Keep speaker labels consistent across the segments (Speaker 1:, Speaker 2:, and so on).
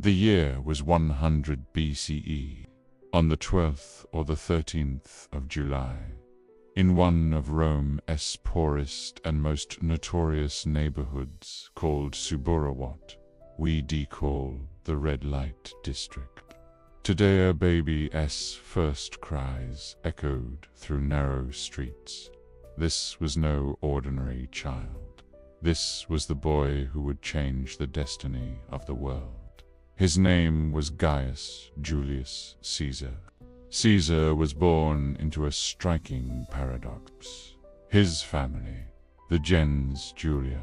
Speaker 1: The year was 100 BCE, on the 12th or the 13th of July, in one of Rome's poorest and most notorious neighborhoods called Subura, what we call the Red Light District. Today a baby's first cries echoed through narrow streets. This was no ordinary child. This was the boy who would change the destiny of the world. His name was Gaius Julius Caesar. Caesar was born into a striking paradox. His family, the gens Julia,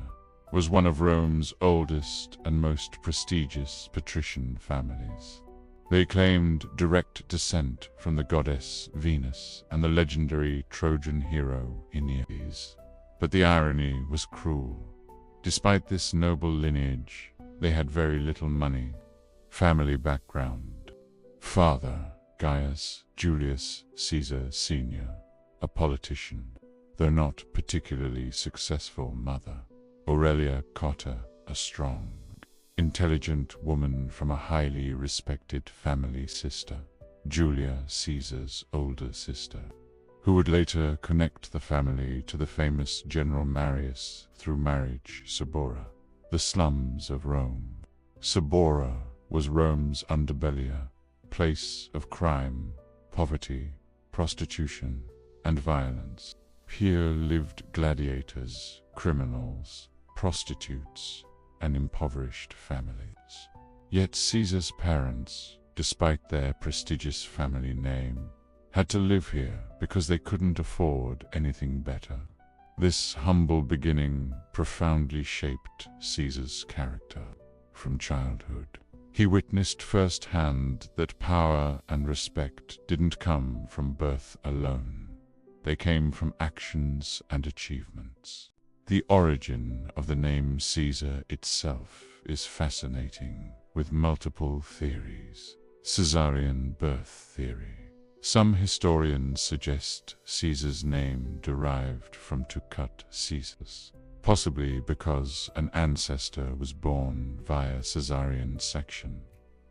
Speaker 1: was one of Rome's oldest and most prestigious patrician families. They claimed direct descent from the goddess Venus and the legendary Trojan hero Aeneas. But the irony was cruel. Despite this noble lineage, they had very little money. Family background: father, Gaius Julius Caesar Sr., a politician, though not particularly successful. Mother, Aurelia Cotta, a strong, intelligent woman from a highly respected family. Sister, Julia, Caesar's older sister, who would later connect the family to the famous General Marius through marriage. Subura, the slums of Rome. Subura was Rome's underbelly, place of crime, poverty, prostitution, and violence. Here lived gladiators, criminals, prostitutes, and impoverished families. Yet Caesar's parents, despite their prestigious family name, had to live here because they couldn't afford anything better. This humble beginning profoundly shaped Caesar's character. From childhood, he witnessed firsthand that power and respect didn't come from birth alone. They came from actions and achievements. The origin of the name Caesar itself is fascinating, with multiple theories. Caesarian birth theory. Some historians suggest Caesar's name derived from to cut Caesar's, possibly because an ancestor was born via Caesarean section.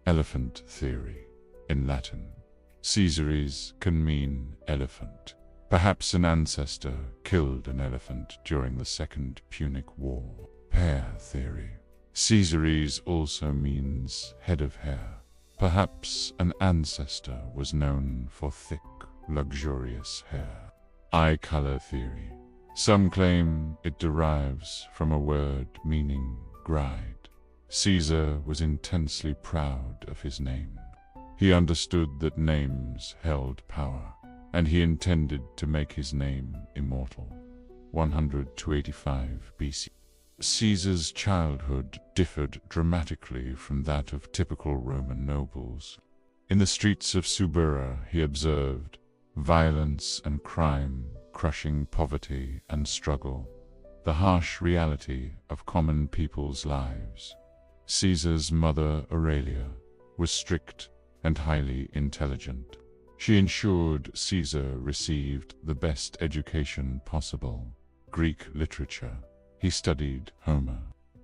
Speaker 1: Elephant theory. In Latin, Caesares can mean elephant. Perhaps an ancestor killed an elephant during the Second Punic War. Hair theory. Caesares also means head of hair. Perhaps an ancestor was known for thick, luxurious hair. Eye color theory. Some claim it derives from a word meaning bride. Caesar was intensely proud of his name. He understood that names held power, and he intended to make his name immortal. 100 to 85 BC. Caesar's childhood differed dramatically from that of typical Roman nobles. In the streets of Subura, he observed violence and crime, crushing poverty and struggle, the harsh reality of common people's lives. Caesar's mother, Aurelia, was strict and highly intelligent. She ensured Caesar received the best education possible. Greek literature. He studied Homer,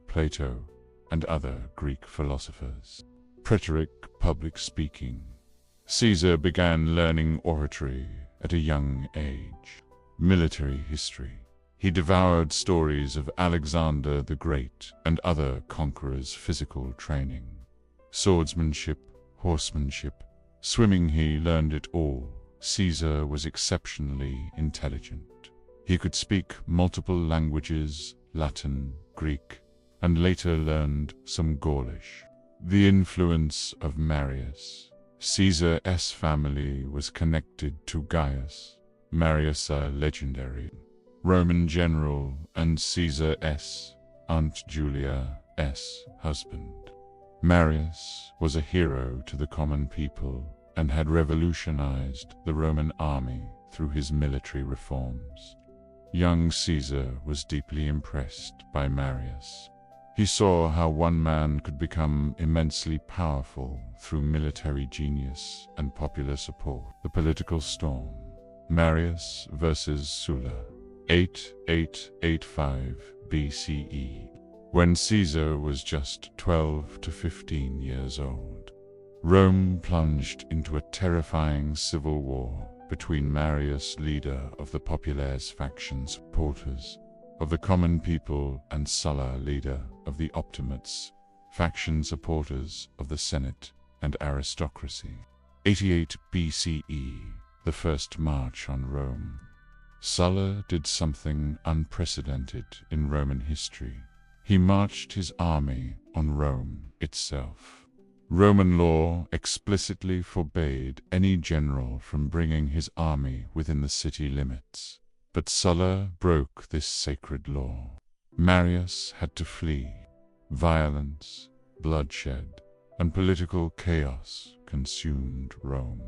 Speaker 1: Plato, and other Greek philosophers. Rhetoric, public speaking. Caesar began learning oratory at a young age. Military history. He devoured stories of Alexander the Great and other conquerors' physical training. Swordsmanship, horsemanship, swimming, he learned it all. Caesar was exceptionally intelligent. He could speak multiple languages, Latin, Greek, and later learned some Gaulish. The influence of Marius. Caesar's family was connected to Gaius, Marius a legendary Roman general and Caesar's Aunt Julia's husband. Marius was a hero to the common people and had revolutionized the Roman army through his military reforms. Young Caesar was deeply impressed by Marius. He saw how one man could become immensely powerful through military genius and popular support. The political storm. Marius versus Sulla. 8885 BCE. when Caesar was just 12 to 15 years old. Rome plunged into a terrifying civil war between Marius, leader of the Populares faction supporters of the common people, and Sulla, leader of the Optimates faction supporters of the Senate and aristocracy. 88 BCE, the first march on Rome. Sulla did something unprecedented in Roman history. He marched his army on Rome itself. Roman law explicitly forbade any general from bringing his army within the city limits. But Sulla broke this sacred law. Marius had to flee. Violence, bloodshed, and political chaos consumed Rome.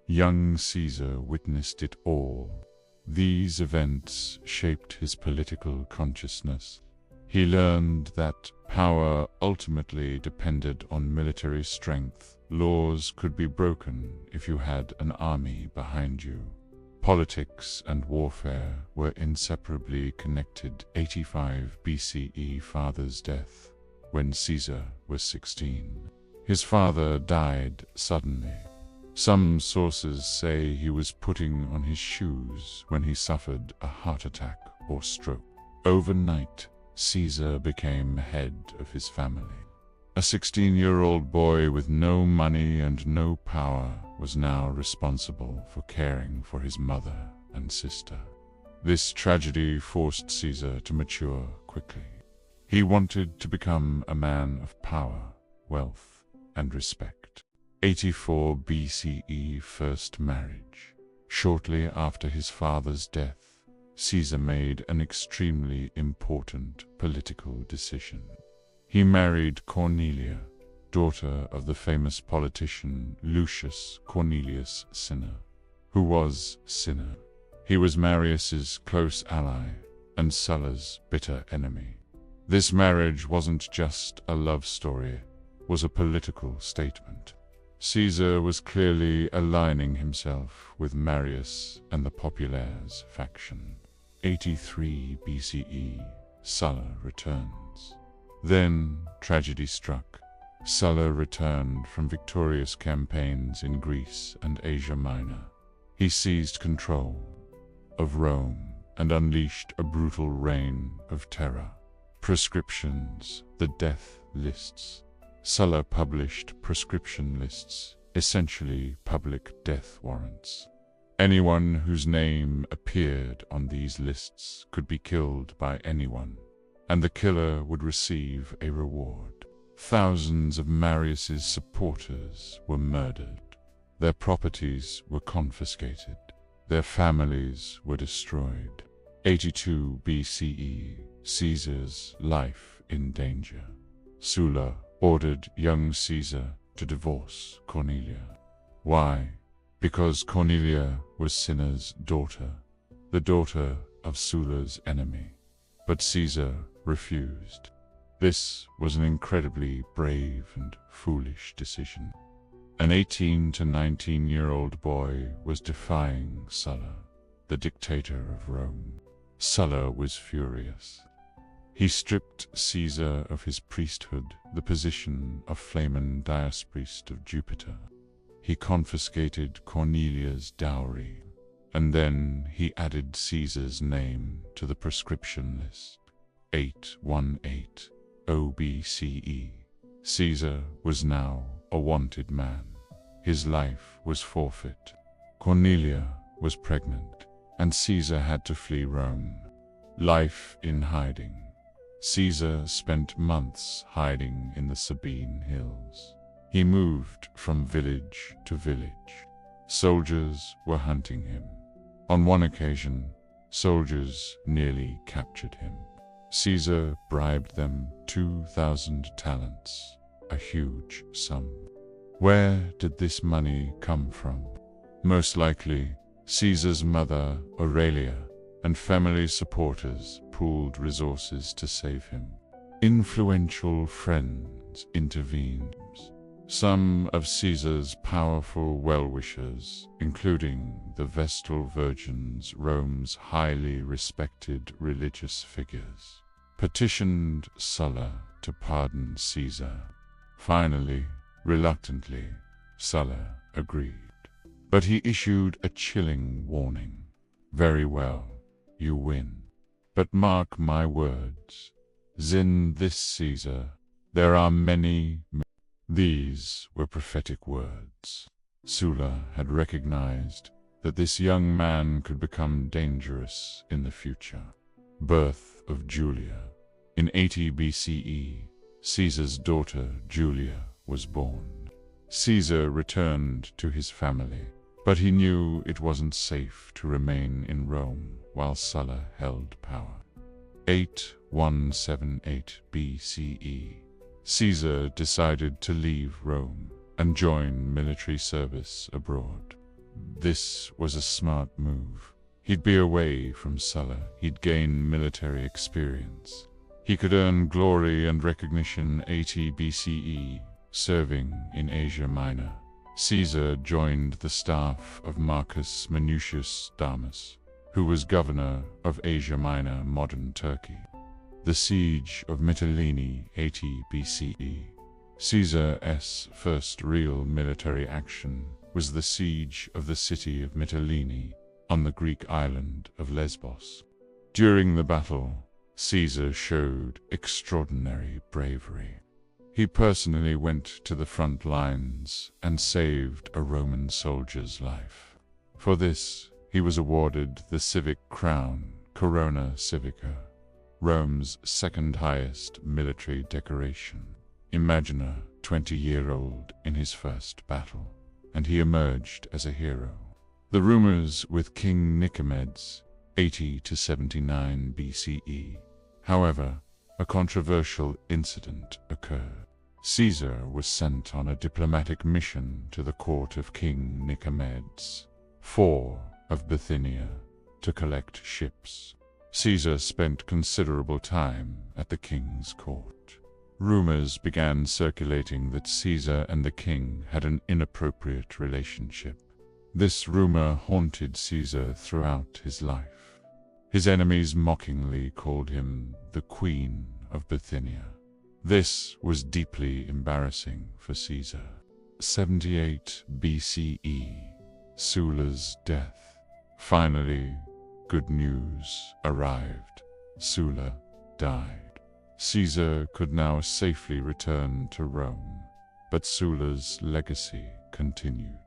Speaker 1: Young Caesar witnessed it all. These events shaped his political consciousness. He learned that power ultimately depended on military strength. Laws could be broken if you had an army behind you. Politics and warfare were inseparably connected. 85 BCE, father's death, when Caesar was 16. His father died suddenly. Some sources say he was putting on his shoes when he suffered a heart attack or stroke. Overnight, Caesar became head of his family. A 16-year-old boy with no money and no power was now responsible for caring for his mother and sister. This tragedy forced Caesar to mature quickly. He wanted to become a man of power, wealth, and respect. 84 BCE, first marriage. Shortly after his father's death, Caesar made an extremely important political decision. He married Cornelia, daughter of the famous politician Lucius Cornelius Cinna, who was Cinna. He was Marius's close ally and Sulla's bitter enemy. This marriage wasn't just a love story, it was a political statement. Caesar was clearly aligning himself with Marius and the Populares faction. 83 BCE, Sulla returns. Then tragedy struck. Sulla returned from victorious campaigns in Greece and Asia Minor. He seized control of Rome and unleashed a brutal reign of terror. Proscriptions, the death lists. Sulla published proscription lists, essentially public death warrants. Anyone whose name appeared on these lists could be killed by anyone, and the killer would receive a reward. Thousands of Marius's supporters were murdered. Their properties were confiscated. Their families were destroyed. 82 BCE, Caesar's life in danger. Sulla ordered young Caesar to divorce Cornelia. Why? Because Cornelia was Cinna's daughter, the daughter of Sulla's enemy. But Caesar refused. This was an incredibly brave and foolish decision. An 18 to 19-year-old boy was defying Sulla, the dictator of Rome. Sulla was furious. He stripped Caesar of his priesthood, the position of Flamen Diospriest of Jupiter. He confiscated Cornelia's dowry, and then he added Caesar's name to the proscription list. 818 OBCE. Caesar was now a wanted man. His life was forfeit. Cornelia was pregnant, and Caesar had to flee Rome. Life in hiding. Caesar spent months hiding in the Sabine hills. He moved from village to village. Soldiers were hunting him. On one occasion, soldiers nearly captured him. Caesar bribed them 2,000 talents, a huge sum. Where did this money come from? Most likely, Caesar's mother, Aurelia, and family supporters pooled resources to save him. Influential friends intervened. Some of Caesar's powerful well-wishers, including the Vestal Virgins, Rome's highly respected religious figures, petitioned Sulla to pardon Caesar. Finally, reluctantly, Sulla agreed. But he issued a chilling warning. "Very well, you win. But mark my words. In this Caesar, there are many." These were prophetic words. Sulla had recognized that this young man could become dangerous in the future. Birth of Julia. In 80 BCE, Caesar's daughter Julia was born. Caesar returned to his family, but he knew it wasn't safe to remain in Rome while Sulla held power. 178 BCE, Caesar decided to leave Rome and join military service abroad. This was a smart move. He'd be away from Sulla, he'd gain military experience. He could earn glory and recognition. 80 BCE, serving in Asia Minor. Caesar joined the staff of Marcus Minucius Damus, who was governor of Asia Minor, modern Turkey. The siege of Mytilene, 80 BCE. Caesar's first real military action was the siege of the city of Mytilene on the Greek island of Lesbos. During the battle, Caesar showed extraordinary bravery. He personally went to the front lines and saved a Roman soldier's life. For this, he was awarded the civic crown, Corona Civica, Rome's second highest military decoration. Imagine a 20-year-old in his first battle, and he emerged as a hero. The rumors with King Nicomedes, 80 to 79 BCE. However, a controversial incident occurred. Caesar was sent on a diplomatic mission to the court of King Nicomedes IV of Bithynia to collect ships. Caesar spent considerable time at the king's court. Rumors began circulating that Caesar and the king had an inappropriate relationship. This rumor haunted Caesar throughout his life. His enemies mockingly called him the Queen of Bithynia. This was deeply embarrassing for Caesar. 78 BCE, Sulla's death. Finally, good news arrived. Sulla died. Caesar could now safely return to Rome, but Sulla's legacy continued.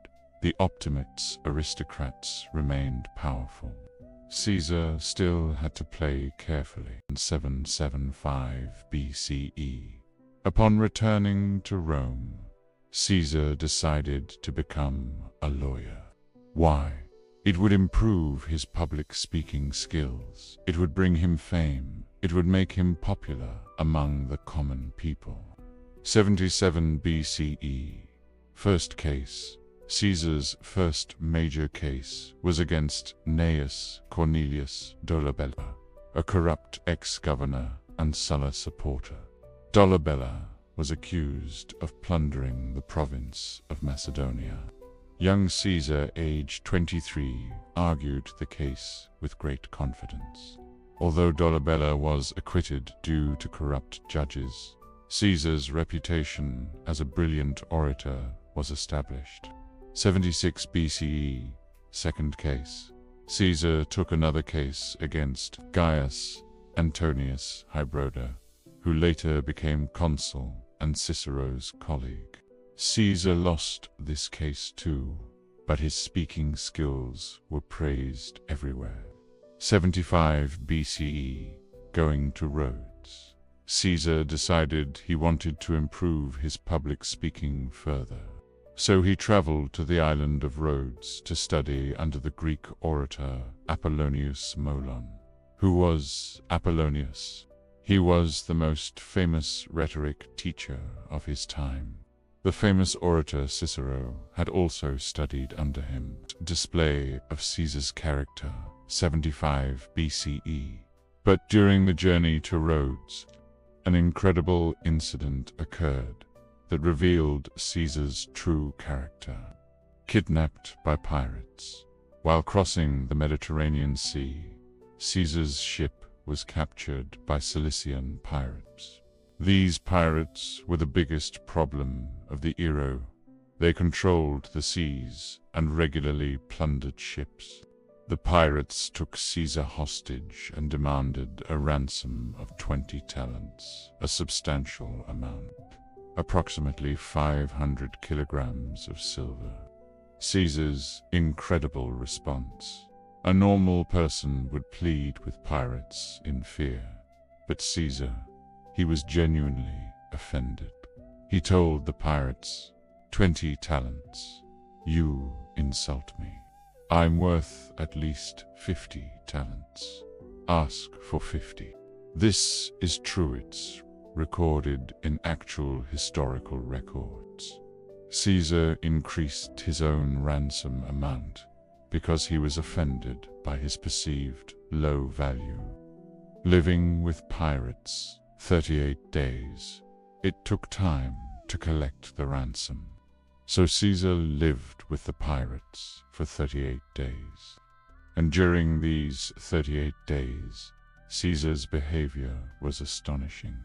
Speaker 1: The Optimates aristocrats remained powerful. Caesar still had to play carefully. In 775 BCE, upon returning to Rome, Caesar decided to become a lawyer. Why? It would improve his public speaking skills. It would bring him fame. It would make him popular among the common people. 77 BCE, first case. Caesar's first major case was against Gnaeus Cornelius Dolabella, a corrupt ex-governor and Sulla supporter. Dolabella was accused of plundering the province of Macedonia. Young Caesar, aged 23, argued the case with great confidence. Although Dolabella was acquitted due to corrupt judges, Caesar's reputation as a brilliant orator was established. 76 BCE, second case. Caesar took another case against Gaius Antonius Hybroda, who later became consul and Cicero's colleague. Caesar lost this case too, but his speaking skills were praised everywhere. 75 BCE, going to Rhodes. Caesar decided he wanted to improve his public speaking further. So he traveled to the island of Rhodes to study under the Greek orator Apollonius Molon. Who was Apollonius? He was the most famous rhetoric teacher of his time. The famous orator Cicero had also studied under him. Display of Caesar's character, 75 BCE. But during the journey to Rhodes, an incredible incident occurred that revealed Caesar's true character. Kidnapped by pirates. While crossing the Mediterranean Sea, Caesar's ship was captured by Cilician pirates. These pirates were the biggest problem of the era. They controlled the seas and regularly plundered ships. The pirates took Caesar hostage and demanded a ransom of 20 talents, a substantial amount, approximately 500 kilograms of silver. Caesar's incredible response. A normal person would plead with pirates in fear, but Caesar, he was genuinely offended. He told the pirates, 20 talents. You insult me. I'm worth at least 50 talents. Ask for 50. This is true. It's recorded in actual historical records. Caesar increased his own ransom amount because he was offended by his perceived low value. Living with pirates 38 days. It took time to collect the ransom. So Caesar lived with the pirates for 38 days. And during these 38 days, Caesar's behavior was astonishing.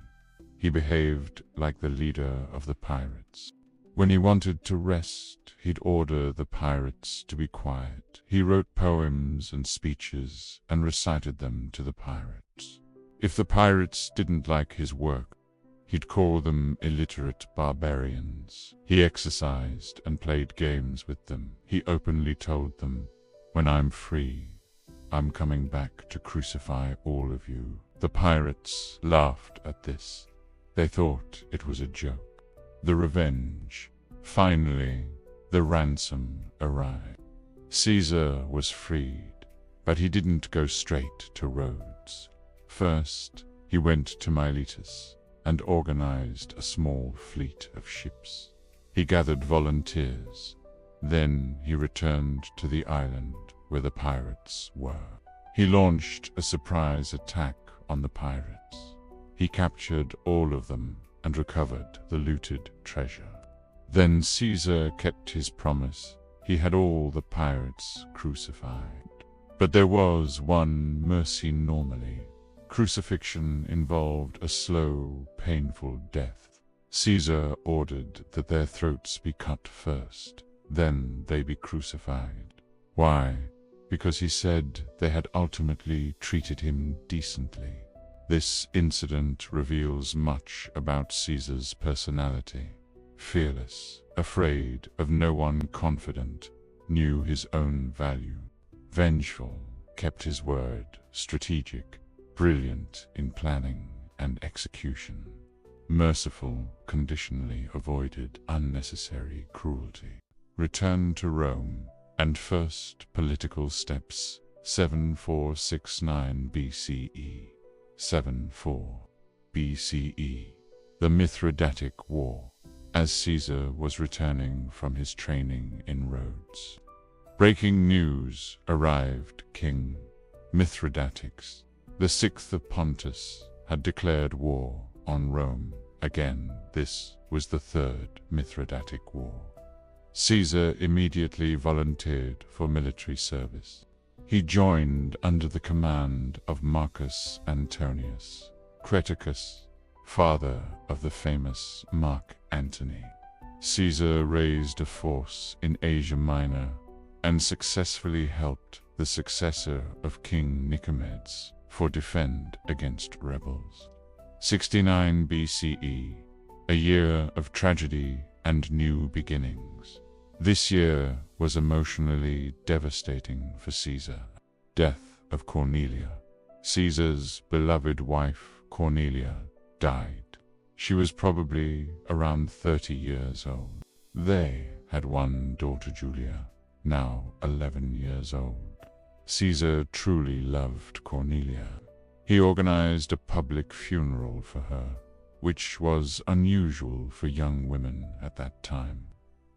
Speaker 1: He behaved like the leader of the pirates. When he wanted to rest, he'd order the pirates to be quiet. He wrote poems and speeches and recited them to the pirates. If the pirates didn't like his work, he'd call them illiterate barbarians. He exercised and played games with them. He openly told them, "When I'm free, I'm coming back to crucify all of you." The pirates laughed at this. They thought it was a joke. The revenge. Finally, the ransom arrived. Caesar was freed, but he didn't go straight to Rhodes. First, he went to Miletus and organized a small fleet of ships. He gathered volunteers. Then he returned to the island where the pirates were. He launched a surprise attack on the pirates. He captured all of them and recovered the looted treasure. Then Caesar kept his promise. He had all the pirates crucified. But there was one mercy normally. Crucifixion involved a slow, painful death. Caesar ordered that their throats be cut first, then they be crucified. Why? Because he said they had ultimately treated him decently. This incident reveals much about Caesar's personality. Fearless, afraid of no one, confident, knew his own value. Vengeful, kept his word, strategic, brilliant in planning and execution. Merciful, conditionally avoided unnecessary cruelty. Return to Rome, and first political steps, 7469 BCE. 74 BCE. The Mithridatic War. As Caesar was returning from his training in Rhodes. Breaking news arrived. King Mithridates, the sixth of Pontus, had declared war on Rome. Again, this was the third Mithridatic War. Caesar immediately volunteered for military service. He joined under the command of Marcus Antonius Creticus, father of the famous Mark Antony. Caesar raised a force in Asia Minor and successfully helped the successor of King Nicomedes for defend against rebels. 69 BCE, a year of tragedy and new beginnings. This year was emotionally devastating for Caesar. Death of Cornelia. Caesar's beloved wife, Cornelia, died. She was probably around 30 years old. They had one daughter, Julia, now 11 years old. Caesar truly loved Cornelia. He organized a public funeral for her, which was unusual for young women at that time.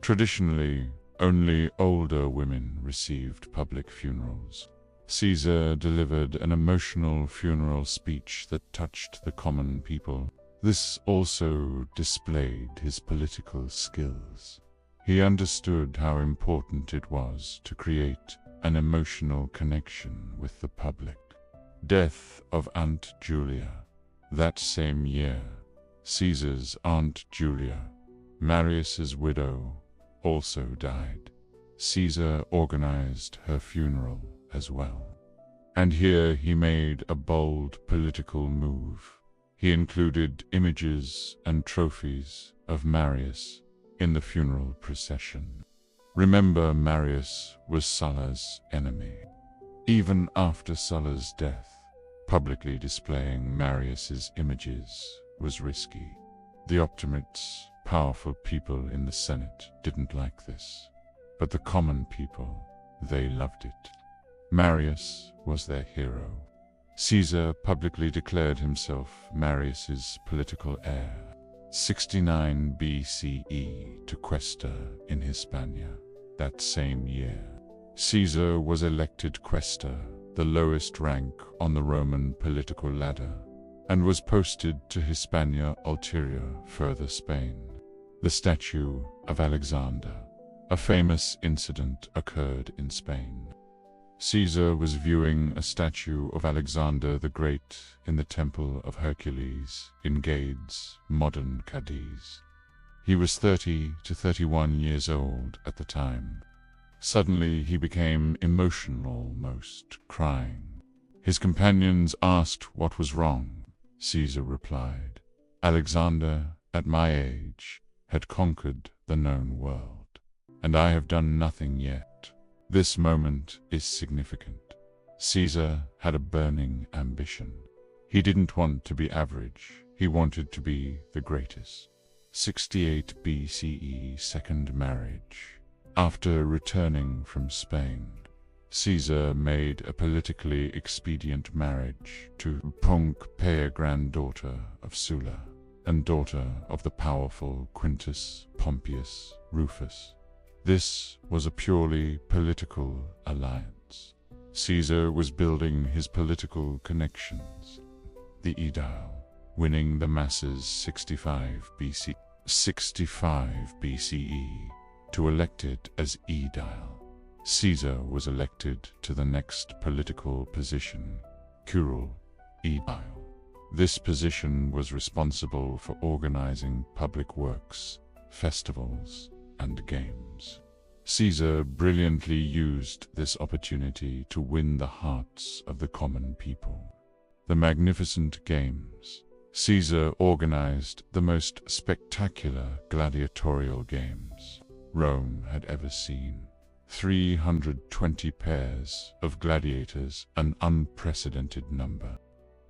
Speaker 1: Traditionally, only older women received public funerals. Caesar delivered an emotional funeral speech that touched the common people. This also displayed his political skills. He understood how important it was to create an emotional connection with the public. Death of Aunt Julia. That same year, Caesar's Aunt Julia, Marius's widow, also died. Caesar organized her funeral as well. And here he made a bold political move. He included images and trophies of Marius in the funeral procession. Remember, Marius was Sulla's enemy. Even after Sulla's death, publicly displaying Marius's images was risky. The Optimates, powerful people in the Senate, didn't like this. But the common people, they loved it. Marius was their hero. Caesar publicly declared himself Marius's political heir. 69 BCE to Quaestor in Hispania. That same year, Caesar was elected Quaestor, the lowest rank on the Roman political ladder, and was posted to Hispania Ulterior, further Spain. The statue of Alexander. A famous incident occurred in Spain. Caesar was viewing a statue of Alexander the Great in the Temple of Hercules in Gades, modern Cadiz. He was 30 to 31 years old at the time. Suddenly he became emotional, almost crying. His companions asked what was wrong. Caesar replied, "Alexander, at my age, had conquered the known world, and I have done nothing yet. This moment is significant." Caesar had a burning ambition. He didn't want to be average, he wanted to be the greatest. 68 BCE, second marriage. After returning from Spain, Caesar made a politically expedient marriage to Pompeia, granddaughter of Sulla, and daughter of the powerful Quintus Pompeius Rufus. This was a purely political alliance. Caesar was building his political connections. The Aedile, winning the masses 65 BCE, to elected as Aedile. Caesar was elected to the next political position, curule, Aedile. This position was responsible for organizing public works, festivals, and games. Caesar brilliantly used this opportunity to win the hearts of the common people. The magnificent games. Caesar organized the most spectacular gladiatorial games Rome had ever seen. 320 pairs of gladiators, an unprecedented number.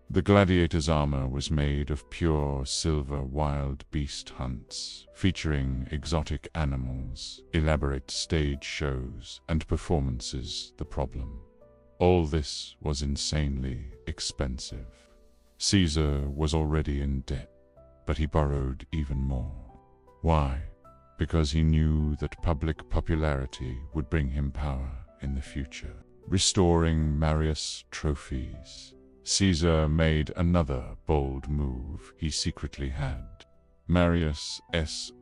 Speaker 1: The gladiators' armor was made of pure silver. Wild beast hunts, featuring exotic animals, elaborate stage shows, and performances. The problem. All this was insanely expensive. Caesar was already in debt, but he borrowed even more. Why? Because he knew that public popularity would bring him power in the future. Restoring Marius' trophies. Caesar made another bold move he secretly had. Marius'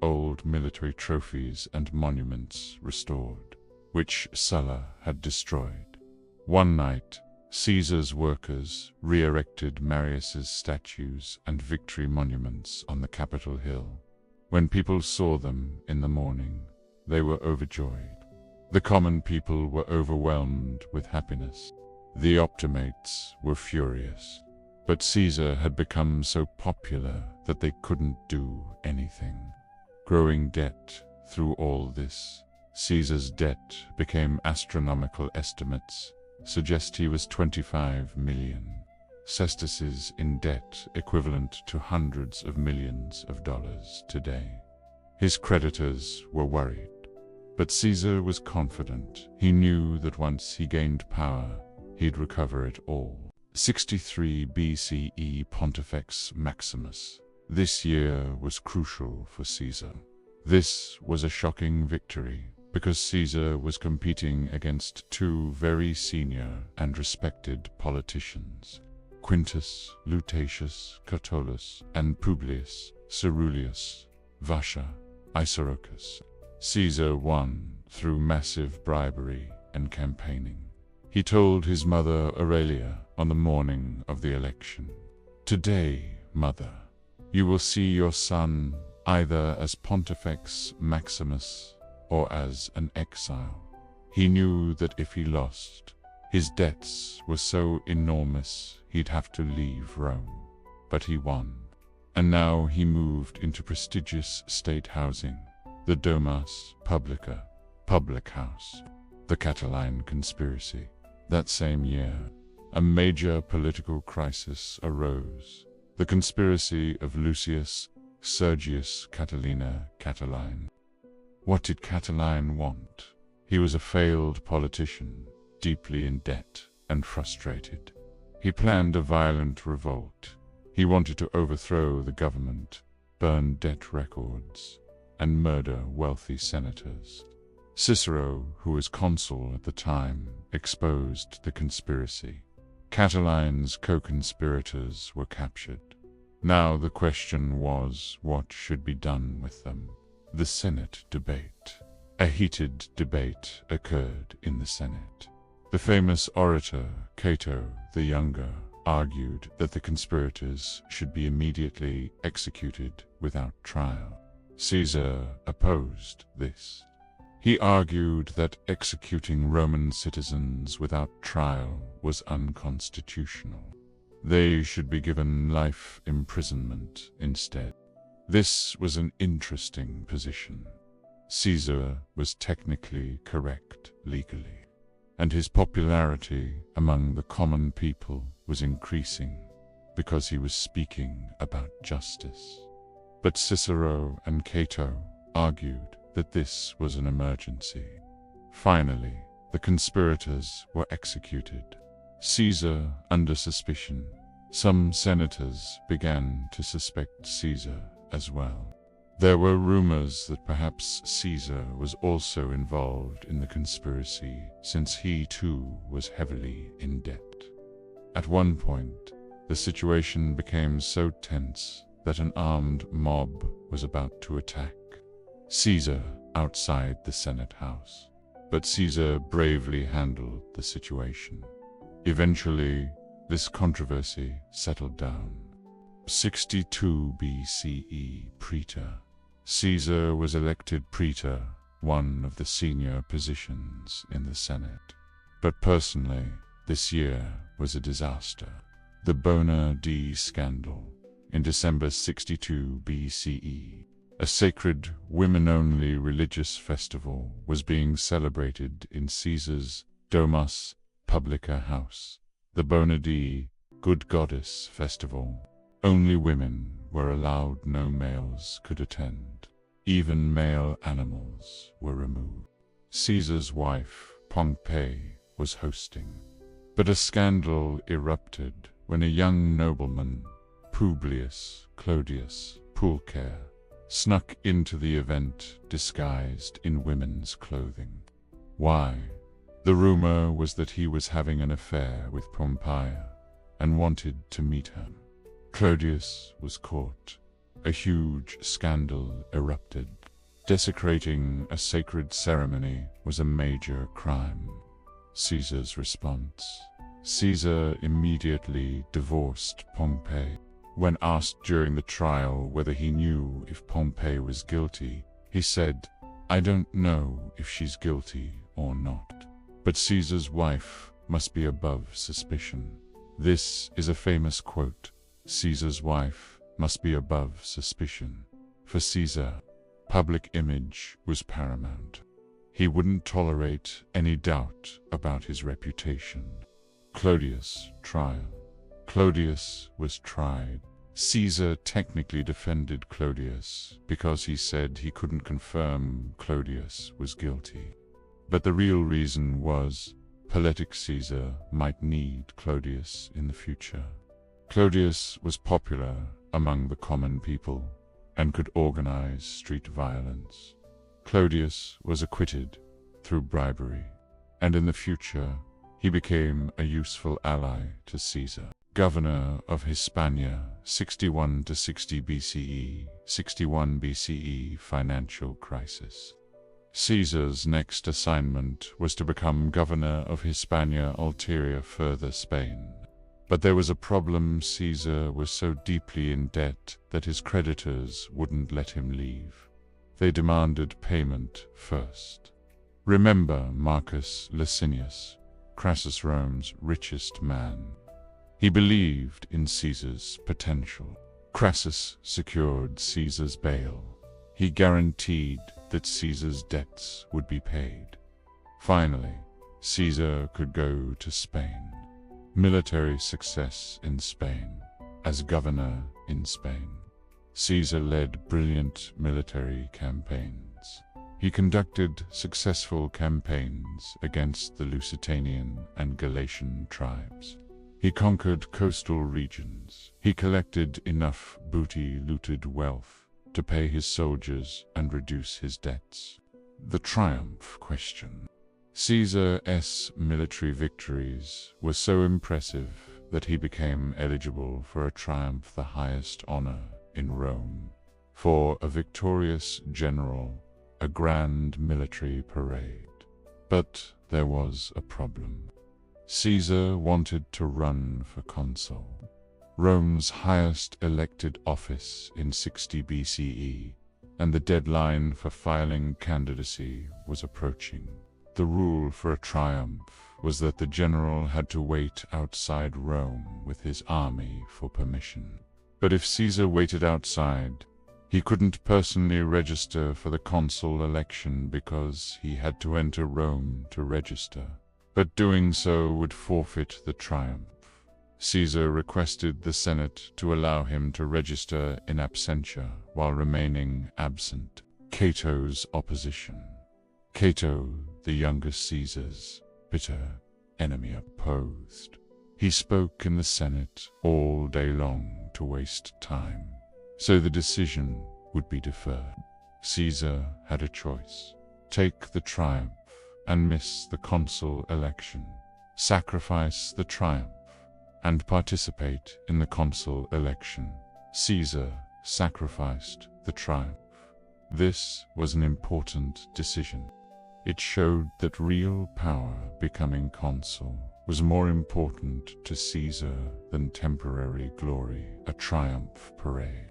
Speaker 1: old military trophies and monuments restored, which Sulla had destroyed. One night, Caesar's workers re-erected Marius' statues and victory monuments on the Capitol Hill. When people saw them in the morning, they were overjoyed. The common people were overwhelmed with happiness. The Optimates were furious. But Caesar had become so popular that they couldn't do anything. Growing debt through all this. Caesar's debt became astronomical. Estimates suggest he was 25 million sesterces in debt, equivalent to hundreds of millions of dollars today. His creditors were worried, but Caesar was confident. He knew that once he gained power, he'd recover it all. 63 BCE, Pontifex Maximus. This year was crucial for Caesar. This was a shocking victory, because Caesar was competing against two very senior and respected politicians, Quintus Lutatius Catullus and Publius Ceruleus Vasha Isarocus. Caesar won through massive bribery and campaigning. He told his mother Aurelia on the morning of the election, "Today, mother, you will see your son either as Pontifex Maximus or as an exile." He knew that if he lost, his debts were so enormous he'd have to leave Rome. But he won, and now he moved into prestigious state housing, the Domus Publica, public house. The Catiline conspiracy. That same year, a major political crisis arose. The conspiracy of Lucius Sergius Catilina Catiline. What did Catiline want? He was a failed politician, deeply in debt and frustrated. He planned a violent revolt. He wanted to overthrow the government, burn debt records, and murder wealthy senators. Cicero, who was consul at the time, exposed the conspiracy. Catiline's co-conspirators were captured. Now the question was, what should be done with them? The Senate debate. A heated debate occurred in the Senate. The famous orator, Cato the Younger, argued that the conspirators should be immediately executed without trial. Caesar opposed this. He argued that executing Roman citizens without trial was unconstitutional. They should be given life imprisonment instead. This was an interesting position. Caesar was technically correct legally, and his popularity among the common people was increasing because he was speaking about justice. But Cicero and Cato argued that this was an emergency. Finally, the conspirators were executed. Caesar under suspicion. Some senators began to suspect Caesar as well. There were rumors that perhaps Caesar was also involved in the conspiracy, since he too was heavily in debt. At one point, the situation became so tense that an armed mob was about to attack Caesar outside the Senate house. But Caesar bravely handled the situation. Eventually, this controversy settled down. 62 BCE Praetor. Caesar was elected praetor, one of the senior positions in the Senate. But personally, this year was a disaster. The Bona Dea scandal. In December 62 BCE, a sacred, women-only religious festival was being celebrated in Caesar's Domus Publica house. The Bona Dea, Good Goddess Festival. Only women were allowed, no males could attend. Even male animals were removed. Caesar's wife, Pompey, was hosting. But a scandal erupted when a young nobleman, Publius Clodius Pulcher, snuck into the event disguised in women's clothing. Why? The rumor was that he was having an affair with Pompeia and wanted to meet her. Clodius was caught. A huge scandal erupted. Desecrating a sacred ceremony was a major crime. Caesar's response. Caesar immediately divorced Pompey. When asked during the trial whether he knew if Pompey was guilty, he said, "I don't know if she's guilty or not. But Caesar's wife must be above suspicion." This is a famous quote. Caesar's wife must be above suspicion. For Caesar, public image was paramount. He wouldn't tolerate any doubt about his reputation. Clodius' trial. Clodius was tried. Caesar technically defended Clodius because he said he couldn't confirm Clodius was guilty. But the real reason was politic Caesar might need Clodius in the future. Clodius was popular among the common people and could organize street violence. Clodius was acquitted through bribery, and in the future he became a useful ally to Caesar. Governor of Hispania, 61 to 60 BCE, 61 BCE financial crisis. Caesar's next assignment was to become governor of Hispania Ulterior, further Spain. But there was a problem. Caesar was so deeply in debt that his creditors wouldn't let him leave. They demanded payment first. Remember Marcus Licinius, Crassus, Rome's richest man. He believed in Caesar's potential. Crassus secured Caesar's bail. He guaranteed that Caesar's debts would be paid. Finally, Caesar could go to Spain. Military success in Spain. As governor in Spain, Caesar led brilliant military campaigns. He conducted successful campaigns against the Lusitanian and Galatian tribes. He conquered coastal regions. He collected enough booty, looted wealth, to pay his soldiers and reduce his debts. The triumph question. Caesar's military victories were so impressive that he became eligible for a triumph, the highest honor in Rome. For a victorious general, a grand military parade. But there was a problem. Caesar wanted to run for consul, Rome's highest elected office in 60 BCE, and the deadline for filing candidacy was approaching. The rule for a triumph was that the general had to wait outside Rome with his army for permission. But if Caesar waited outside, he couldn't personally register for the consul election because he had to enter Rome to register. But doing so would forfeit the triumph. Caesar requested the Senate to allow him to register in absentia while remaining absent. Cato's opposition. Cato, the younger Caesar's bitter enemy, opposed. He spoke in the Senate all day long to waste time, so the decision would be deferred. Caesar had a choice: take the triumph and miss the consul election, sacrifice the triumph and participate in the consul election. Caesar sacrificed the triumph. This was an important decision. It showed that real power, becoming consul, was more important to Caesar than temporary glory. A triumph parade.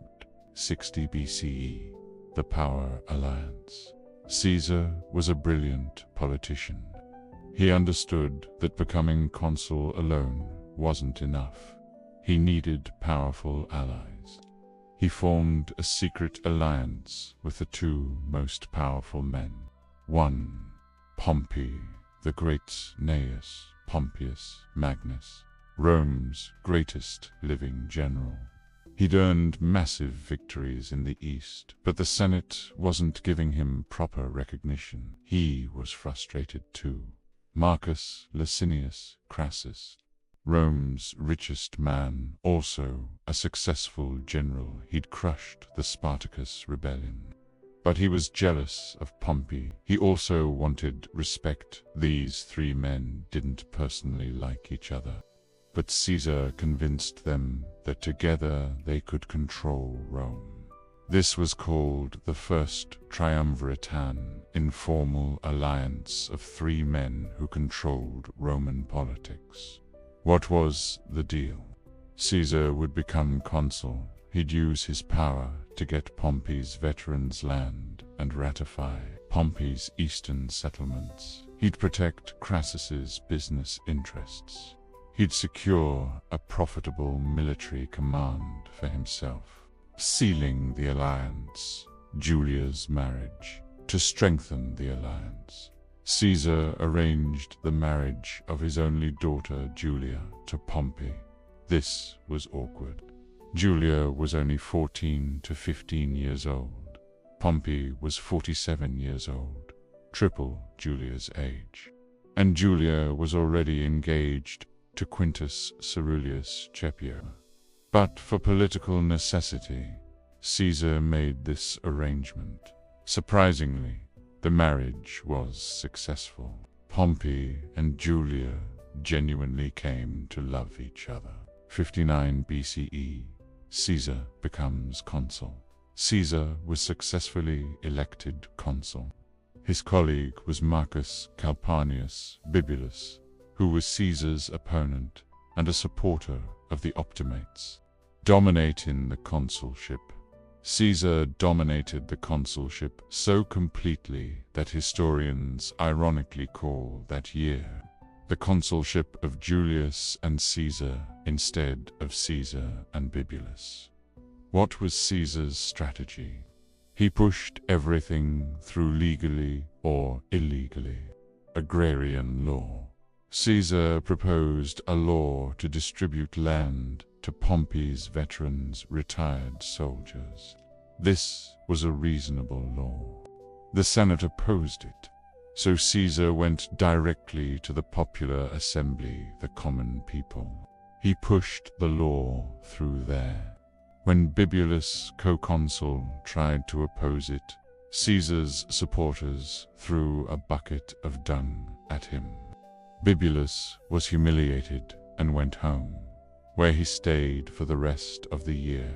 Speaker 1: 60 BCE. The Power Alliance. Caesar was a brilliant politician. He understood that becoming consul alone wasn't enough. He needed powerful allies. He formed a secret alliance with the two most powerful men. 1. Pompey, the great Gnaeus Pompeius Magnus, Rome's greatest living general. He'd earned massive victories in the East, but the Senate wasn't giving him proper recognition. He was frustrated too. Marcus Licinius Crassus, Rome's richest man, also a successful general. He'd crushed the Spartacus rebellion. But he was jealous of Pompey. He also wanted respect. These three men didn't personally like each other, but Caesar convinced them that together they could control Rome. This was called the First Triumvirate, an informal alliance of three men who controlled Roman politics. What was the deal? Caesar would become consul. He'd use his power to get Pompey's veterans' land and ratify Pompey's eastern settlements. He'd protect Crassus's business interests. He'd secure a profitable military command for himself. Sealing the alliance, Julia's marriage. To strengthen the alliance, Caesar arranged the marriage of his only daughter Julia to Pompey. This was awkward. Julia was only 14 to 15 years old. Pompey was 47 years old, triple Julia's age. And Julia was already engaged to Quintus Ceruleus Caepio. But for political necessity, Caesar made this arrangement. Surprisingly, the marriage was successful. Pompey and Julia genuinely came to love each other. 59 BCE, Caesar becomes consul. Caesar was successfully elected consul. His colleague was Marcus Calpurnius Bibulus, who was Caesar's opponent and a supporter of the Optimates. Dominating the consulship. Caesar dominated the consulship so completely that historians ironically call that year the consulship of Julius and Caesar instead of Caesar and Bibulus. What was Caesar's strategy? He pushed everything through legally or illegally. Agrarian law. Caesar proposed a law to distribute land to Pompey's veterans, retired soldiers. This was a reasonable law. The Senate opposed it, so Caesar went directly to the popular assembly, the common people. He pushed the law through there. When Bibulus, co-consul, tried to oppose it, Caesar's supporters threw a bucket of dung at him. Bibulus was humiliated and went home, where he stayed for the rest of the year,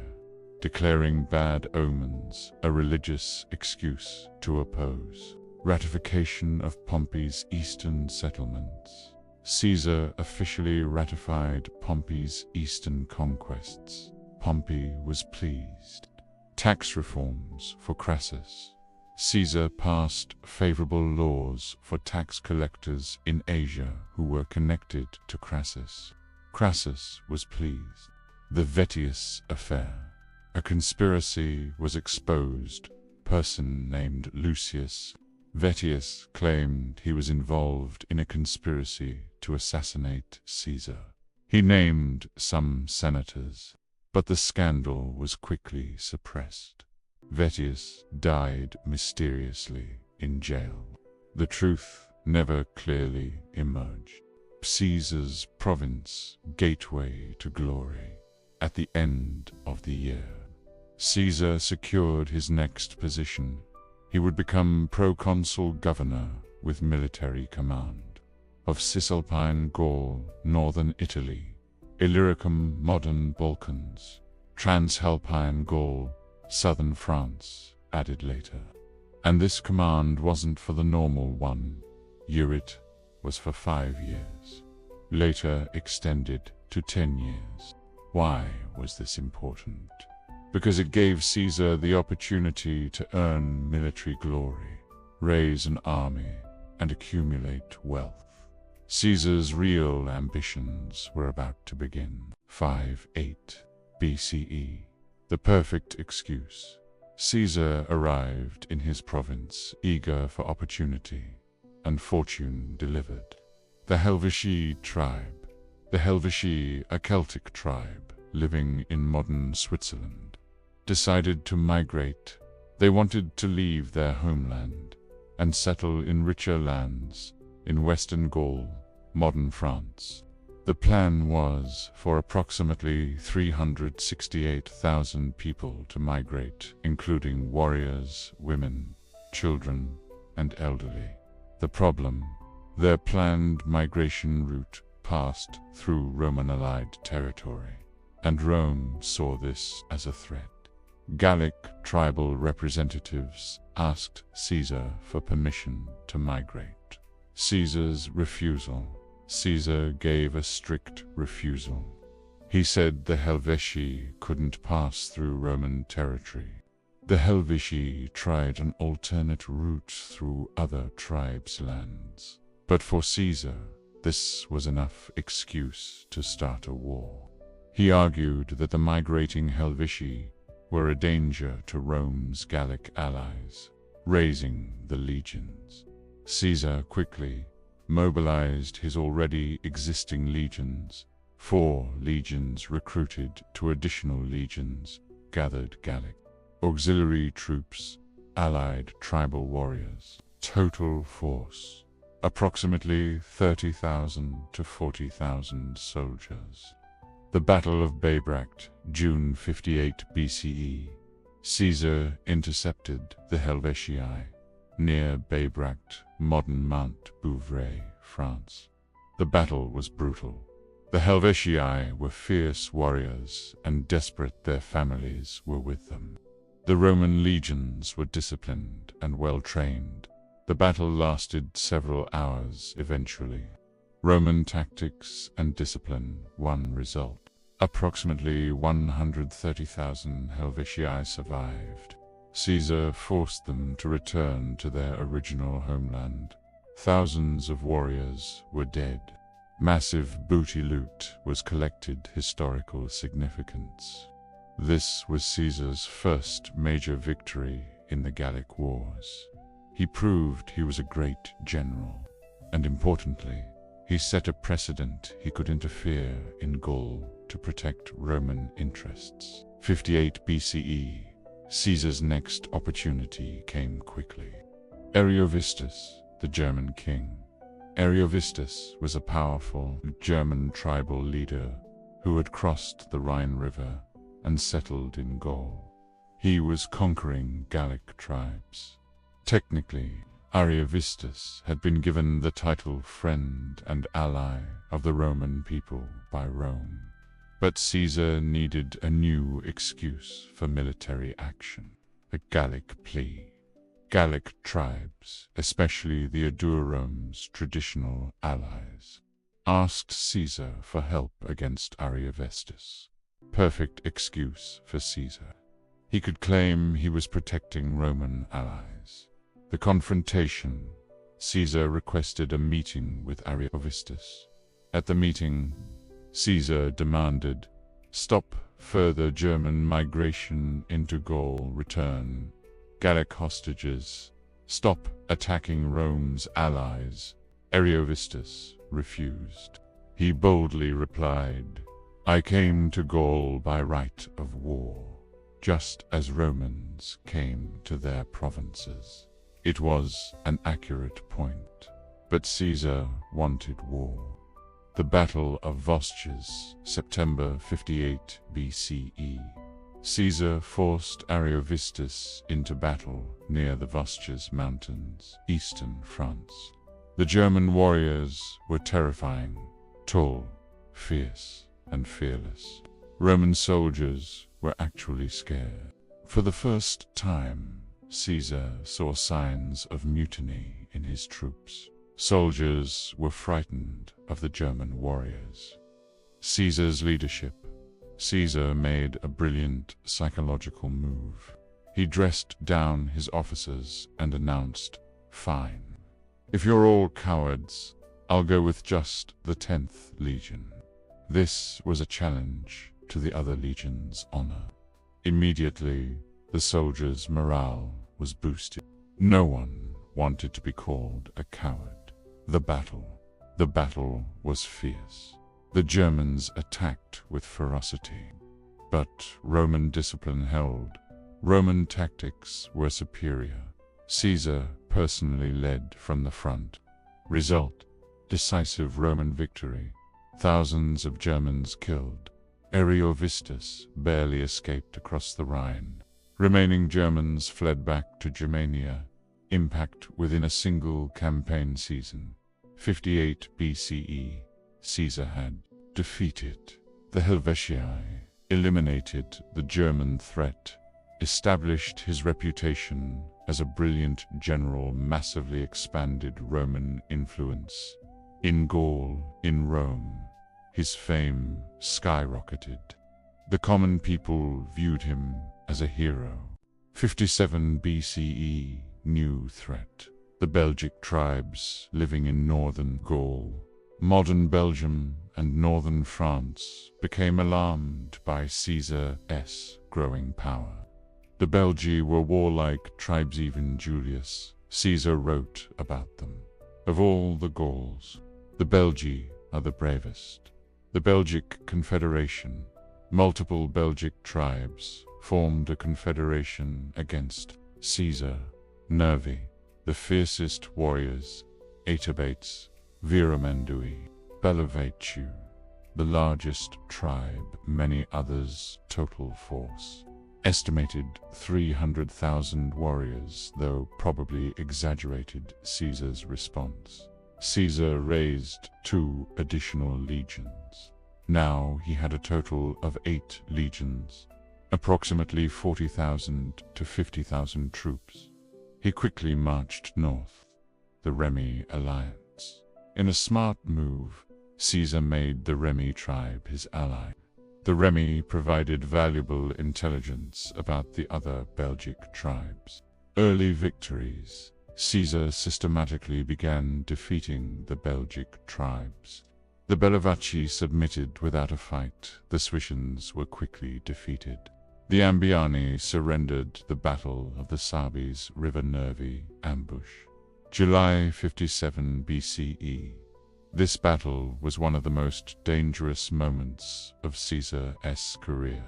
Speaker 1: declaring bad omens a religious excuse to oppose. Ratification of Pompey's eastern settlements. Caesar officially ratified Pompey's eastern conquests. Pompey was pleased. Tax reforms for Crassus. Caesar passed favorable laws for tax collectors in Asia who were connected to Crassus. Crassus was pleased. The Vettius affair. A conspiracy was exposed. Person named Lucius Vettius claimed he was involved in a conspiracy to assassinate Caesar. He named some senators, but the scandal was quickly suppressed. Vettius died mysteriously in jail. The truth never clearly emerged. Caesar's province, gateway to glory. At the end of the year, Caesar secured his next position. He would become proconsul governor with military command of Cisalpine Gaul, northern Italy, Illyricum, modern Balkans, Transalpine Gaul, southern France, added later. And this command wasn't for the normal 1 year, it was for 5 years, later extended to 10 years. Why was this important? Because it gave Caesar the opportunity to earn military glory, raise an army, and accumulate wealth. Caesar's real ambitions were about to begin. 5-8 BCE. The perfect excuse. Caesar arrived in his province, eager for opportunity, and fortune delivered. The Helvetii tribe. The Helvetii, a Celtic tribe living in modern Switzerland, decided to migrate. They wanted to leave their homeland and settle in richer lands in Western Gaul, modern France. The plan was for approximately 368,000 people to migrate, including warriors, women, children, and elderly. The problem: their planned migration route passed through Roman-allied territory, and Rome saw this as a threat. Gallic tribal representatives asked Caesar for permission to migrate. Caesar's refusal. Caesar gave a strict refusal. He said the Helvetii couldn't pass through Roman territory. The Helvetii tried an alternate route through other tribes' lands. But for Caesar, this was enough excuse to start a war. He argued that the migrating Helvetii were a danger to Rome's Gallic allies, raising the legions. Caesar quickly mobilized his already existing legions. 4 legions recruited to additional legions, gathered Gallic auxiliary troops, allied tribal warriors. Total force: approximately 30,000 to 40,000 soldiers. The Battle of Babract, June 58 BCE. Caesar intercepted the Helvetii near Babract, modern Mount Bouvray, France. The battle was brutal. The Helvetii were fierce warriors, and desperate their families were with them. The Roman legions were disciplined and well trained. The battle lasted several hours eventually. Roman tactics and discipline won result. Approximately 130,000 Helvetii survived. Caesar forced them to return to their original homeland. Thousands of warriors were dead. Massive booty loot was collected. Historical significance. This was Caesar's first major victory in the Gallic Wars. He proved he was a great general, and importantly, he set a precedent. He could interfere in Gaul to protect Roman interests. 58 BCE, Caesar's next opportunity came quickly. Ariovistus, the German king. Ariovistus was a powerful German tribal leader who had crossed the Rhine River and settled in Gaul. He was conquering Gallic tribes. Technically, Ariovistus had been given the title friend and ally of the Roman people by Rome. But Caesar needed a new excuse for military action: a Gallic plea. Gallic tribes, especially the Adurome's traditional allies, asked Caesar for help against Ariovistus. Perfect excuse for Caesar. He could claim he was protecting Roman allies. The confrontation. Caesar requested a meeting with Ariovistus. At the meeting, Caesar demanded, "Stop further German migration into Gaul, return Gallic hostages, stop attacking Rome's allies." Ariovistus refused. He boldly replied, "I came to Gaul by right of war, just as Romans came to their provinces." It was an accurate point, but Caesar wanted war. The Battle of Vosges, September 58 BCE. Caesar forced Ariovistus into battle near the Vosges Mountains, eastern France. The German warriors were terrifying, tall, fierce, and fearless. Roman soldiers were actually scared. For the first time, Caesar saw signs of mutiny in his troops. Soldiers were frightened of the German warriors. Caesar's leadership. Caesar made a brilliant psychological move. He dressed down his officers and announced, "Fine. If you're all cowards, I'll go with just the 10th Legion." This was a challenge to the other legions' honor. Immediately, the soldiers' morale was boosted. No one wanted to be called a coward. The battle was fierce. The Germans attacked with ferocity. But Roman discipline held. Roman tactics were superior. Caesar personally led from the front. Result: decisive Roman victory. Thousands of Germans killed. Ariovistus barely escaped across the Rhine. Remaining Germans fled back to Germania. Impact within a single campaign season. 58 BCE. Caesar had defeated the Helvetii, eliminated the German threat, established his reputation as a brilliant general, massively expanded Roman influence. In Gaul, in Rome, his fame skyrocketed. The common people viewed him as a hero. 57 BCE, new threat. The Belgic tribes living in northern Gaul, modern Belgium, and northern France became alarmed by Caesar's growing power. The Belgi were warlike tribes. Even Julius Caesar wrote about them. Of all the Gauls, the Belgi are the bravest. The Belgic Confederation. Multiple Belgic tribes formed a confederation against Caesar. Nervi, the fiercest warriors, Atabates, Viramandui, Belavetu, the largest tribe, many others, total force. Estimated 300,000 warriors, though probably exaggerated Caesar's response. Caesar raised 2 additional legions. Now he had a total of 8 legions, approximately 40,000 to 50,000 troops. He quickly marched north. the Remi alliance. In a smart move, Caesar made the Remi tribe his ally. The Remi provided valuable intelligence about the other Belgic tribes. Early victories. Caesar systematically began defeating the Belgic tribes. The Bellovaci submitted without a fight. The Suitians were quickly defeated. The Ambiani surrendered. The Battle of the Sabis River Nervi ambush. July 57 BCE. This battle was one of the most dangerous moments of Caesar's career.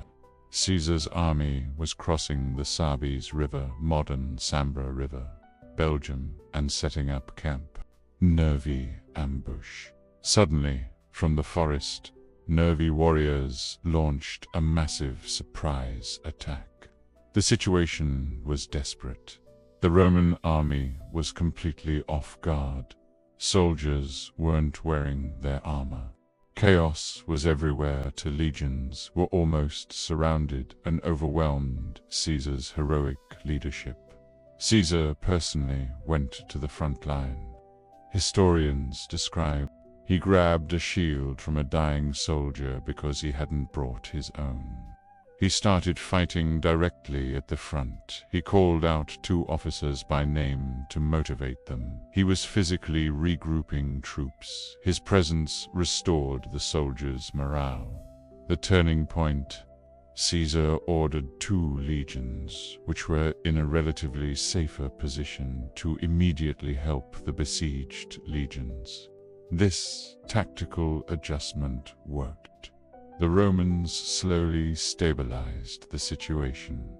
Speaker 1: Caesar's army was crossing the Sabis River, modern Sambre River, Belgium, and setting up camp. Nervi ambush. Suddenly, from the forest, Nervi warriors launched a massive surprise attack. The situation was desperate. The Roman army was completely off guard. Soldiers weren't wearing their armor. Chaos was everywhere. The legions were almost surrounded and overwhelmed Caesar's heroic leadership. Caesar personally went to the front line. Historians describe he grabbed a shield from a dying soldier because he hadn't brought his own. He started fighting directly at the front. He called out 2 officers by name to motivate them. He was physically regrouping troops. His presence restored the soldiers' morale. The turning point. Caesar ordered 2 legions, which were in a relatively safer position, to immediately help the besieged legions. This tactical adjustment worked. The Romans slowly stabilized the situation.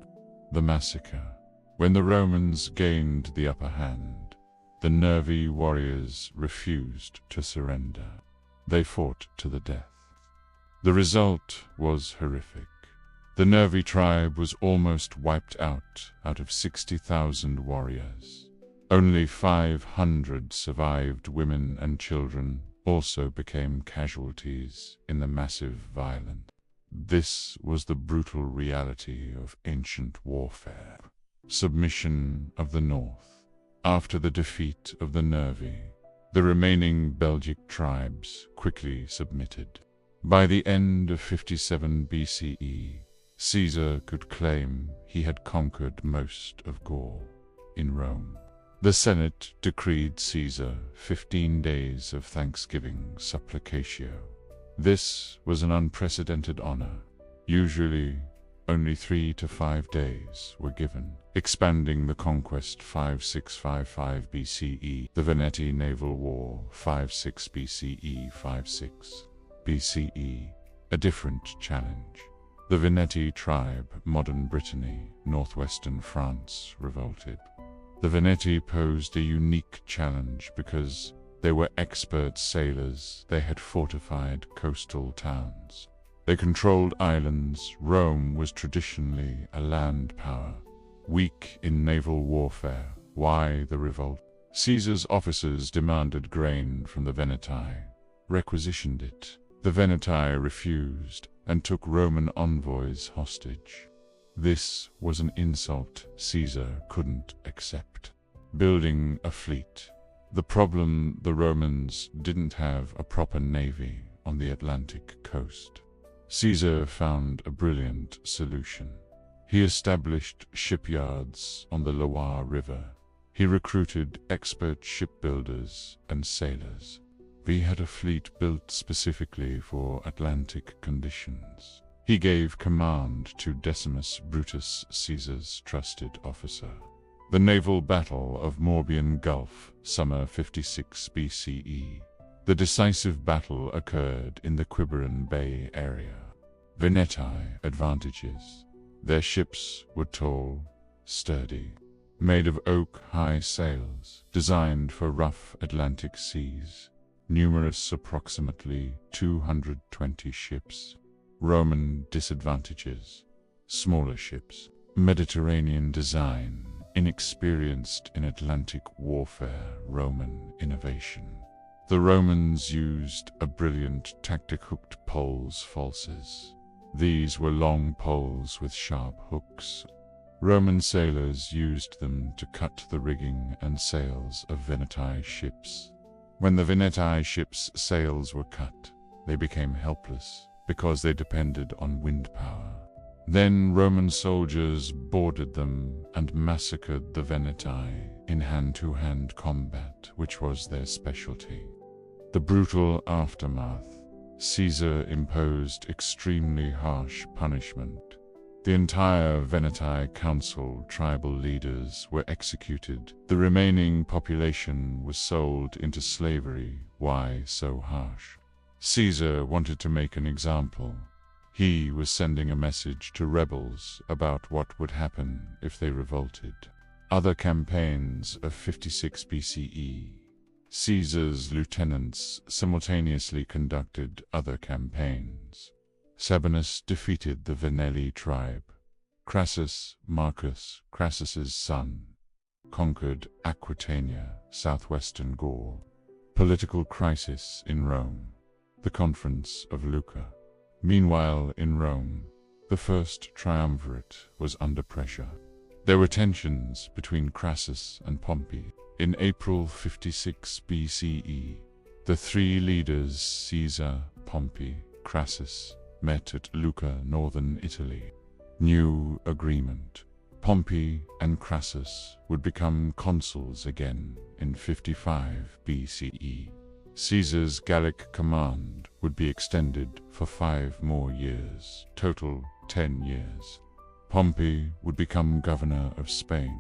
Speaker 1: The massacre. When the Romans gained the upper hand, the Nervi warriors refused to surrender. They fought to the death. The result was horrific. The Nervi tribe was almost wiped out of 60,000 warriors. Only 500 survived. Women and children also became casualties in the massive violence. This was the brutal reality of ancient warfare. Submission of the North. After the defeat of the Nervi, the remaining Belgic tribes quickly submitted. By the end of 57 BCE, Caesar could claim he had conquered most of Gaul. In Rome, the Senate decreed Caesar 15 days of thanksgiving supplicatio. This was an unprecedented honor. Usually, only 3 to 5 days were given. Expanding the conquest 5655 BCE, the Veneti Naval War 56 BCE 56 BCE, a different challenge. The Veneti tribe, modern Brittany, northwestern France, revolted. The Veneti posed a unique challenge because they were expert sailors. They had fortified coastal towns. They controlled islands. Rome was traditionally a land power, weak in naval warfare. Why the revolt? Caesar's officers demanded grain from the Veneti, requisitioned it. The Veneti refused and took Roman envoys hostage. This was an insult Caesar couldn't accept. Building a fleet. The problem: the Romans didn't have a proper navy on the Atlantic coast. Caesar found a brilliant solution. He established shipyards on the Loire River. He recruited expert shipbuilders and sailors. He had a fleet built specifically for Atlantic conditions. He gave command to Decimus Brutus, Caesar's trusted officer. The naval battle of Morbihan Gulf, summer 56 BCE. The decisive battle occurred in the Quiberon Bay area. Veneti advantages. Their ships were tall, sturdy, made of oak, high sails, designed for rough Atlantic seas. Numerous, approximately 220 ships. Roman disadvantages. Smaller ships. Mediterranean design. Inexperienced in Atlantic warfare. Roman innovation. The Romans used a brilliant tactic: hooked poles, falses. These were long poles with sharp hooks. Roman sailors used them to cut the rigging and sails of Veneti ships. When the Veneti ships' sails were cut, they became helpless because they depended on wind power. Then Roman soldiers boarded them and massacred the Veneti in hand-to-hand combat, which was their specialty. The brutal aftermath. Caesar imposed extremely harsh punishment. The entire Veneti council tribal leaders were executed. The remaining population was sold into slavery. Why so harsh? Caesar wanted to make an example. He was sending a message to rebels about what would happen if they revolted. Other campaigns of 56 BCE. Caesar's lieutenants simultaneously conducted other campaigns. Sabinus defeated the Veneli tribe. Crassus, Marcus, Crassus's son, conquered Aquitania, southwestern Gaul. Political crisis in Rome. The Conference of Lucca. Meanwhile, in Rome, the first triumvirate was under pressure. There were tensions between Crassus and Pompey. In April 56 BCE, the three leaders, Caesar, Pompey, Crassus, met at Lucca, northern Italy. New agreement. Pompey and Crassus would become consuls again in 55 BCE. Caesar's Gallic command would be extended for 5 more years, total 10 years. Pompey would become governor of Spain.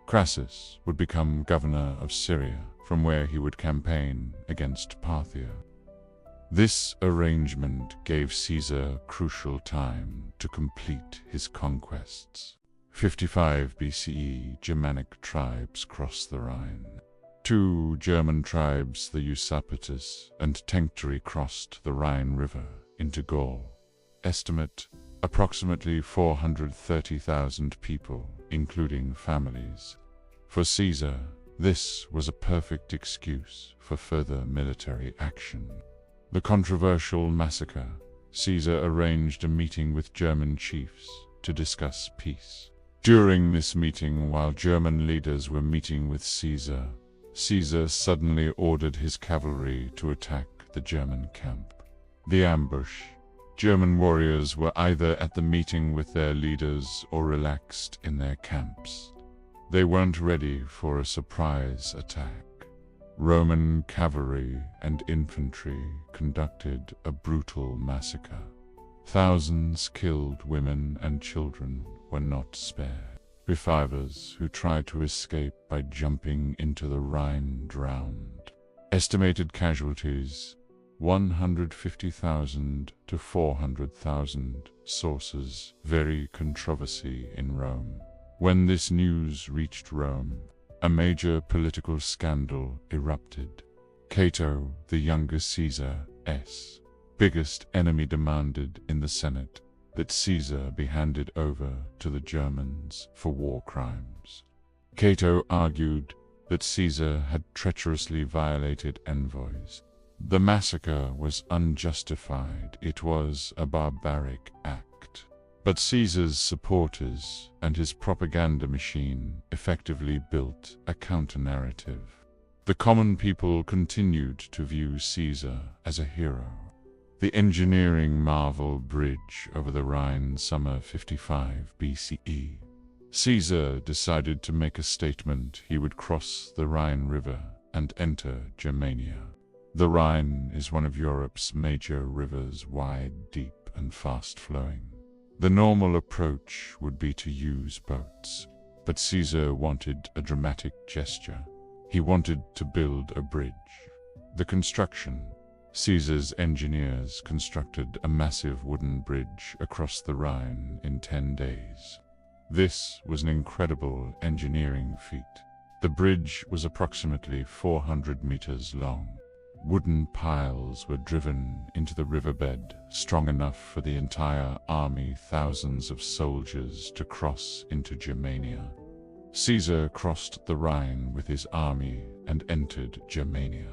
Speaker 1: Crassus would become governor of Syria, from where he would campaign against Parthia. This arrangement gave Caesar crucial time to complete his conquests. 55 BCE, Germanic tribes crossed the Rhine. 2 German tribes, the Usurpatus and Tencteri, crossed the Rhine River into Gaul. Estimate: approximately 430,000 people, including families. For Caesar, this was a perfect excuse for further military action. The controversial massacre. Caesar arranged a meeting with German chiefs to discuss peace. During this meeting, while German leaders were meeting with Caesar, Caesar suddenly ordered his cavalry to attack the German camp. The ambush. German warriors were either at the meeting with their leaders or relaxed in their camps. They weren't ready for a surprise attack. Roman cavalry and infantry conducted a brutal massacre. Thousands killed. Women and children were not spared. Survivors who tried to escape by jumping into the Rhine drowned. Estimated casualties: 150,000 to 400,000. Sources vary. Controversy in Rome. When this news reached Rome, a major political scandal erupted. Cato, the younger Caesar's biggest enemy, demanded in the Senate that Caesar be handed over to the Germans for war crimes. Cato argued that Caesar had treacherously violated envoys. The massacre was unjustified. It was a barbaric act. But Caesar's supporters and his propaganda machine effectively built a counter-narrative. The common people continued to view Caesar as a hero. The engineering marvel bridge over the Rhine, summer 55 BCE. Caesar decided to make a statement. He would cross the Rhine River and enter Germania. The Rhine is one of Europe's major rivers, wide, deep, and fast-flowing. The normal approach would be to use boats, but Caesar wanted a dramatic gesture. He wanted to build a bridge. The construction. Caesar's engineers constructed a massive wooden bridge across the Rhine in 10 days. This was an incredible engineering feat. The bridge was approximately 400 meters long. Wooden piles were driven into the riverbed, strong enough for the entire army, thousands of soldiers, to cross into Germania. Caesar crossed the Rhine with his army and entered Germania.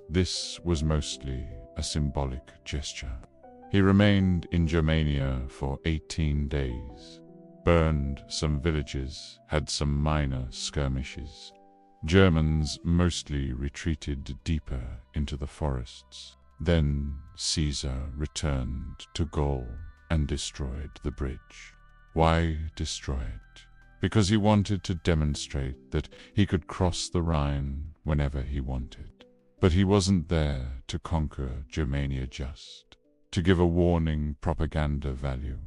Speaker 1: This was mostly a symbolic gesture. He remained in Germania for 18 days. burned some villages, had some minor skirmishes. Germans mostly retreated deeper into the forests. Then Caesar returned to Gaul and destroyed the bridge. Why destroy it? Because he wanted to demonstrate that he could cross the Rhine whenever he wanted. But he wasn't there to conquer Germania, just to give a warning propaganda value.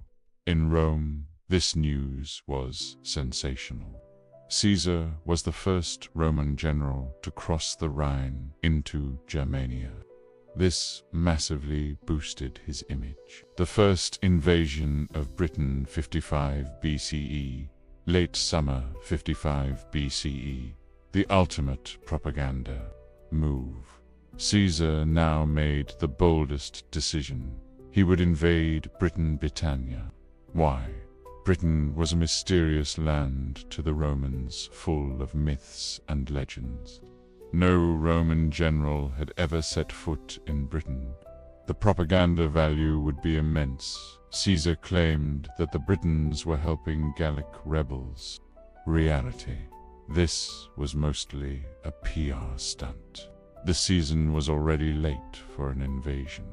Speaker 1: In Rome, this news was sensational. Caesar was the first Roman general to cross the Rhine into Germania. This massively boosted his image. The first invasion of Britain 55 BCE, late summer 55 BCE, the ultimate propaganda move. Caesar now made the boldest decision. He would invade Britannia. Why? Britain was a mysterious land to the Romans, full of myths and legends. No Roman general had ever set foot in Britain. The propaganda value would be immense. Caesar claimed that the Britons were helping Gallic rebels. Reality: this was mostly a PR stunt. The season was already late for an invasion.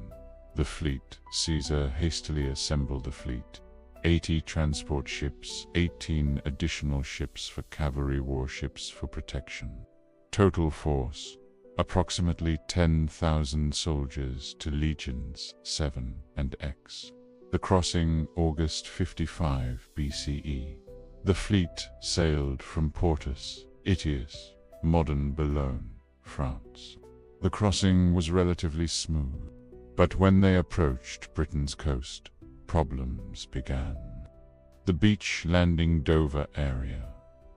Speaker 1: The fleet: Caesar hastily assembled a fleet. 80 transport ships, 18 additional ships for cavalry warships for protection. Total force: approximately 10,000 soldiers to legions 7 and X. The crossing, August 55 BCE. The fleet sailed from Portus, Itius, modern Boulogne, France. The crossing was relatively smooth, but when they approached Britain's coast, problems began. The beach landing Dover area.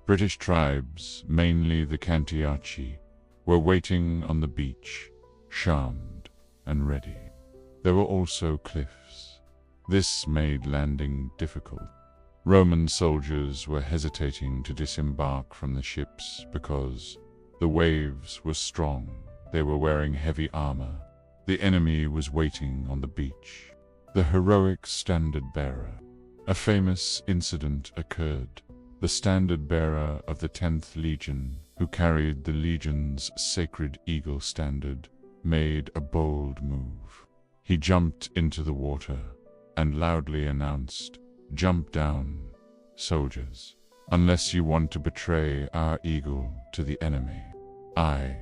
Speaker 1: British tribes, mainly the Cantiaci, were waiting on the beach, charmed and ready. There were also cliffs. This made landing difficult. Roman soldiers were hesitating to disembark from the ships because the waves were strong. They were wearing heavy armor. The enemy was waiting on the beach. The heroic standard-bearer. A famous incident occurred. The standard-bearer of the 10th Legion, who carried the legion's sacred eagle standard, made a bold move. He jumped into the water and loudly announced, "Jump down, soldiers, unless you want to betray our eagle to the enemy. I,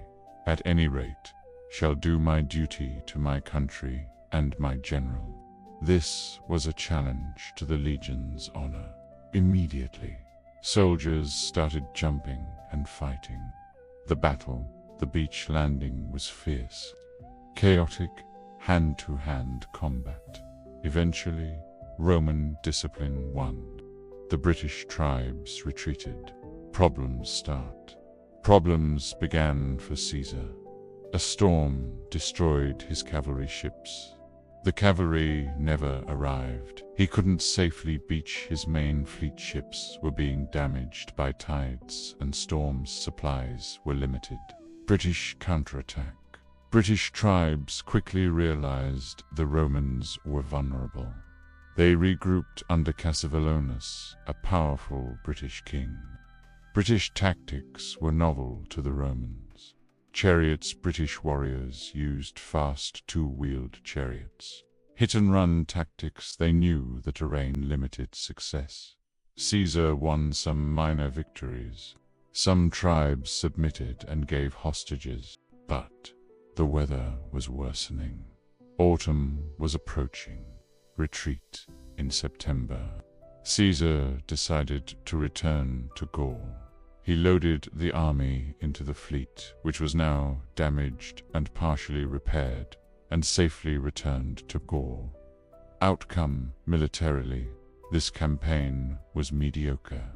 Speaker 1: at any rate, shall do my duty to my country and my general." This was a challenge to the legion's honor. Immediately, soldiers started jumping and fighting. The battle, the beach landing, was fierce. Chaotic, hand-to-hand combat. Eventually, Roman discipline won. The British tribes retreated. Problems began for Caesar. A storm destroyed his cavalry ships. The cavalry never arrived. He couldn't safely beach. His main fleet ships were being damaged by tides and storms. Supplies were limited. British counterattack. British tribes quickly realized the Romans were vulnerable. They regrouped under Cassivellaunus, a powerful British king. British tactics were novel to the Romans. Chariots: British warriors used fast two-wheeled chariots. Hit-and-run tactics: they knew the terrain limited success. Caesar won some minor victories. Some tribes submitted and gave hostages, but the weather was worsening. Autumn was approaching. Retreat in September. Caesar decided to return to Gaul. He loaded the army into the fleet, which was now damaged and partially repaired, and safely returned to Gaul. Outcome: militarily, this campaign was mediocre.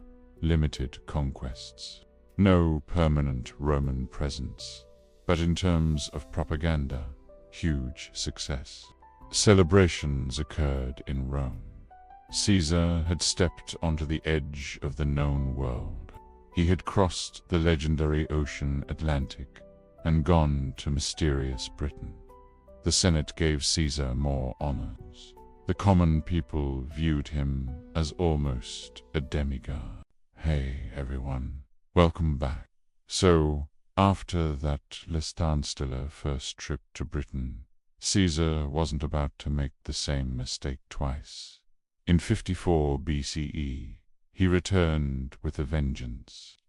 Speaker 1: Limited conquests. No permanent Roman presence. But in terms of propaganda, huge success. Celebrations occurred in Rome. Caesar had stepped onto the edge of the known world. He had crossed the legendary ocean Atlantic and gone to mysterious Britain. The Senate gave Caesar more honors. The common people viewed him as almost a demigod. Hey everyone, welcome back. So, after that stellar first trip to Britain, Caesar wasn't about to make the same mistake twice. In 54 BCE, he returned with a vengeance.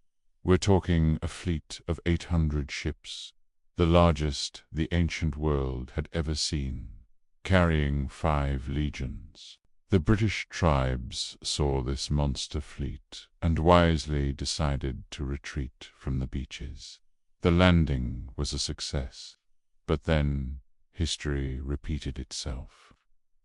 Speaker 1: We're talking a fleet of 800 ships, the largest the ancient world had ever seen, carrying 5 legions. The British tribes saw this monster fleet and wisely decided to retreat from the beaches. The landing was a success, but then history repeated itself.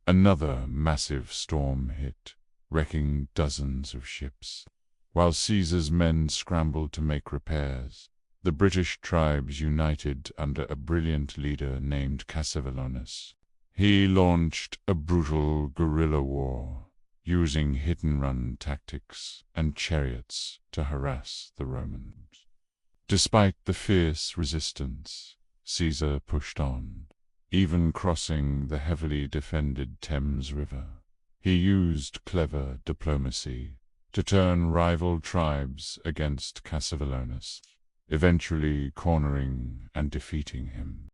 Speaker 1: Another massive storm hit, wrecking dozens of ships. While Caesar's men scrambled to make repairs, the British tribes united under a brilliant leader named Cassivellaunus. He launched a brutal guerrilla war, using hit-and-run tactics and chariots to harass the Romans. Despite the fierce resistance, Caesar pushed on, even crossing the heavily defended Thames River. He used clever diplomacy to turn rival tribes against Cassivellaunus, eventually cornering and defeating him.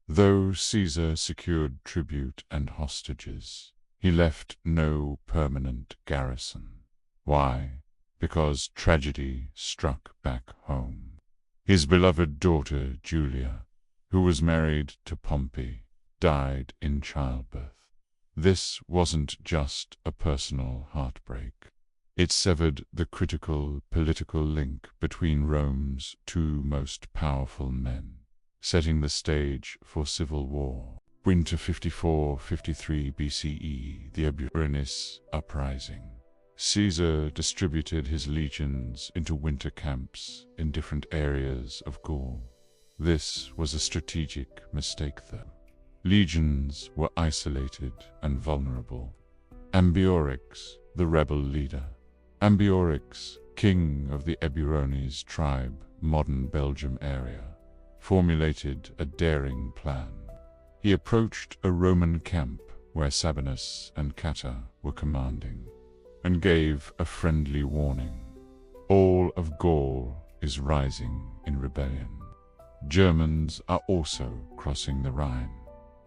Speaker 1: Though Caesar secured tribute and hostages, he left no permanent garrison. Why? Because tragedy struck back home. His beloved daughter Julia, who was married to Pompey, died in childbirth. This wasn't just a personal heartbreak. It severed the critical political link between Rome's 2 most powerful men, setting the stage for civil war. Winter 54-53 BCE, the Empries uprising. Caesar distributed his legions into winter camps in different areas of Gaul. This was a strategic mistake, though. Legions were isolated and vulnerable. Ambiorix, the rebel leader. Ambiorix, king of the Eburones tribe, modern Belgium area, formulated a daring plan. He approached a Roman camp where Sabinus and Cata were commanding, and gave a friendly warning. All of Gaul is rising in rebellion. Germans are also crossing the Rhine.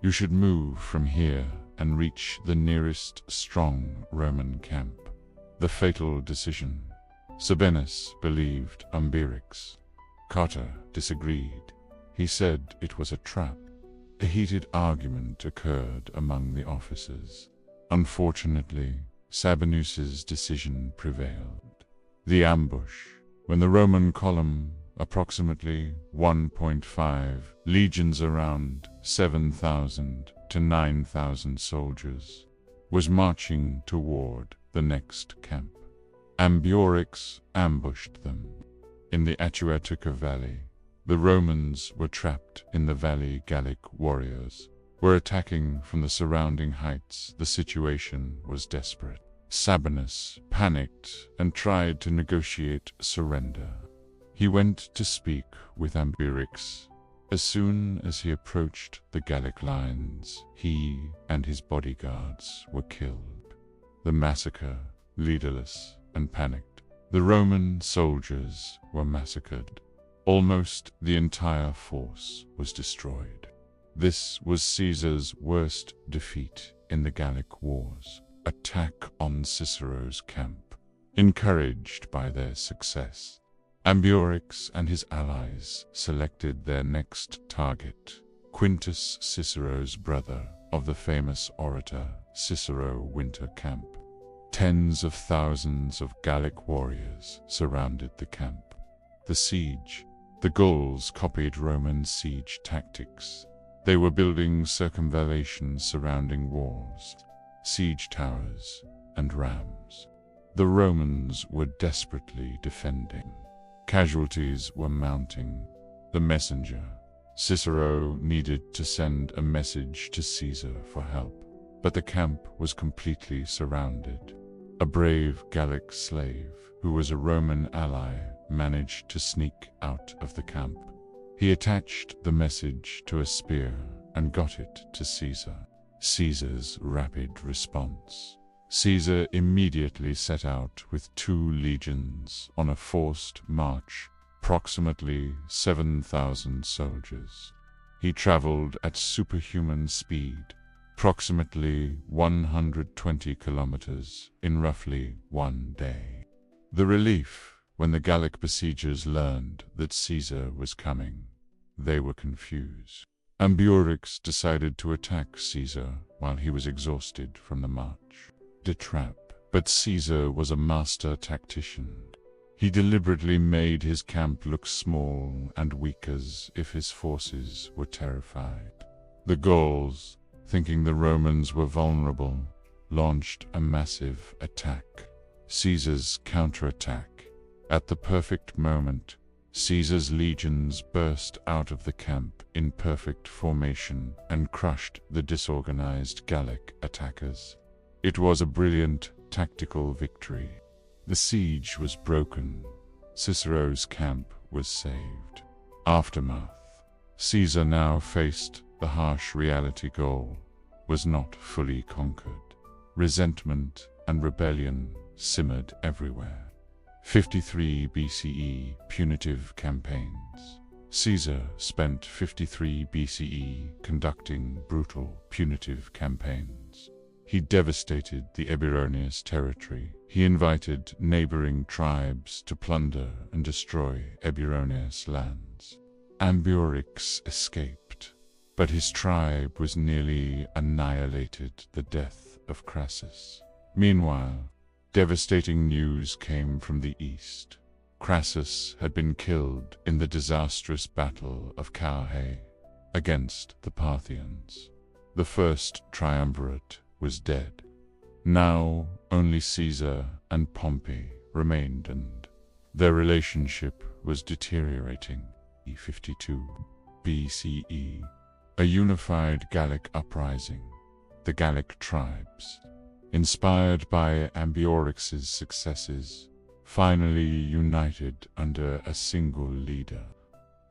Speaker 1: You should move from here and reach the nearest strong Roman camp. The fatal decision. Sabinus believed Ambiorix. Cata disagreed. He said it was a trap. A heated argument occurred among the officers. Unfortunately, Sabinus's decision prevailed. The ambush. When the Roman column, approximately 1.5 legions, around 7,000 to 9,000 soldiers, was marching toward the next camp, Ambiorix ambushed them. In the Atuatuca Valley, the Romans were trapped in the valley. Gallic warriors were attacking from the surrounding heights. The situation was desperate. Sabinus panicked and tried to negotiate surrender. He went to speak with Ambiorix. As soon as he approached the Gallic lines, he and his bodyguards were killed. The massacre, leaderless and panicked. The Roman soldiers were massacred. Almost the entire force was destroyed. This was Caesar's worst defeat in the Gallic Wars. Attack on Cicero's camp. Encouraged by their success, Ambiorix and his allies selected their next target, Quintus Cicero's brother of the famous orator Cicero winter camp. Tens of thousands of Gallic warriors surrounded the camp. The siege. The Gauls copied Roman siege tactics. They were building circumvallations surrounding walls, siege towers, and rams. The Romans were desperately defending. Casualties were mounting. The messenger, Cicero, needed to send a message to Caesar for help, but the camp was completely surrounded. A brave Gallic slave, who was a Roman ally, managed to sneak out of the camp. He attached the message to a spear and got it to Caesar. Caesar's rapid response. Caesar immediately set out with 2 legions on a forced march, approximately 7,000 soldiers. He traveled at superhuman speed, approximately 120 kilometers in roughly 1 day. The relief when the Gallic besiegers learned that Caesar was coming. They were confused. Empries decided to attack Caesar while he was exhausted from the march. A trap, but Caesar was a master tactician. He deliberately made his camp look small and weak, as if his forces were terrified. The Gauls, thinking the Romans were vulnerable, launched a massive attack. Caesar's counterattack. At the perfect moment, Caesar's legions burst out of the camp in perfect formation and crushed the disorganized Gallic attackers. It was a brilliant tactical victory. The siege was broken. Cicero's camp was saved. Aftermath. Caesar now faced the harsh reality. Gaul was not fully conquered. Resentment and rebellion simmered everywhere. 53 BCE Punitive campaigns. Caesar spent 53 BCE conducting brutal punitive campaigns. He devastated the Eburones territory. He invited neighboring tribes to plunder and destroy Eburones lands. Empries escaped, but his tribe was nearly annihilated. The death of Crassus. Meanwhile, devastating news came from the east. Crassus had been killed in the disastrous battle of Carrhae against the Parthians. The first triumvirate was dead. Now only Caesar and Pompey remained, and their relationship was deteriorating. 52 BCE. A unified Gallic uprising. The Gallic tribes, inspired by Empries' successes, finally united under a single leader,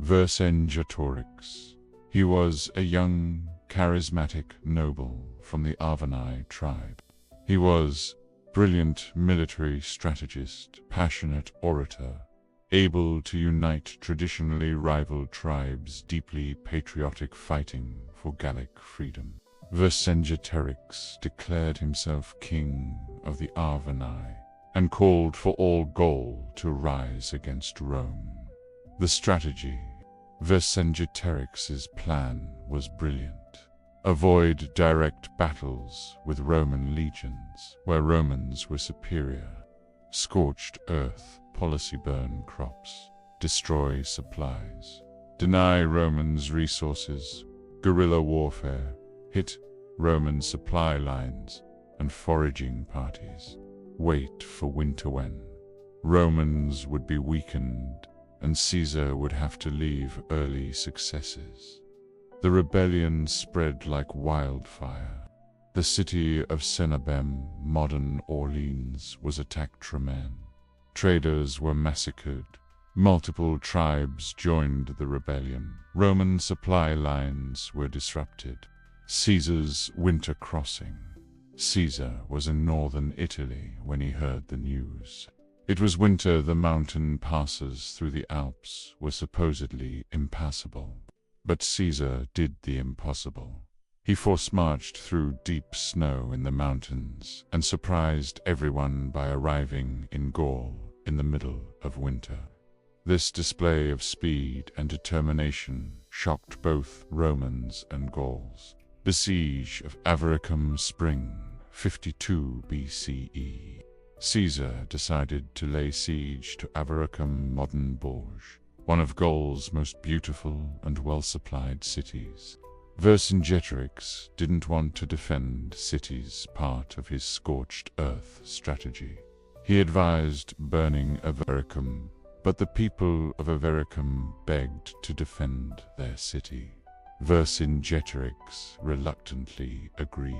Speaker 1: Vercingetorix. He was a young, charismatic noble from the Arverni tribe. He was brilliant military strategist, passionate orator, able to unite traditionally rival tribes, deeply patriotic, fighting for Gallic freedom. Vercingetorix declared himself king of the Arverni and called for all Gaul to rise against Rome. The strategy. Vercingetorix's plan was brilliant. Avoid direct battles with Roman legions, where Romans were superior. Scorched earth policy. Burn crops. Destroy supplies. Deny Romans resources. Guerrilla warfare. Hit Roman supply lines and foraging parties. Wait for winter, when Romans would be weakened and Caesar would have to leave early successes. The rebellion spread like wildfire. The city of Cenabem, modern Orleans, was attacked. Tremaine. Traders were massacred. Multiple tribes joined the rebellion. Roman supply lines were disrupted. Caesar's winter crossing. Caesar was in northern Italy when he heard the news. It was winter. The mountain passes through the Alps were supposedly impassable. But Caesar did the impossible. He force-marched through deep snow in the mountains and surprised everyone by arriving in Gaul in the middle of winter. This display of speed and determination shocked both Romans and Gauls. The Siege of Avaricum, spring 52 BCE. Caesar decided to lay siege to Avaricum, modern Bourges, one of Gaul's most beautiful and well-supplied cities. Vercingetorix didn't want to defend cities, part of his scorched earth strategy. He advised burning Avaricum, but the people of Avaricum begged to defend their city. Vercingetorix reluctantly agreed.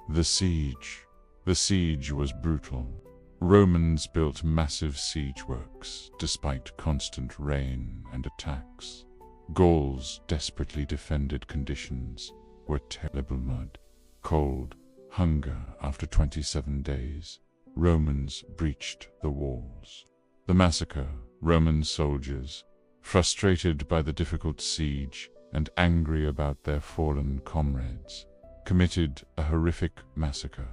Speaker 1: The siege was brutal. Romans built massive siege works despite constant rain and attacks. Gauls desperately defended. Conditions were terrible. Mud. cold, hunger. After 27 days, Romans breached the walls. The massacre. Roman soldiers, frustrated by the difficult siege and angry about their fallen comrades, committed a horrific massacre.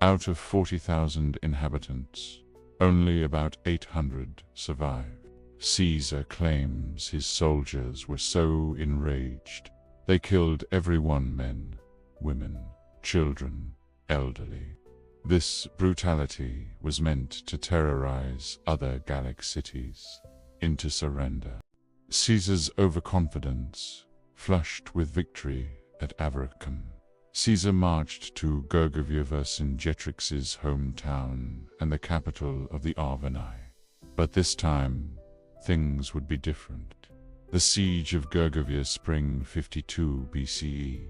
Speaker 1: Out of 40,000 inhabitants, only about 800 survived. Caesar claims his soldiers were so enraged, they killed everyone: men, women, children, elderly. This brutality was meant to terrorize other Gallic cities into surrender. Caesar's overconfidence, flushed with victory at Avaricum. Caesar marched to Gergovia, Vercingetorix's hometown and the capital of the Arverni. But this time, things would be different. The siege of Gergovia, spring 52 BCE.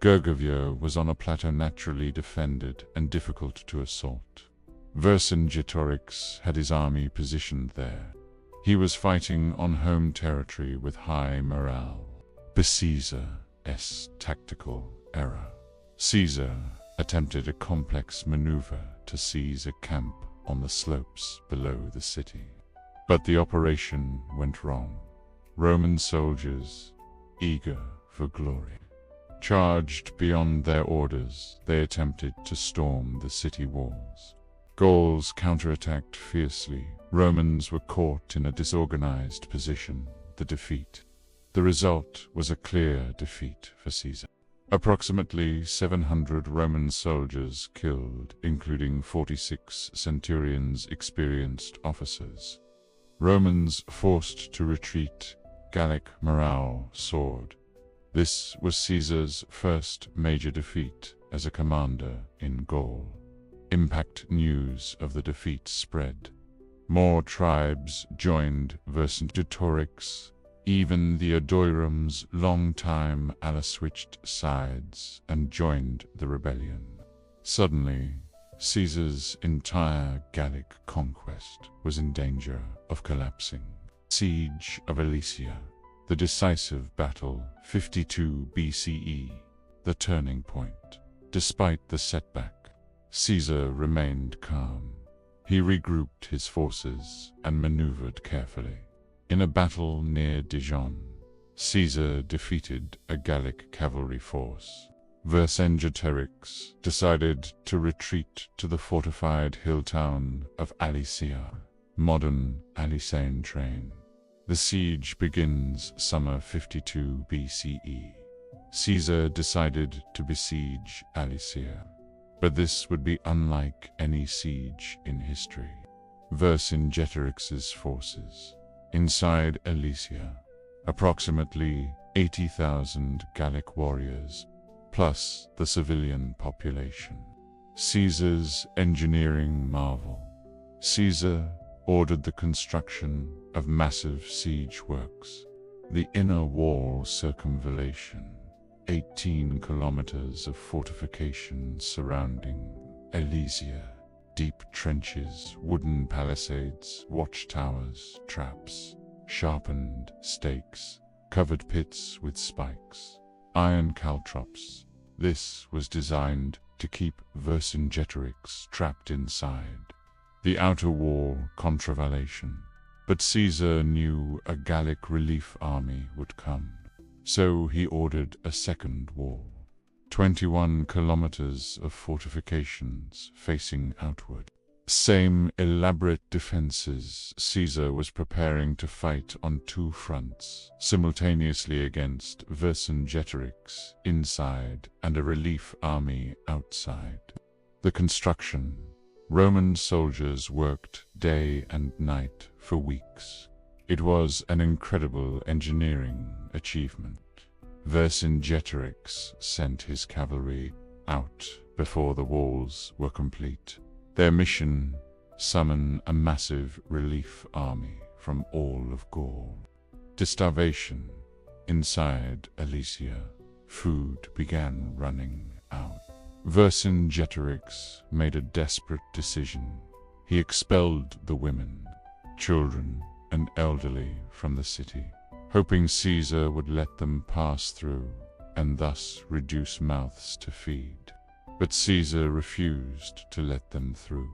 Speaker 1: Gergovia was on a plateau naturally defended and difficult to assault. Vercingetorix had his army positioned there. He was fighting on home territory with high morale. But Caesar's tactical error. Caesar attempted a complex maneuver to seize a camp on the slopes below the city. But the operation went wrong. Roman soldiers, eager for glory, charged beyond their orders. They attempted to storm the city walls. Gauls counterattacked fiercely. Romans were caught in a disorganized position. The result was a clear defeat for Caesar. Approximately 700 Roman soldiers killed, including 46 centurions, experienced officers. Romans forced to retreat. Gallic morale soared. This was Caesar's first major defeat as a commander in Gaul. Impact. News of the defeat spread. More tribes joined Vercingetorix. Even the Adoirum's longtime ally switched sides and joined the rebellion. Suddenly, Caesar's entire Gallic conquest was in danger of collapsing. Siege of Alesia. The decisive battle, 52 BCE, the turning point. Despite the setback, Caesar remained calm. He regrouped his forces and maneuvered carefully. In a battle near Dijon, Caesar defeated a Gallic cavalry force. Vercingetorix decided to retreat to the fortified hill town of Alesia, modern Alesian train. The siege begins summer 52 BCE. Caesar decided to besiege Alesia, but this would be unlike any siege in history. Vercingetorix's forces. Inside Alesia, approximately 80,000 Gallic warriors, plus the civilian population. Caesar's engineering marvel. Caesar ordered the construction of massive siege works. The inner wall circumvallation, 18 kilometers of fortifications surrounding Alesia. Deep trenches, wooden palisades, watchtowers, traps, sharpened stakes, covered pits with spikes, iron caltrops. This was designed to keep Vercingetorix trapped inside. The outer wall contravallation. But Caesar knew a Gallic relief army would come, so he ordered a second wall. 21 kilometers of fortifications facing outward. Same elaborate defenses. Caesar was preparing to fight on two fronts, simultaneously against Vercingetorix inside and a relief army outside. The construction. Roman soldiers worked day and night for weeks. It was an incredible engineering achievement. Vercingetorix sent his cavalry out before the walls were complete. Their mission: summon a massive relief army from all of Gaul. To starvation. Inside Alesia, food began running out. Vercingetorix made a desperate decision. He expelled the women, children, and elderly from the city, hoping Caesar would let them pass through and thus reduce mouths to feed. but Caesar refused to let them through.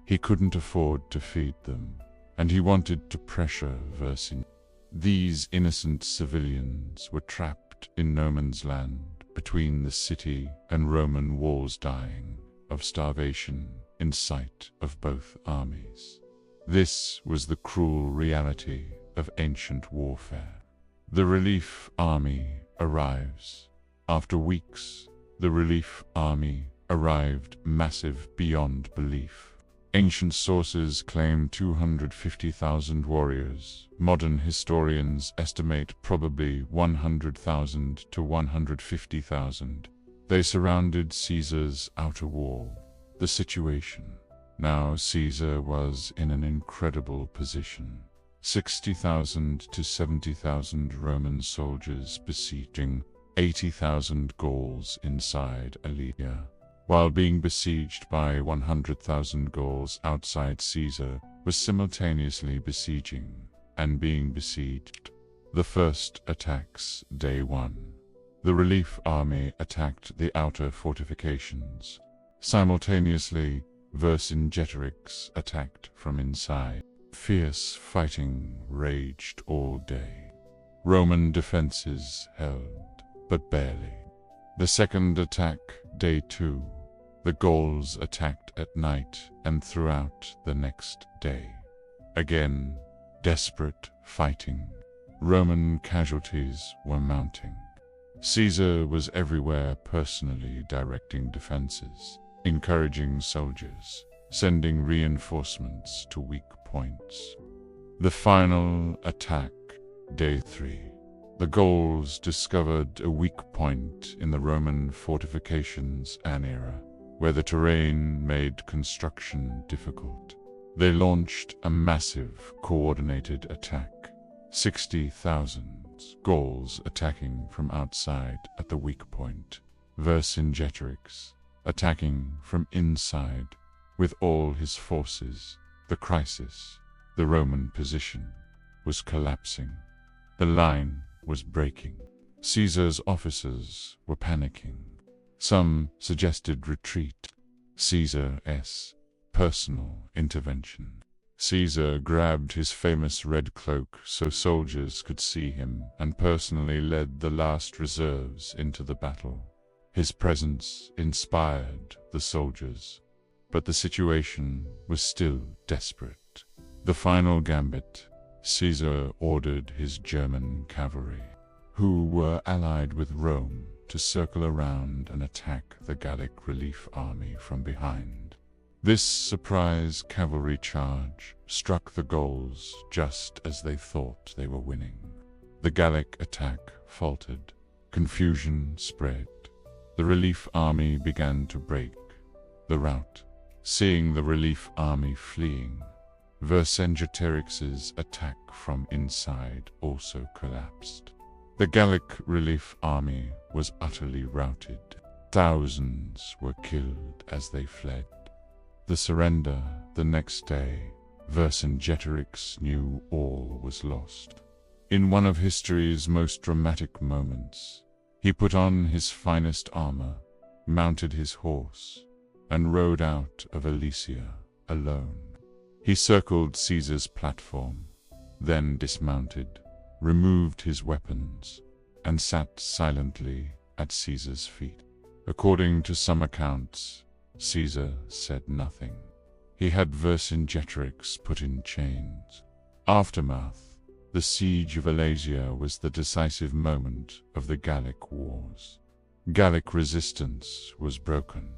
Speaker 1: He couldn't afford to feed them, and he wanted to pressure Vercingetorix. These innocent civilians were trapped in no man's land between the city and Roman walls, dying of starvation in sight of both armies. This was the cruel reality of ancient warfare. The relief army arrives. After weeks, the relief army arrived, massive beyond belief. Ancient sources claim 250,000 warriors. Modern historians estimate probably 100,000 to 150,000. They surrounded Caesar's outer wall. The situation. Now Caesar was in an incredible position. 60,000 to 70,000 Roman soldiers besieging 80,000 Gauls inside Alesia. While being besieged by 100,000 Gauls outside, Caesar was simultaneously besieging and being besieged. The first attacks, Day 1. The relief army attacked the outer fortifications. Simultaneously, Vercingetorix attacked from inside. Fierce fighting raged all day. Roman defenses held, but barely. The second attack, Day 2. The Gauls attacked at night and throughout the next day. Again, desperate fighting. Roman casualties were mounting. Caesar was everywhere, personally directing defenses, encouraging soldiers, sending reinforcements to weak points. The final attack, Day 3. The Gauls discovered a weak point in the Roman fortifications Anera, where the terrain made construction difficult. They launched a massive, coordinated attack. 60,000 Gauls attacking from outside at the weak point. Vercingetorix attacking from inside with all his forces. The crisis, the Roman position, was collapsing. The line was breaking. Caesar's officers were panicking. Some suggested retreat. Caesar's personal intervention. Caesar grabbed his famous red cloak so soldiers could see him and personally led the last reserves into the battle. His presence inspired the soldiers, but the situation was still desperate. The final gambit. Caesar ordered his German cavalry, who were allied with Rome, to circle around and attack the Gallic relief army from behind. This surprise cavalry charge struck the Gauls just as they thought they were winning. The Gallic attack faltered. Confusion spread. The relief army began to break the rout. Seeing the relief army fleeing, Vercingetorix's attack from inside also collapsed. The Gallic relief army was utterly routed. Thousands were killed as they fled. The surrender the next day, Vercingetorix knew all was lost. In one of history's most dramatic moments, he put on his finest armor, mounted his horse, and rode out of Alesia alone. He circled Caesar's platform, then dismounted, removed his weapons, and sat silently at Caesar's feet. According to some accounts, Caesar said nothing. He had Vercingetorix put in chains. Aftermath. The siege of Alesia was the decisive moment of the Gallic Wars. Gallic resistance was broken.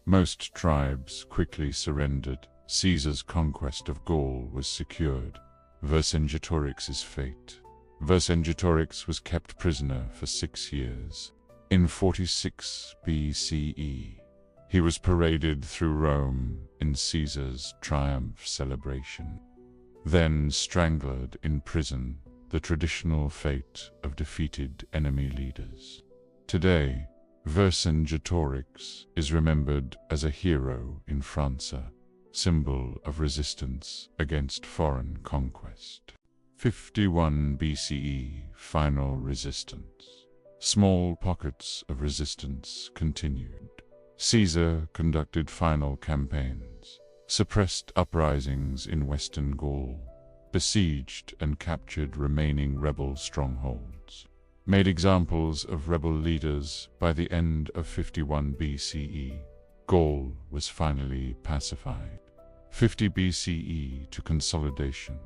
Speaker 1: Most tribes quickly surrendered. Caesar's conquest of Gaul was secured. Vercingetorix's fate. Vercingetorix was kept prisoner for 6 years. In 46 BCE, he was paraded through Rome in Caesar's triumph celebration. Then strangled in prison, the traditional fate of defeated enemy leaders. Today, Vercingetorix is remembered as a hero in France, symbol of resistance against foreign conquest. 51 BCE, final resistance. Small pockets of resistance continued. Caesar conducted final campaigns, suppressed uprisings in Western Gaul, besieged and captured remaining rebel strongholds, made examples of rebel leaders. By the end of 51 BCE, Gaul was finally pacified. 50 BCE to consolidation.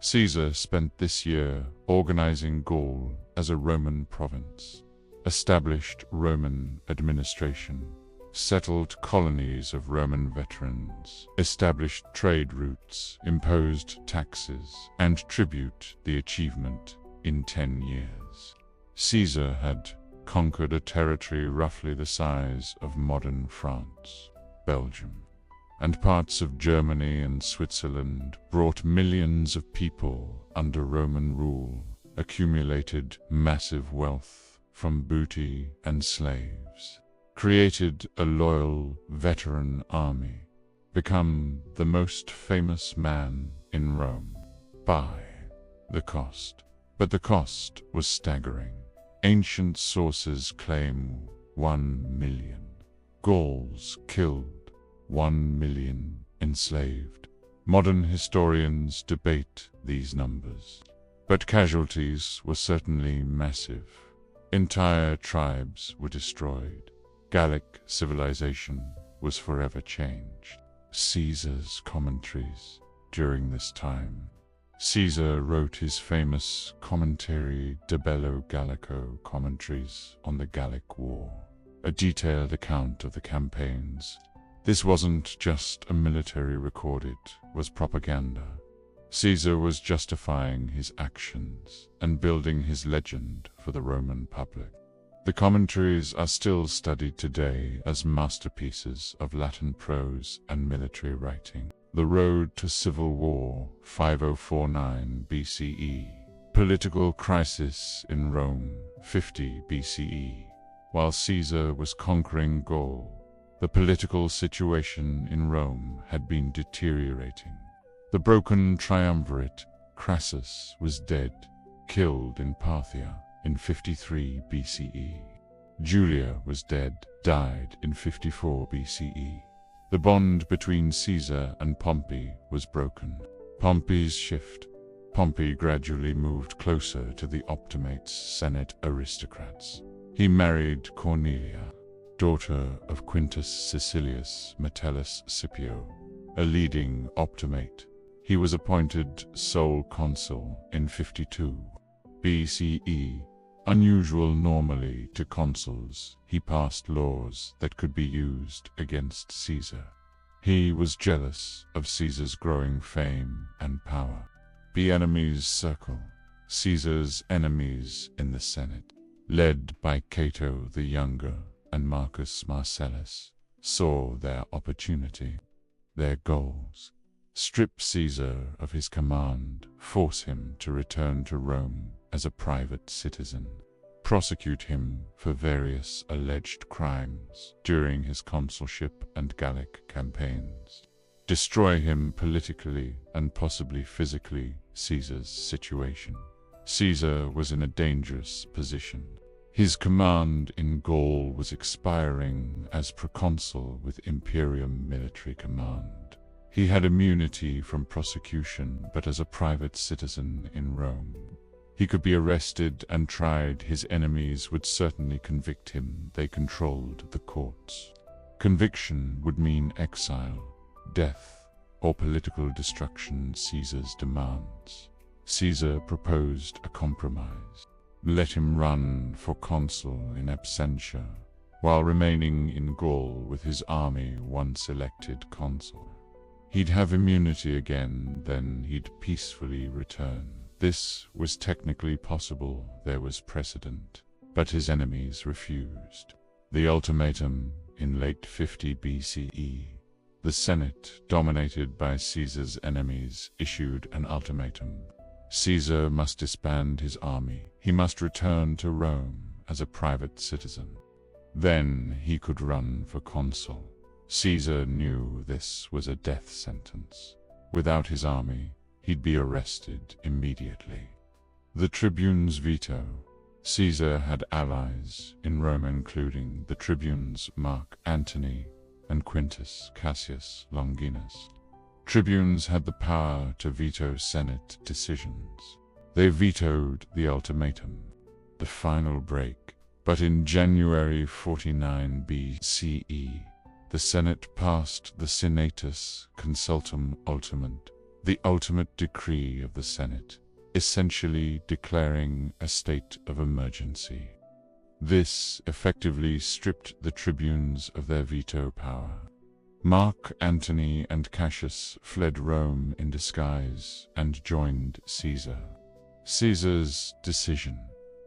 Speaker 1: Caesar spent this year organizing Gaul as a Roman province, established Roman administration, settled colonies of Roman veterans, established trade routes, imposed taxes and tribute, the achievement in 10 years. Caesar had conquered a territory roughly the size of modern France, Belgium, and parts of Germany and Switzerland, brought millions of people under Roman rule, accumulated massive wealth from booty and slaves, created a loyal veteran army, become the most famous man in Rome by the cost. But the cost was staggering. Ancient sources claim 1 million Gauls killed, 1 million enslaved. Modern historians debate these numbers, but casualties were certainly massive. Entire tribes were destroyed. Gallic civilization was forever changed. Caesar's commentaries during this time. Caesar wrote his famous commentary De Bello Gallico, Commentaries on the Gallic War, a detailed account of the campaigns. This wasn't just a military record, it was propaganda. Caesar was justifying his actions and building his legend for the Roman public. The commentaries are still studied today as masterpieces of Latin prose and military writing. The Road to Civil War, 5049 BCE. Political crisis in Rome, 50 BCE. While Caesar was conquering Gaul, the political situation in Rome had been deteriorating. The broken triumvirate, Crassus, was dead, killed in Parthia in 53 BCE. Julia was dead, died in 54 BCE. The bond between Caesar and Pompey was broken. Pompey's shift. Pompey gradually moved closer to the Optimates, Senate aristocrats. He married Cornelia, daughter of Quintus Caecilius Metellus Scipio, a leading Optimate. He was appointed sole consul in 52 BCE. Unusual normally to consuls, he passed laws that could be used against Caesar. He was jealous of Caesar's growing fame and power. The enemies' circle. Caesar's enemies in the Senate, led by Cato the Younger and Marcus Marcellus, saw their opportunity, their goals. Strip Caesar of his command, force him to return to Rome as a private citizen, prosecute him for various alleged crimes during his consulship and Gallic campaigns, destroy him politically and possibly physically. Caesar's situation. Caesar was in a dangerous position. His command in Gaul was expiring as proconsul with imperium military command. He had immunity from prosecution, but as a private citizen in Rome, he could be arrested and tried. His enemies would certainly convict him. They controlled the courts. Conviction would mean exile, death, or political destruction. Caesar's demands. Caesar proposed a compromise. Let him run for consul in absentia, while remaining in Gaul with his army once elected consul. He'd have immunity again, then he'd peacefully return. This was technically possible, there was precedent, but his enemies refused. The ultimatum in late 50 BCE. The Senate, dominated by Caesar's enemies, issued an ultimatum. Caesar must disband his army. He must return to Rome as a private citizen. Then he could run for consul. Caesar knew this was a death sentence. Without his army, he'd be arrested immediately. The tribune's veto. Caesar had allies in Rome, including the tribunes Mark Antony and Quintus Cassius Longinus. Tribunes had the power to veto Senate decisions. They vetoed the ultimatum, the final break. But in January 49 BCE, the Senate passed the Senatus Consultum Ultimate, the ultimate decree of the Senate, essentially declaring a state of emergency. This effectively stripped the tribunes of their veto power. Mark Antony and Cassius fled Rome in disguise and joined Caesar. Caesar's decision.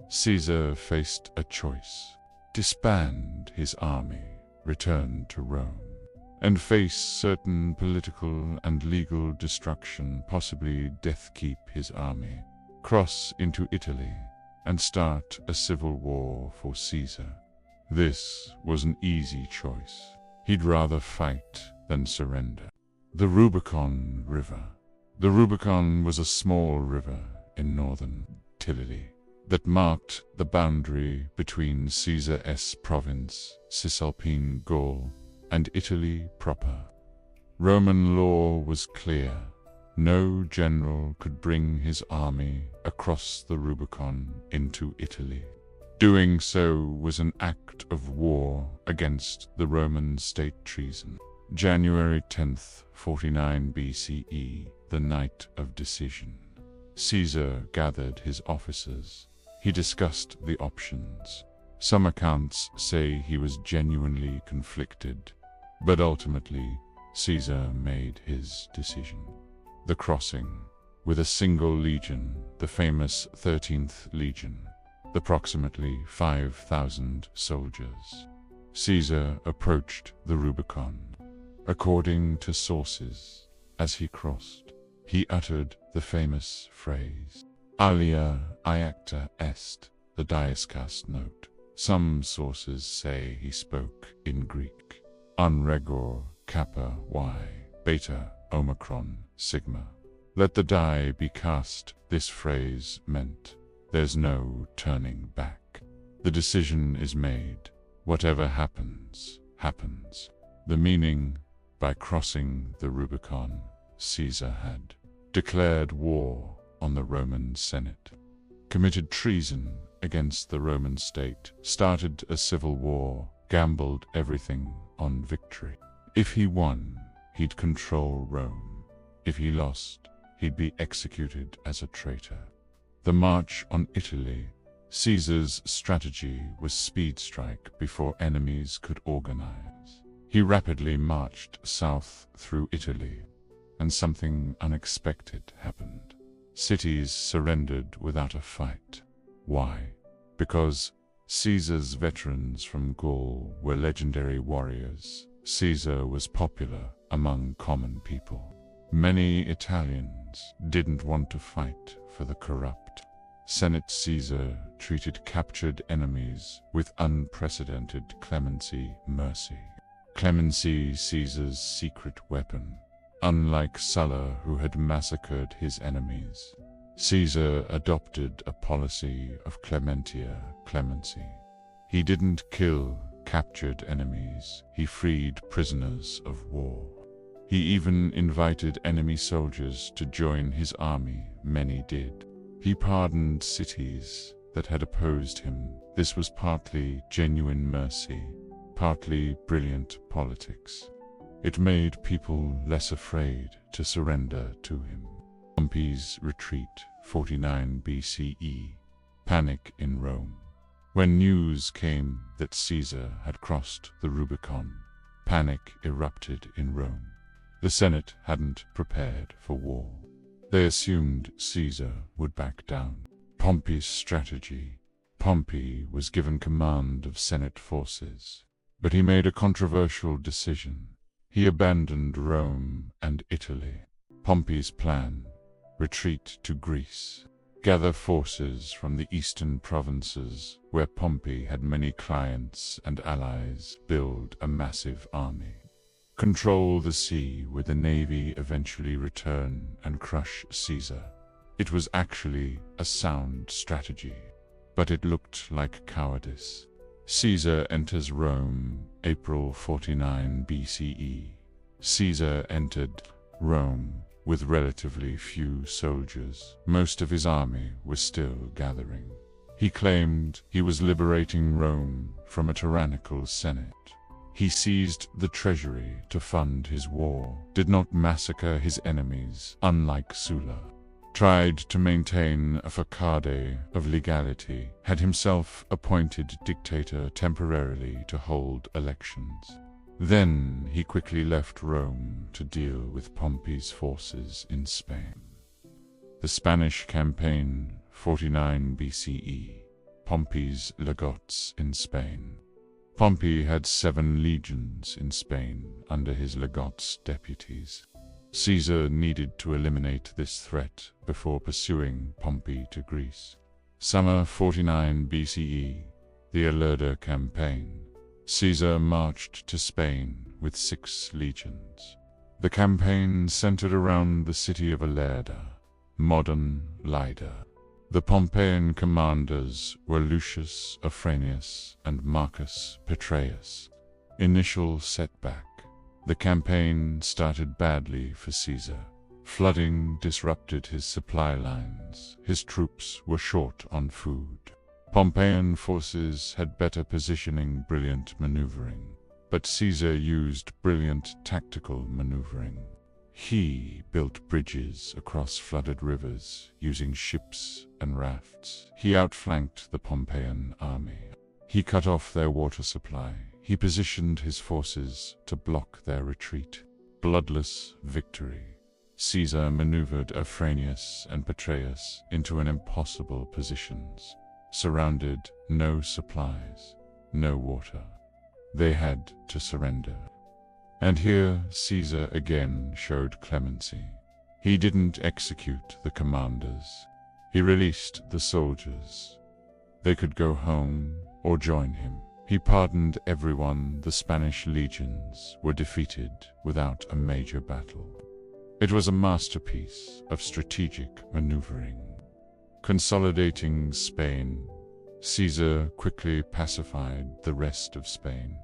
Speaker 1: Caesar faced a choice: disband his army, return to Rome, and face certain political and legal destruction, possibly death, keep his army, cross into Italy, and start a civil war for Caesar. This was an easy choice. He'd rather fight than surrender. The Rubicon River. The Rubicon was a small river in northern Italy that marked the boundary between Caesar's province, Cisalpine Gaul, and Italy proper. Roman law was clear. No general could bring his army across the Rubicon into Italy. Doing so was an act of war against the Roman state treason. January 10th, 49 BCE, the night of decision. Caesar gathered his officers. He discussed the options. Some accounts say he was genuinely conflicted, but ultimately Caesar made his decision. The crossing, with a single legion, the famous 13th Legion, approximately 5,000 soldiers. Caesar approached the Rubicon. According to sources, as he crossed, he uttered the famous phrase, Alia iacta est, the diascast note. Some sources say he spoke in Greek, an regor kappa y, beta omicron sigma. Let the die be cast. This phrase meant, there's no turning back. The decision is made. Whatever happens, happens. The meaning, by crossing the Rubicon, Caesar had declared war on the Roman Senate, committed treason against the Roman state, started a civil war, gambled everything on victory. If he won, he'd control Rome. If he lost, he'd be executed as a traitor. The march on Italy. Caesar's strategy was speed strike before enemies could organize. He rapidly marched south through Italy, and something unexpected happened. Cities surrendered without a fight. Why? Because Caesar's veterans from Gaul were legendary warriors. Caesar was popular among common people. Many Italians didn't want to fight for the corrupt Senate. Caesar treated captured enemies with unprecedented clemency, mercy. Clemency, Caesar's secret weapon. Unlike Sulla, who had massacred his enemies, Caesar adopted a policy of clementia, clemency. He didn't kill captured enemies, he freed prisoners of war. He even invited enemy soldiers to join his army. Many did. He pardoned cities that had opposed him. This was partly genuine mercy, partly brilliant politics. It made people less afraid to surrender to him. Pompey's retreat, 49 BCE. Panic in Rome. When news came that Caesar had crossed the Rubicon, panic erupted in Rome. The Senate hadn't prepared for war. They assumed Caesar would back down. Pompey's strategy. Pompey was given command of Senate forces, but he made a controversial decision. He abandoned Rome and Italy. Pompey's plan: retreat to Greece, gather forces from the eastern provinces where Pompey had many clients and allies, build a massive army, control the sea with a navy, eventually return and crush Caesar. It was actually a sound strategy. but it looked like cowardice. Caesar enters Rome, April 49 BCE. Caesar entered Rome with relatively few soldiers. Most of his army was still gathering. He claimed he was liberating Rome from a tyrannical Senate. He seized the treasury to fund his war, did not massacre his enemies, unlike Sulla, tried to maintain a facade of legality, had himself appointed dictator temporarily to hold elections. Then he quickly left Rome to deal with Pompey's forces in Spain. The Spanish campaign, 49 BCE, Pompey's legates in Spain. Pompey had 7 legions in Spain under his legates' deputies. Caesar needed to eliminate this threat before pursuing Pompey to Greece. Summer 49 BCE, the Ilerda campaign. Caesar marched to Spain with 6 legions. The campaign centered around the city of Ilerda, modern Lydda. The Pompeian commanders were Lucius Afranius and Marcus Petreius. Initial setback. The campaign started badly for Caesar. Flooding disrupted his supply lines. His troops were short on food. Pompeian forces had better positioning, brilliant maneuvering. But Caesar used brilliant tactical maneuvering. He built bridges across flooded rivers using ships and rafts. He outflanked the Pompeian army. He cut off their water supply. He positioned his forces to block their retreat. Bloodless victory. Caesar maneuvered Afranius and Petreius into an impossible positions. Surrounded, no supplies, no water. They had to surrender. And here Caesar again showed clemency. He didn't execute the commanders. He released the soldiers. They could go home or join him. He pardoned everyone. The Spanish legions were defeated without a major battle. It was a masterpiece of strategic maneuvering. Consolidating Spain, Caesar quickly pacified the rest of Spain,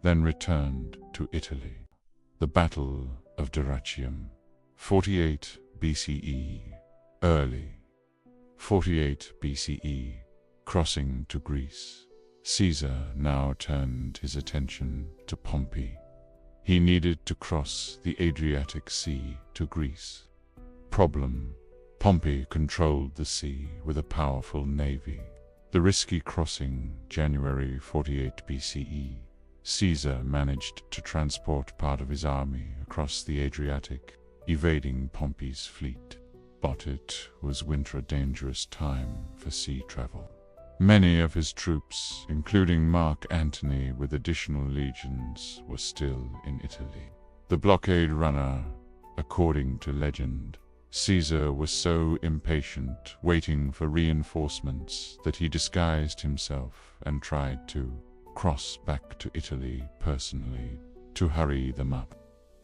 Speaker 1: then returned to Italy. The Battle of Dyrrhachium, 48 BCE, early. 48 BCE, crossing to Greece. Caesar now turned his attention to Pompey. He needed to cross the Adriatic Sea to Greece. Problem: Pompey controlled the sea with a powerful navy. The risky crossing, January 48 BCE. Caesar managed to transport part of his army across the Adriatic, evading Pompey's fleet. But it was winter, a dangerous time for sea travel. Many of his troops, including Mark Antony with additional legions, were still in Italy. The blockade runner, according to legend, Caesar was so impatient, waiting for reinforcements, that he disguised himself and tried to cross back to Italy personally to hurry them up.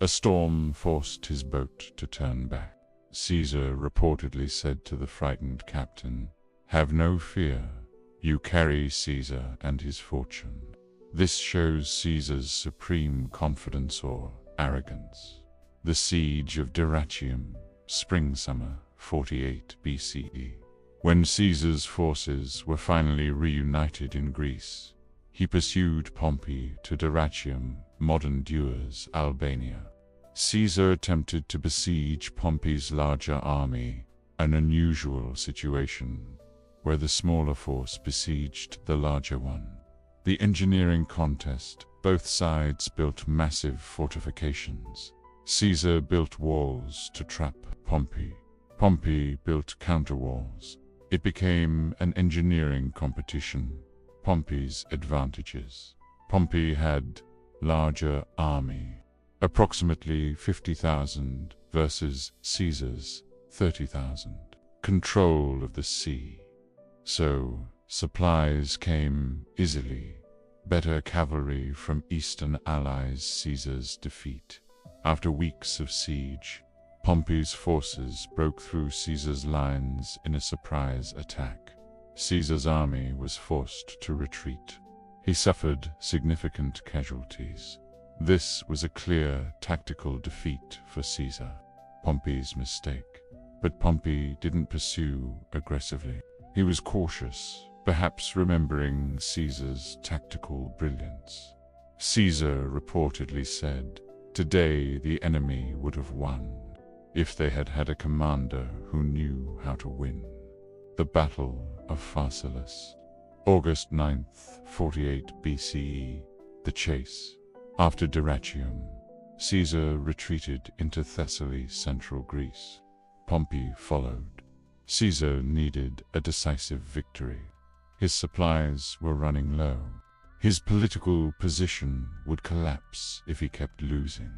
Speaker 1: A storm forced his boat to turn back. Caesar reportedly said to the frightened captain, "Have no fear. You carry Caesar and his fortune." This shows Caesar's supreme confidence or arrogance. The Siege of Dyrrhachium, spring-summer 48 BCE. When Caesar's forces were finally reunited in Greece, he pursued Pompey to Dyrrhachium, modern Dures, Albania. Caesar attempted to besiege Pompey's larger army, an unusual situation, where the smaller force besieged the larger one. The engineering contest, both sides built massive fortifications. Caesar built walls to trap Pompey. Pompey built counterwalls. It became an engineering competition. Pompey's advantages. Pompey had larger army, approximately 50,000 versus Caesar's 30,000. Control of the sea. So supplies came easily. Better cavalry from Eastern allies. Caesar's defeat. After weeks of siege, Pompey's forces broke through Caesar's lines in a surprise attack. Caesar's army was forced to retreat. He suffered significant casualties. This was a clear tactical defeat for Caesar. Pompey's mistake. But Pompey didn't pursue aggressively. He was cautious, perhaps remembering Caesar's tactical brilliance. Caesar reportedly said, "Today the enemy would have won if they had had a commander who knew how to win." The Battle of Pharsalus. August 9th, 48 BCE. The chase. After Dyrrhachium, Caesar retreated into Thessaly, central Greece. Pompey followed. Caesar needed a decisive victory. His supplies were running low. His political position would collapse if he kept losing.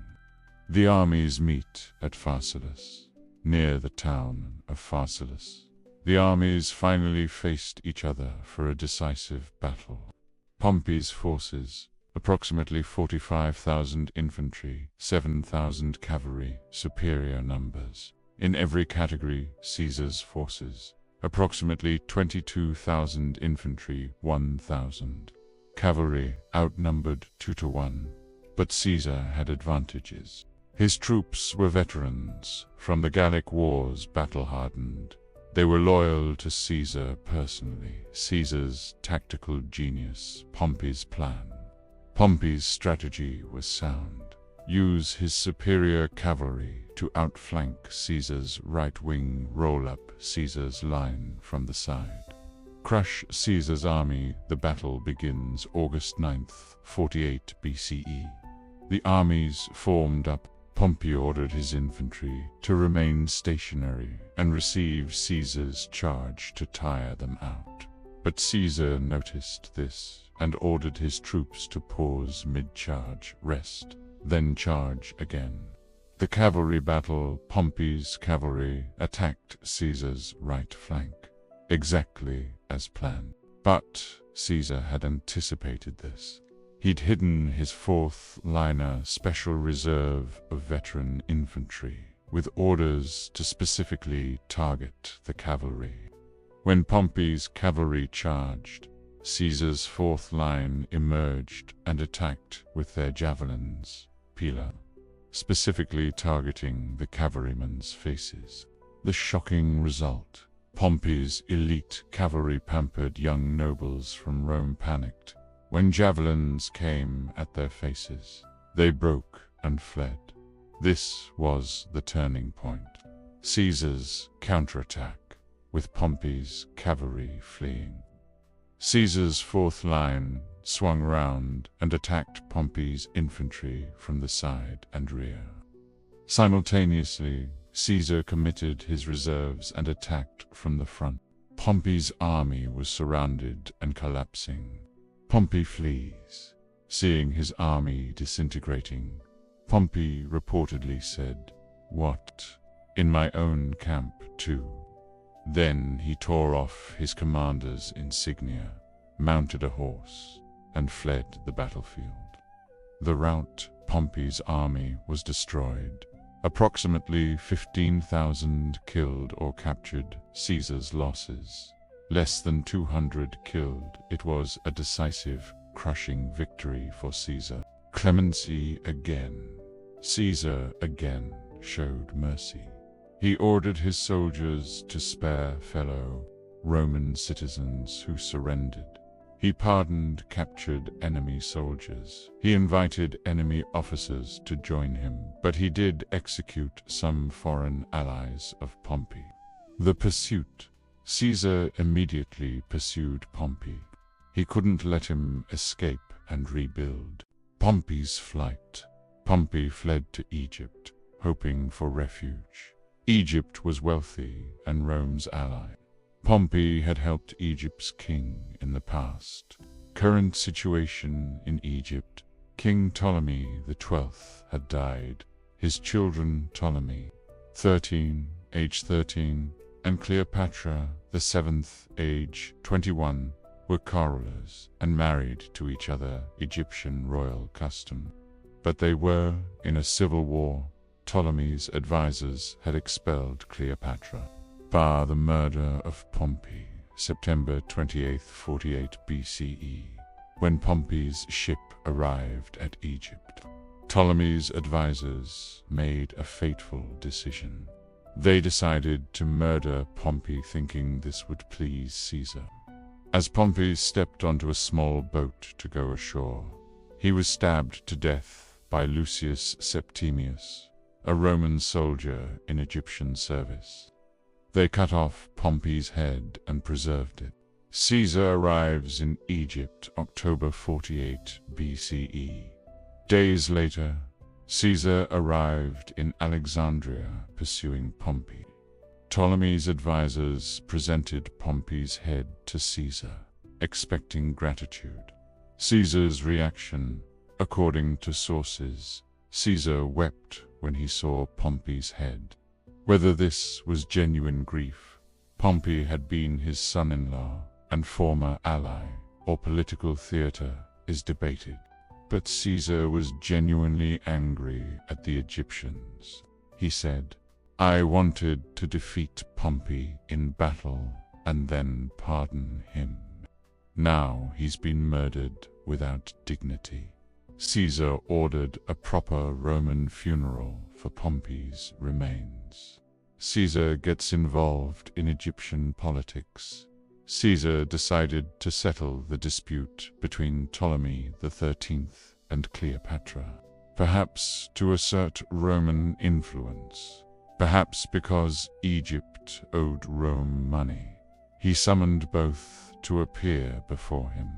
Speaker 1: The armies meet at Pharsalus, near the town of Pharsalus. The armies finally faced each other for a decisive battle. Pompey's forces, approximately 45,000 infantry, 7,000 cavalry, superior numbers. In every category, Caesar's forces, approximately 22,000 infantry, 1,000 cavalry, outnumbered 2-1. But Caesar had advantages. His troops were veterans, from the Gallic Wars battle-hardened. They were loyal to Caesar personally. Caesar's tactical genius, Pompey's plan. Pompey's strategy was sound. Use his superior cavalry to outflank Caesar's right wing, roll up Caesar's line from the side. Crush Caesar's army. The battle begins August 9th, 48 BCE. The armies formed up. Pompey ordered his infantry to remain stationary and receive Caesar's charge to tire them out. But Caesar noticed this and ordered his troops to pause mid-charge, rest, then charge again. The cavalry battle. Pompey's cavalry attacked Caesar's right flank, exactly as planned. But Caesar had anticipated this. He'd hidden his fourth-liner special reserve of veteran infantry, with orders to specifically target the cavalry. When Pompey's cavalry charged, Caesar's fourth line emerged and attacked with their javelins, pila, specifically targeting the cavalrymen's faces. The shocking result. Pompey's elite cavalry pampered young nobles from Rome panicked. When javelins came at their faces, they broke and fled. This was the turning point. Caesar's counterattack, with Pompey's cavalry fleeing. Caesar's fourth line swung round and attacked Pompey's infantry from the side and rear. Simultaneously, Caesar committed his reserves and attacked from the front. Pompey's army was surrounded and collapsing. Pompey flees. Seeing his army disintegrating, Pompey reportedly said, "What? In my own camp too?" Then he tore off his commander's insignia, mounted a horse, and fled the battlefield. The rout. Pompey's army was destroyed. Approximately 15,000 killed or captured. Caesar's losses. Less than 200 killed. It was a decisive, crushing victory for Caesar. Clemency again. Caesar again showed mercy. He ordered his soldiers to spare fellow Roman citizens who surrendered. He pardoned captured enemy soldiers. He invited enemy officers to join him, but he did execute some foreign allies of Pompey. The pursuit. Caesar immediately pursued Pompey. He couldn't let him escape and rebuild. Pompey's flight. Pompey fled to Egypt, hoping for refuge. Egypt was wealthy and Rome's ally. Pompey had helped Egypt's king in the past. Current situation in Egypt. King Ptolemy XII had died. His children Ptolemy, 13, age 13, and Cleopatra, the 7th, age 21, were quarrelers and married to each other, Egyptian royal custom. But they were in a civil war. Ptolemy's advisors had expelled Cleopatra. Bar the murder of Pompey, September 28, 48 BCE, when Pompey's ship arrived at Egypt. Ptolemy's advisors made a fateful decision. They decided to murder Pompey, thinking this would please Caesar. As Pompey stepped onto a small boat to go ashore, he was stabbed to death by Lucius Septimius, a Roman soldier in Egyptian service. They cut off Pompey's head and preserved it. Caesar arrives in Egypt, October 48 BCE. Days later, Caesar arrived in Alexandria pursuing Pompey. Ptolemy's advisors presented Pompey's head to Caesar, expecting gratitude. Caesar's reaction, according to sources, Caesar wept when he saw Pompey's head. Whether this was genuine grief, Pompey had been his son-in-law and former ally, or political theater, is debated. But Caesar was genuinely angry at the Egyptians. He said, "I wanted to defeat Pompey in battle and then pardon him. Now he's been murdered without dignity." Caesar ordered a proper Roman funeral for Pompey's remains. Caesar gets involved in Egyptian politics. Caesar decided to settle the dispute between Ptolemy XIII and Cleopatra, perhaps to assert Roman influence, perhaps because Egypt owed Rome money. He summoned both to appear before him.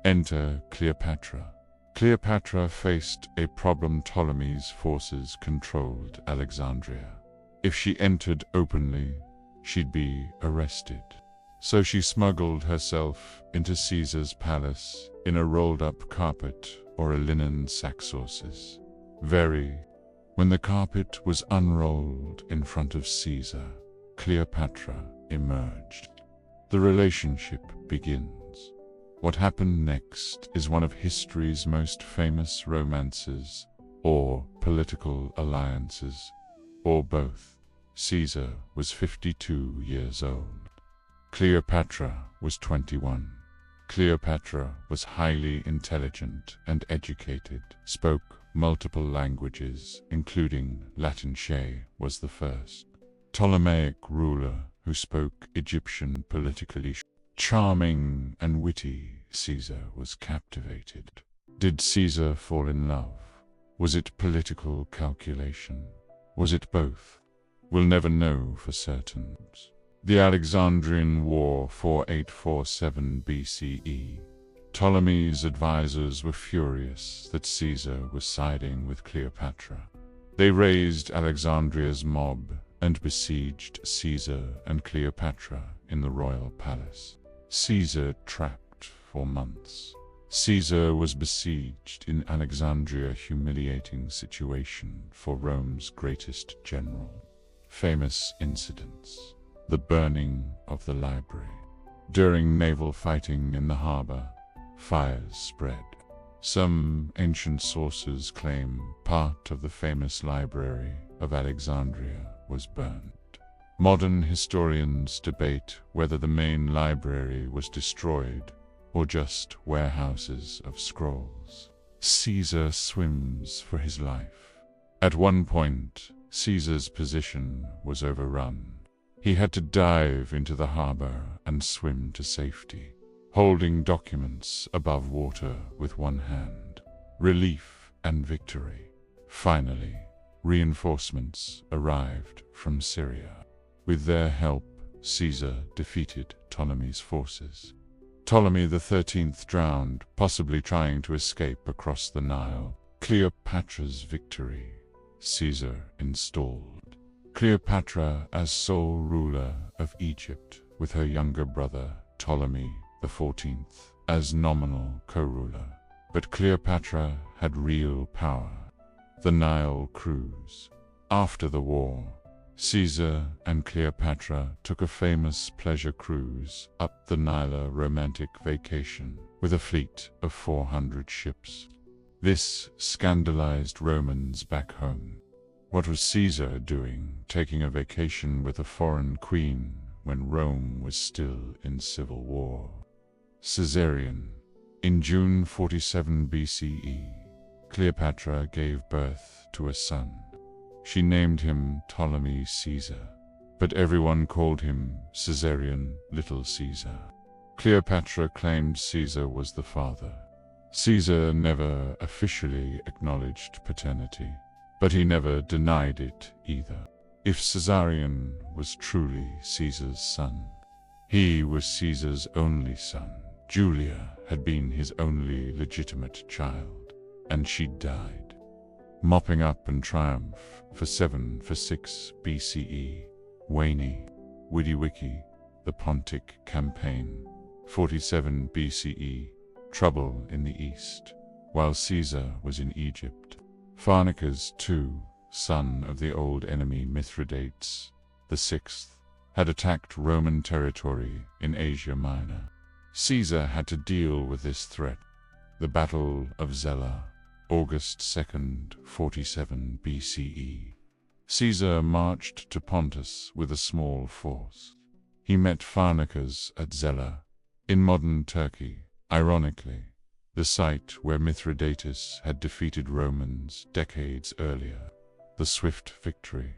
Speaker 1: Enter Cleopatra. Cleopatra faced a problem. Ptolemy's forces controlled Alexandria. If she entered openly, she'd be arrested. So she smuggled herself into Caesar's palace in a rolled-up carpet or a linen sack sauces. When the carpet was unrolled in front of Caesar, Cleopatra emerged. The relationship begins. What happened next is one of history's most famous romances, or political alliances, or both. Caesar was 52 years old. Cleopatra was 21. Cleopatra was highly intelligent and educated, spoke multiple languages, including Latin. She was the first Ptolemaic ruler who spoke Egyptian politically. Charming and witty, Caesar was captivated. Did Caesar fall in love? Was it political calculation? Was it both? We'll never know for certain. The Alexandrian War, 4847 BCE. Ptolemy's advisors were furious that Caesar was siding with Cleopatra. They raised Alexandria's mob and besieged Caesar and Cleopatra in the royal palace. Caesar trapped for months. Caesar was besieged in Alexandria, humiliating situation for Rome's greatest general. Famous incidents. The burning of the library. During naval fighting in the harbor, fires spread. Some ancient sources claim part of the famous library of Alexandria was burned. Modern historians debate whether the main library was destroyed or just warehouses of scrolls. Caesar swims for his life. At one point, Caesar's position was overrun. He had to dive into the harbor and swim to safety, holding documents above water with one hand. Relief and victory. Finally, reinforcements arrived from Syria. With their help, Caesar defeated Ptolemy's forces. Ptolemy XIII drowned, possibly trying to escape across the Nile. Cleopatra's victory. Caesar installed Cleopatra as sole ruler of Egypt, with her younger brother, Ptolemy XIV, as nominal co-ruler. But Cleopatra had real power. The Nile cruise. After the war, Caesar and Cleopatra took a famous pleasure cruise up the Nile, a romantic vacation, with a fleet of 400 ships. This scandalized Romans back home. What was Caesar doing, taking a vacation with a foreign queen when Rome was still in civil war. Caesarion. In June 47 BCE, Cleopatra gave birth to a son. She named him Ptolemy Caesar, but everyone called him Caesarion, Little Caesar. Cleopatra claimed Caesar was the father. Caesar never officially acknowledged paternity, but he never denied it either. If Caesarion was truly Caesar's son, he was Caesar's only son. Julia had been his only legitimate child, and she died. Mopping up and triumph for 6 BCE, Waini, Widiwiki, the Pontic Campaign, 47 BCE, trouble in the east, while Caesar was in Egypt. Pharnacus II, son of the old enemy Mithridates VI, had attacked Roman territory in Asia Minor. Caesar had to deal with this threat. The Battle of Zela, August 2nd, 47 BCE. Caesar marched to Pontus with a small force. He met Pharnacus at Zela, in modern Turkey, ironically, the site where Mithridates had defeated Romans decades earlier. The swift victory.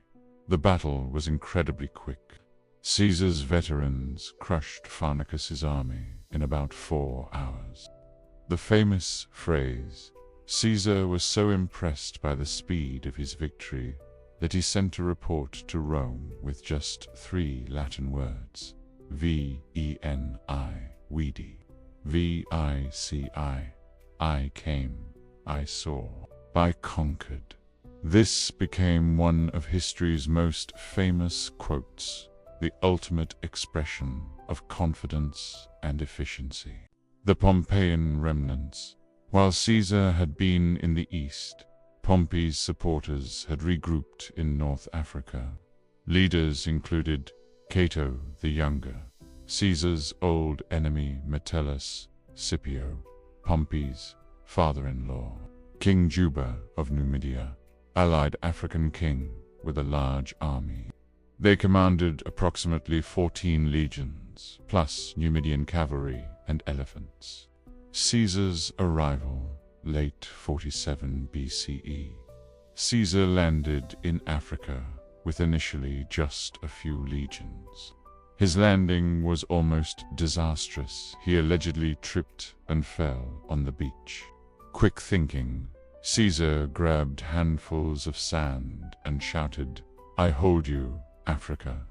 Speaker 1: The battle was incredibly quick. Caesar's veterans crushed Pharnacus's army in about 4 hours. The famous phrase, Caesar was so impressed by the speed of his victory that he sent a report to Rome with just 3 Latin words, veni, vidi, vici, I came, I saw, I conquered. This became one of history's most famous quotes, the ultimate expression of confidence and efficiency. The Pompeian remnants. While Caesar had been in the east, Pompey's supporters had regrouped in North Africa. Leaders included Cato the Younger, Caesar's old enemy Metellus Scipio, Pompey's father-in-law, King Juba of Numidia, allied African king with a large army. They commanded approximately 14 legions, plus Numidian cavalry and elephants. Caesar's arrival, late 47 BCE. Caesar landed in Africa with initially just a few legions. His landing was almost disastrous. He allegedly tripped and fell on the beach. Quick thinking, Caesar grabbed handfuls of sand and shouted, "I hold you, Africa,"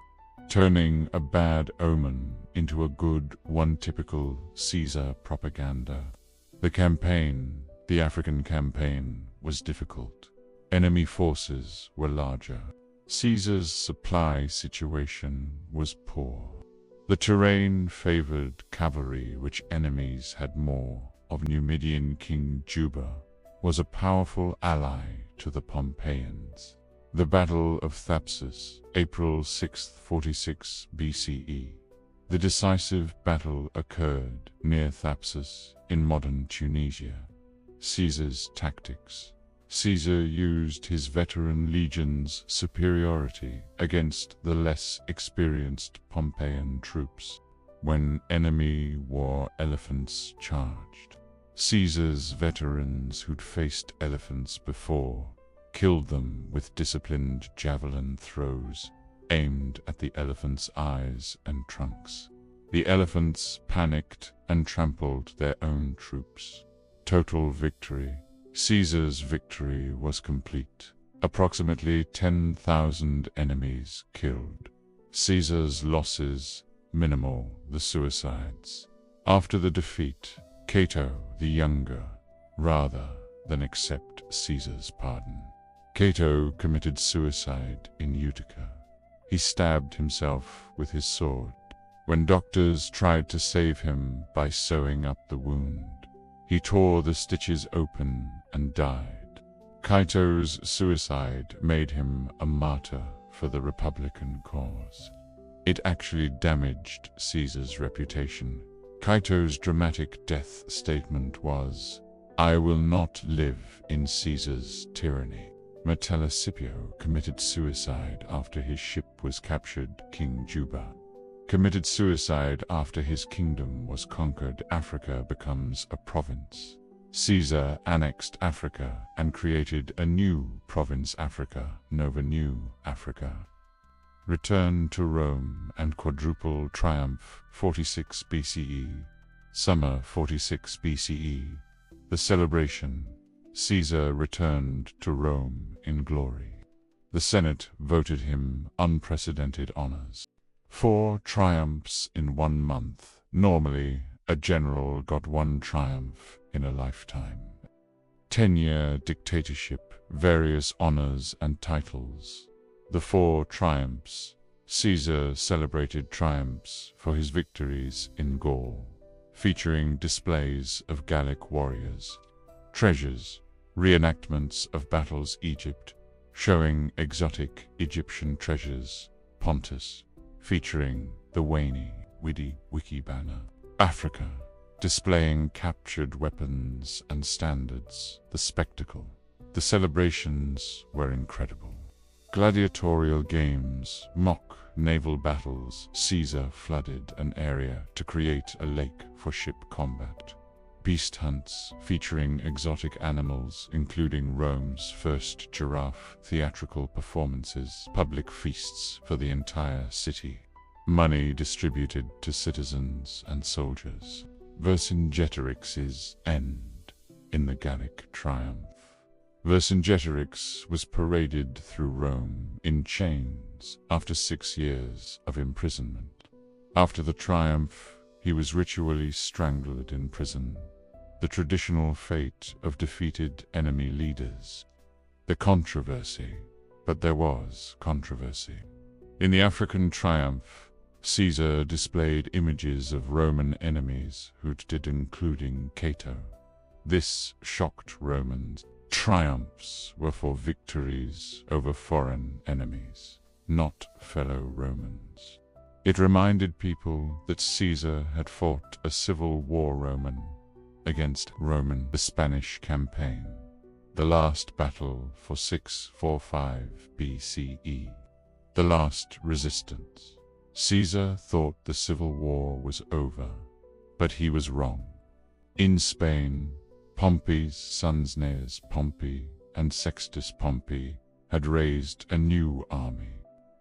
Speaker 1: turning a bad omen into a good one. Typical Caesar propaganda. The campaign, the African campaign, was difficult. Enemy forces were larger. Caesar's supply situation was poor. The terrain favored cavalry, which enemies had more of. Numidian King Juba was a powerful ally to the Pompeians. The Battle of Thapsus, April 6, 46 BCE. The decisive battle occurred near Thapsus in modern Tunisia. Caesar's tactics. Caesar used his veteran legion's superiority against the less experienced Pompeian troops. When enemy war elephants charged, Caesar's veterans who'd faced elephants before killed them with disciplined javelin throws aimed at the elephants' eyes and trunks. The elephants panicked and trampled their own troops. Total victory. Caesar's victory was complete. Approximately 10,000 enemies killed. Caesar's losses minimal. The suicides. After the defeat, Cato the Younger, rather than accept Caesar's pardon, Cato committed suicide in Utica. He stabbed himself with his sword. When doctors tried to save him by sewing up the wound, he tore the stitches open and died. Cato's suicide made him a martyr for the Republican cause. It actually damaged Caesar's reputation. Cato's dramatic death statement was, "I will not live in Caesar's tyranny." Metellus Scipio committed suicide after his ship was captured. King Juba committed suicide after his kingdom was conquered. Africa becomes a province. Caesar annexed Africa and created a new province, Africa, Nova New Africa. Return to Rome and quadruple triumph, 46 BCE. Summer 46 BCE. The celebration. Caesar returned to Rome in glory. The Senate voted him unprecedented honors. 4 triumphs in 1 month. Normally, a general got 1 triumph in a lifetime. 10-year dictatorship, various honors and titles. The 4 triumphs. Caesar celebrated triumphs for his victories in Gaul, featuring displays of Gallic warriors. Treasures, reenactments of battles. Egypt, showing exotic Egyptian treasures. Pontus, featuring the Wiki banner. Africa, displaying captured weapons and standards. The spectacle. The celebrations were incredible. Gladiatorial games, mock naval battles. Caesar flooded an area to create a lake for ship combat. Beast hunts, featuring exotic animals, including Rome's first giraffe. Theatrical performances, public feasts for the entire city. Money distributed to citizens and soldiers. Vercingetorix's end in the Gallic triumph. Vercingetorix was paraded through Rome in chains after 6 years of imprisonment. After the triumph, he was ritually strangled in prison, the traditional fate of defeated enemy leaders. The controversy, but there was controversy. In the African triumph, Caesar displayed images of Roman enemies who did, including Cato. This shocked Romans. Triumphs were for victories over foreign enemies, not fellow Romans. It reminded people that Caesar had fought a civil war against Roman, the Spanish campaign, the last battle for 645 BCE, the last resistance. Caesar thought the civil war was over, but he was wrong. In Spain, Pompey's sons Gnaeus Pompey and Sextus Pompey had raised a new army.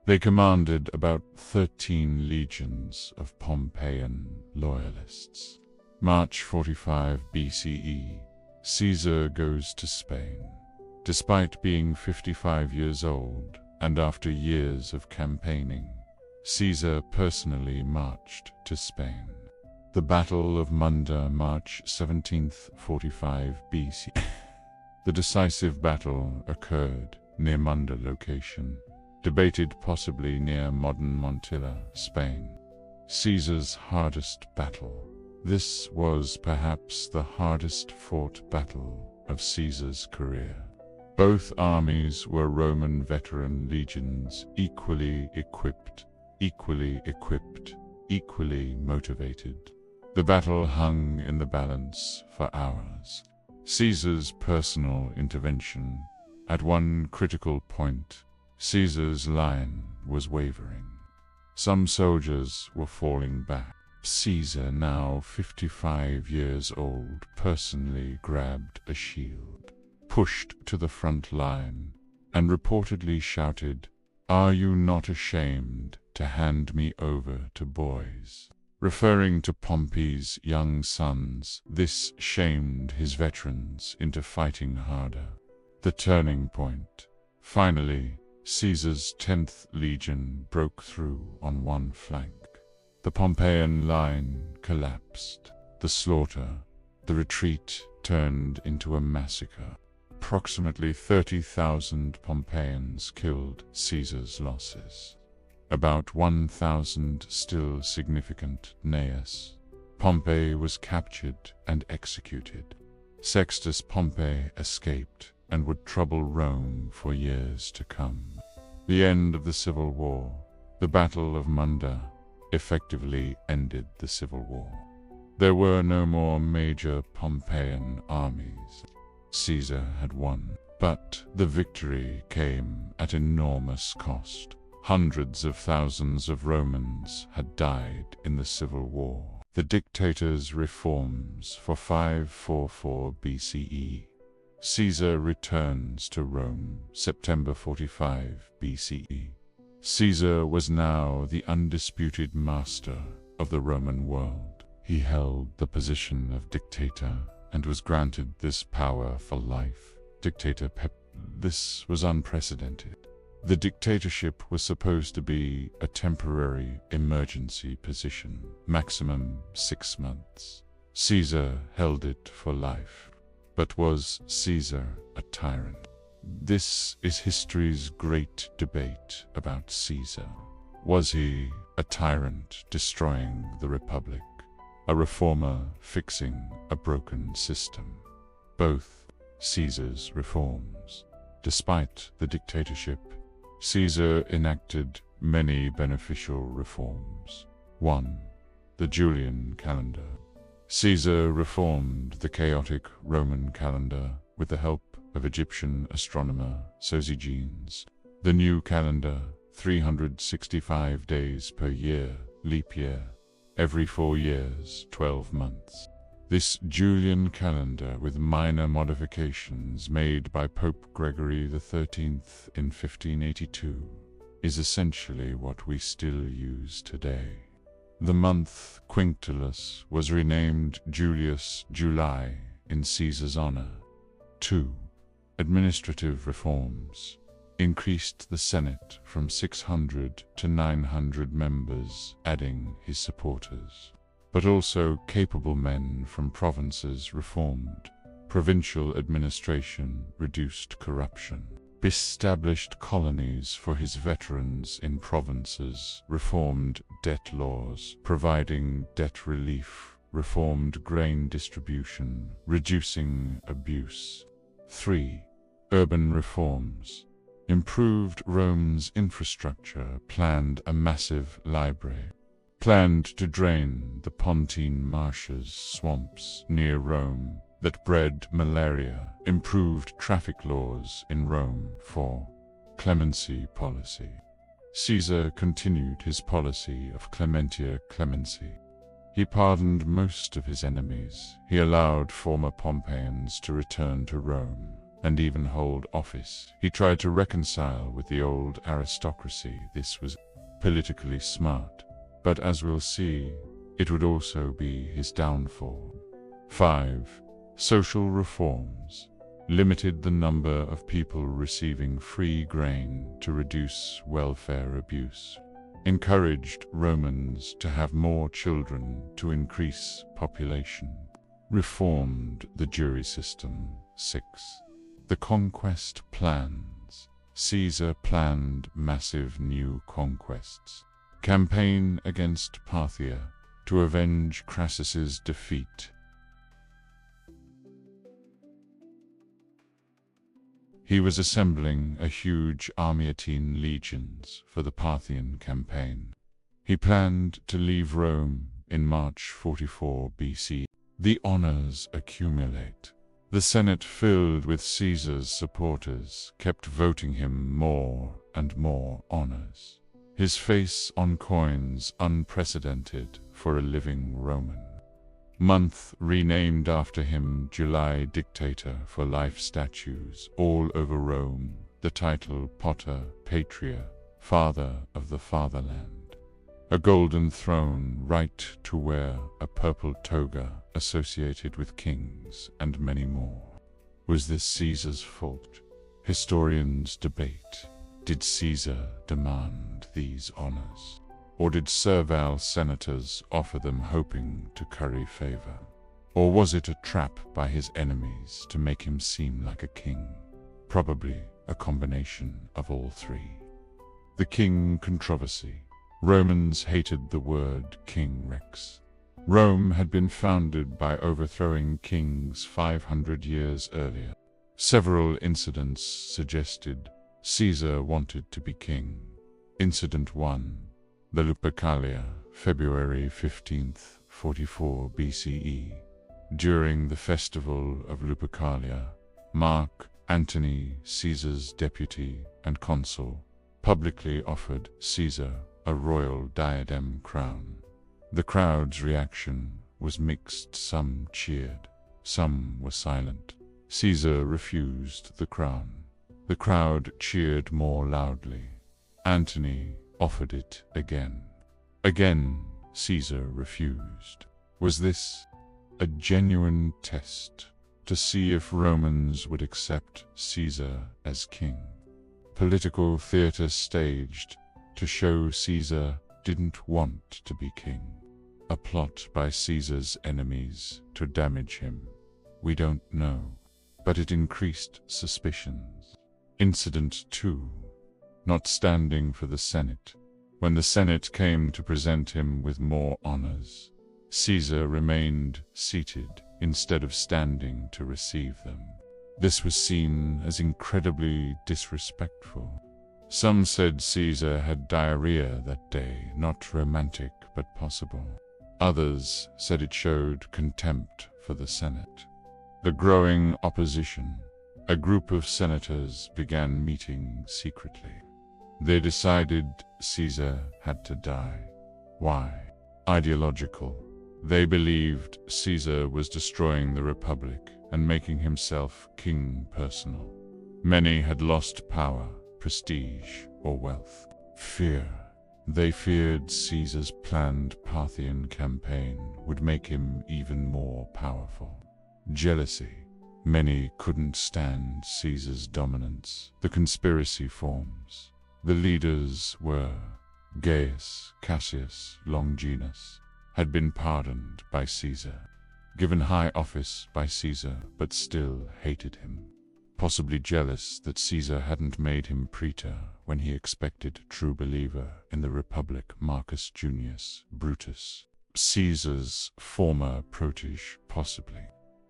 Speaker 1: They commanded about 13 legions of Pompeian loyalists. March 45 BCE, Caesar goes to Spain. Despite being 55 years old and after years of campaigning, Caesar personally marched to Spain. The Battle of Munda, March 17th, 45 BC. The decisive battle occurred near Munda location, debated possibly near modern Montilla, Spain. Caesar's hardest battle. This was perhaps the hardest fought battle of Caesar's career. Both armies were Roman veteran legions, equally equipped, equally motivated. The battle hung in the balance for hours. Caesar's personal intervention. At one critical point, Caesar's line was wavering. Some soldiers were falling back. Caesar, now 55 years old, personally grabbed a shield, pushed to the front line, and reportedly shouted, "Are you not ashamed to hand me over to boys?" Referring to Pompey's young sons, this shamed his veterans into fighting harder. The turning point. Finally, Caesar's 10th Legion broke through on one flank. The Pompeian line collapsed. The slaughter, the retreat turned into a massacre. Approximately 30,000 Pompeians killed. Caesar's losses. About 1,000 still significant. Gnaeus Pompey was captured and executed. Sextus Pompey escaped and would trouble Rome for years to come. The end of the Civil War. The Battle of Munda effectively ended the Civil War. There were no more major Pompeian armies. Caesar had won, but the victory came at enormous cost. Hundreds of thousands of Romans had died in the civil war. The dictator's reforms for 544 BCE. Caesar returns to Rome, September 45 BCE. Caesar was now the undisputed master of the Roman world. He held the position of dictator and was granted this power for life. This was unprecedented. The dictatorship was supposed to be a temporary emergency position, maximum 6 months. Caesar held it for life. But was Caesar a tyrant? This is history's great debate about Caesar. Was he a tyrant destroying the Republic? A reformer fixing a broken system? Both Caesar's reforms. Despite the dictatorship, Caesar enacted many beneficial reforms. 1. The Julian calendar. Caesar reformed the chaotic Roman calendar with the help of Egyptian astronomer Sosigenes. The new calendar, 365 days per year, leap year, every 4 years, 12 months. This Julian calendar, with minor modifications made by Pope Gregory XIII in 1582, is essentially what we still use today. The month Quinctilius was renamed Julius July in Caesar's honor. 2. Administrative reforms increased the Senate from 600 to 900 members, adding his supporters. But also capable men from provinces reformed. Provincial administration reduced corruption. Established colonies for his veterans in provinces, reformed debt laws, providing debt relief, reformed grain distribution, reducing abuse. 3. Urban reforms. Improved Rome's infrastructure, planned a massive library, planned to drain the Pontine marshes, swamps near Rome that bred malaria, improved traffic laws in Rome. 4. Clemency policy. Caesar continued his policy of clementia clemency. He pardoned most of his enemies. He allowed former Pompeians to return to Rome and even hold office. He tried to reconcile with the old aristocracy. This was politically smart, but as we'll see, it would also be his downfall. 5. Social reforms limited the number of people receiving free grain to reduce welfare abuse, encouraged Romans to have more children to increase population, reformed the jury system. 6. The conquest plans. Caesar planned massive new conquests. Campaign against Parthia to avenge Crassus's defeat. He was assembling a huge Armyatine legions for the Parthian campaign. He planned to leave Rome in March 44 BC. The honors accumulate. The Senate, filled with Caesar's supporters, kept voting him more and more honors. His face on coins unprecedented for a living Roman. Month renamed after him July, dictator for life statues all over Rome. The title Pater Patria, father of the fatherland. A golden throne, right to wear a purple toga associated with kings and many more. Was this Caesar's fault? Historians debate. Did Caesar demand these honors? Or did servile senators offer them hoping to curry favor? Or was it a trap by his enemies to make him seem like a king? Probably a combination of all three. The king controversy. Romans hated the word king rex. Rome had been founded by overthrowing kings 500 years earlier. Several incidents suggested Caesar wanted to be king. Incident 1. The Lupercalia, February 15th, 44 BCE. During the festival of Lupercalia, Mark Antony, Caesar's deputy and consul, publicly offered Caesar a royal diadem crown. The crowd's reaction was mixed. Some cheered, some were silent. Caesar refused the crown. The crowd cheered more loudly. Antony offered it again. Again, Caesar refused. Was this a genuine test to see if Romans would accept Caesar as king? Political theater staged to show Caesar didn't want to be king. A plot by Caesar's enemies to damage him. We don't know, but it increased suspicions. Incident 2. Not standing for the Senate. When the Senate came to present him with more honors, Caesar remained seated instead of standing to receive them. This was seen as incredibly disrespectful. Some said Caesar had diarrhea that day, not romantic but possible. Others said it showed contempt for the Senate. The growing opposition. A group of senators began meeting secretly. They decided Caesar had to die. Why? Ideological. They believed Caesar was destroying the Republic and making himself king personal. Many had lost power, prestige, or wealth. Fear. They feared Caesar's planned Parthian campaign would make him even more powerful. Jealousy. Many couldn't stand Caesar's dominance. The conspiracy forms. The leaders were Gaius, Cassius, Longinus, had been pardoned by Caesar, given high office by Caesar, but still hated him. Possibly jealous that Caesar hadn't made him praetor when he expected true believer in the Republic Marcus Junius Brutus, Caesar's former protege possibly.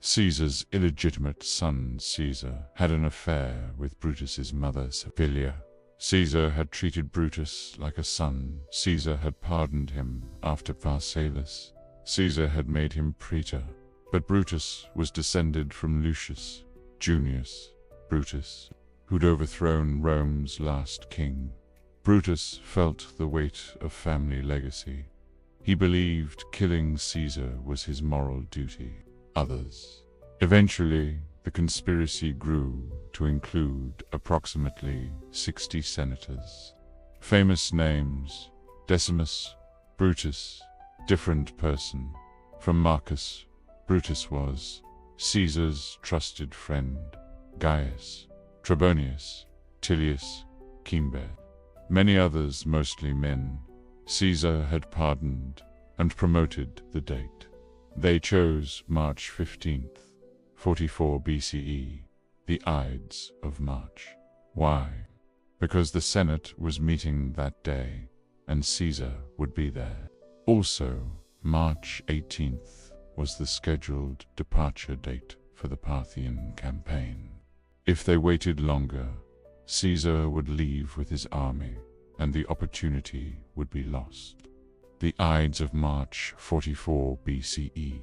Speaker 1: Caesar's illegitimate son Caesar had an affair with Brutus's mother Servilia. Caesar had treated Brutus like a son. Caesar had pardoned him after Pharsalus. Caesar had made him praetor, but Brutus was descended from Lucius Junius Brutus, who'd overthrown Rome's last king. Brutus felt the weight of family legacy. He believed killing Caesar was his moral duty. Others. Eventually, the conspiracy grew to include approximately 60 senators. Famous names: Decimus, Brutus, different person. From Marcus, Brutus was Caesar's trusted friend, Gaius, Trebonius, Tilius, Cimber. Many others, mostly men, Caesar had pardoned and promoted the date. They chose March 15th, 44 BCE, the Ides of March. Why? Because the Senate was meeting that day, and Caesar would be there. Also, March 18th was the scheduled departure date for the Parthian campaign. If they waited longer, Caesar would leave with his army, and the opportunity would be lost. The Ides of March 44 BCE.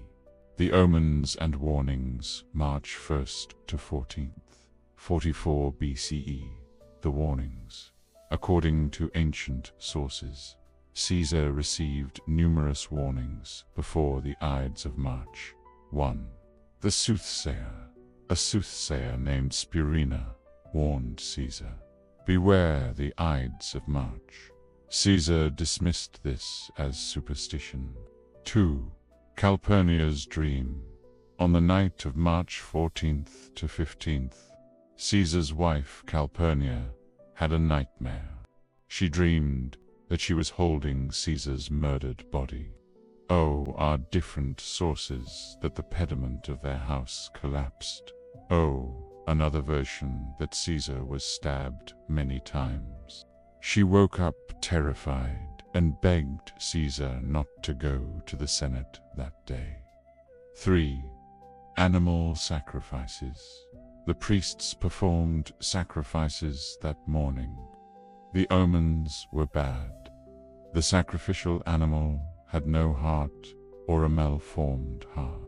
Speaker 1: The omens and warnings, March 1st to 14th, 44 BCE. The warnings. According to ancient sources, Caesar received numerous warnings before the Ides of March. 1. The soothsayer. A soothsayer named Spurina warned Caesar, "Beware the Ides of March." Caesar dismissed this as superstition. 2. Calpurnia's dream. On the night of March 14th to 15th, Caesar's wife Calpurnia had a nightmare. She dreamed that she was holding Caesar's murdered body. Are different sources that the pediment of their house collapsed. Another version that Caesar was stabbed many times. She woke up terrified and begged Caesar not to go to the Senate that day. 3. Animal sacrifices. The priests performed sacrifices that morning. The omens were bad. The sacrificial animal had no heart or a malformed heart.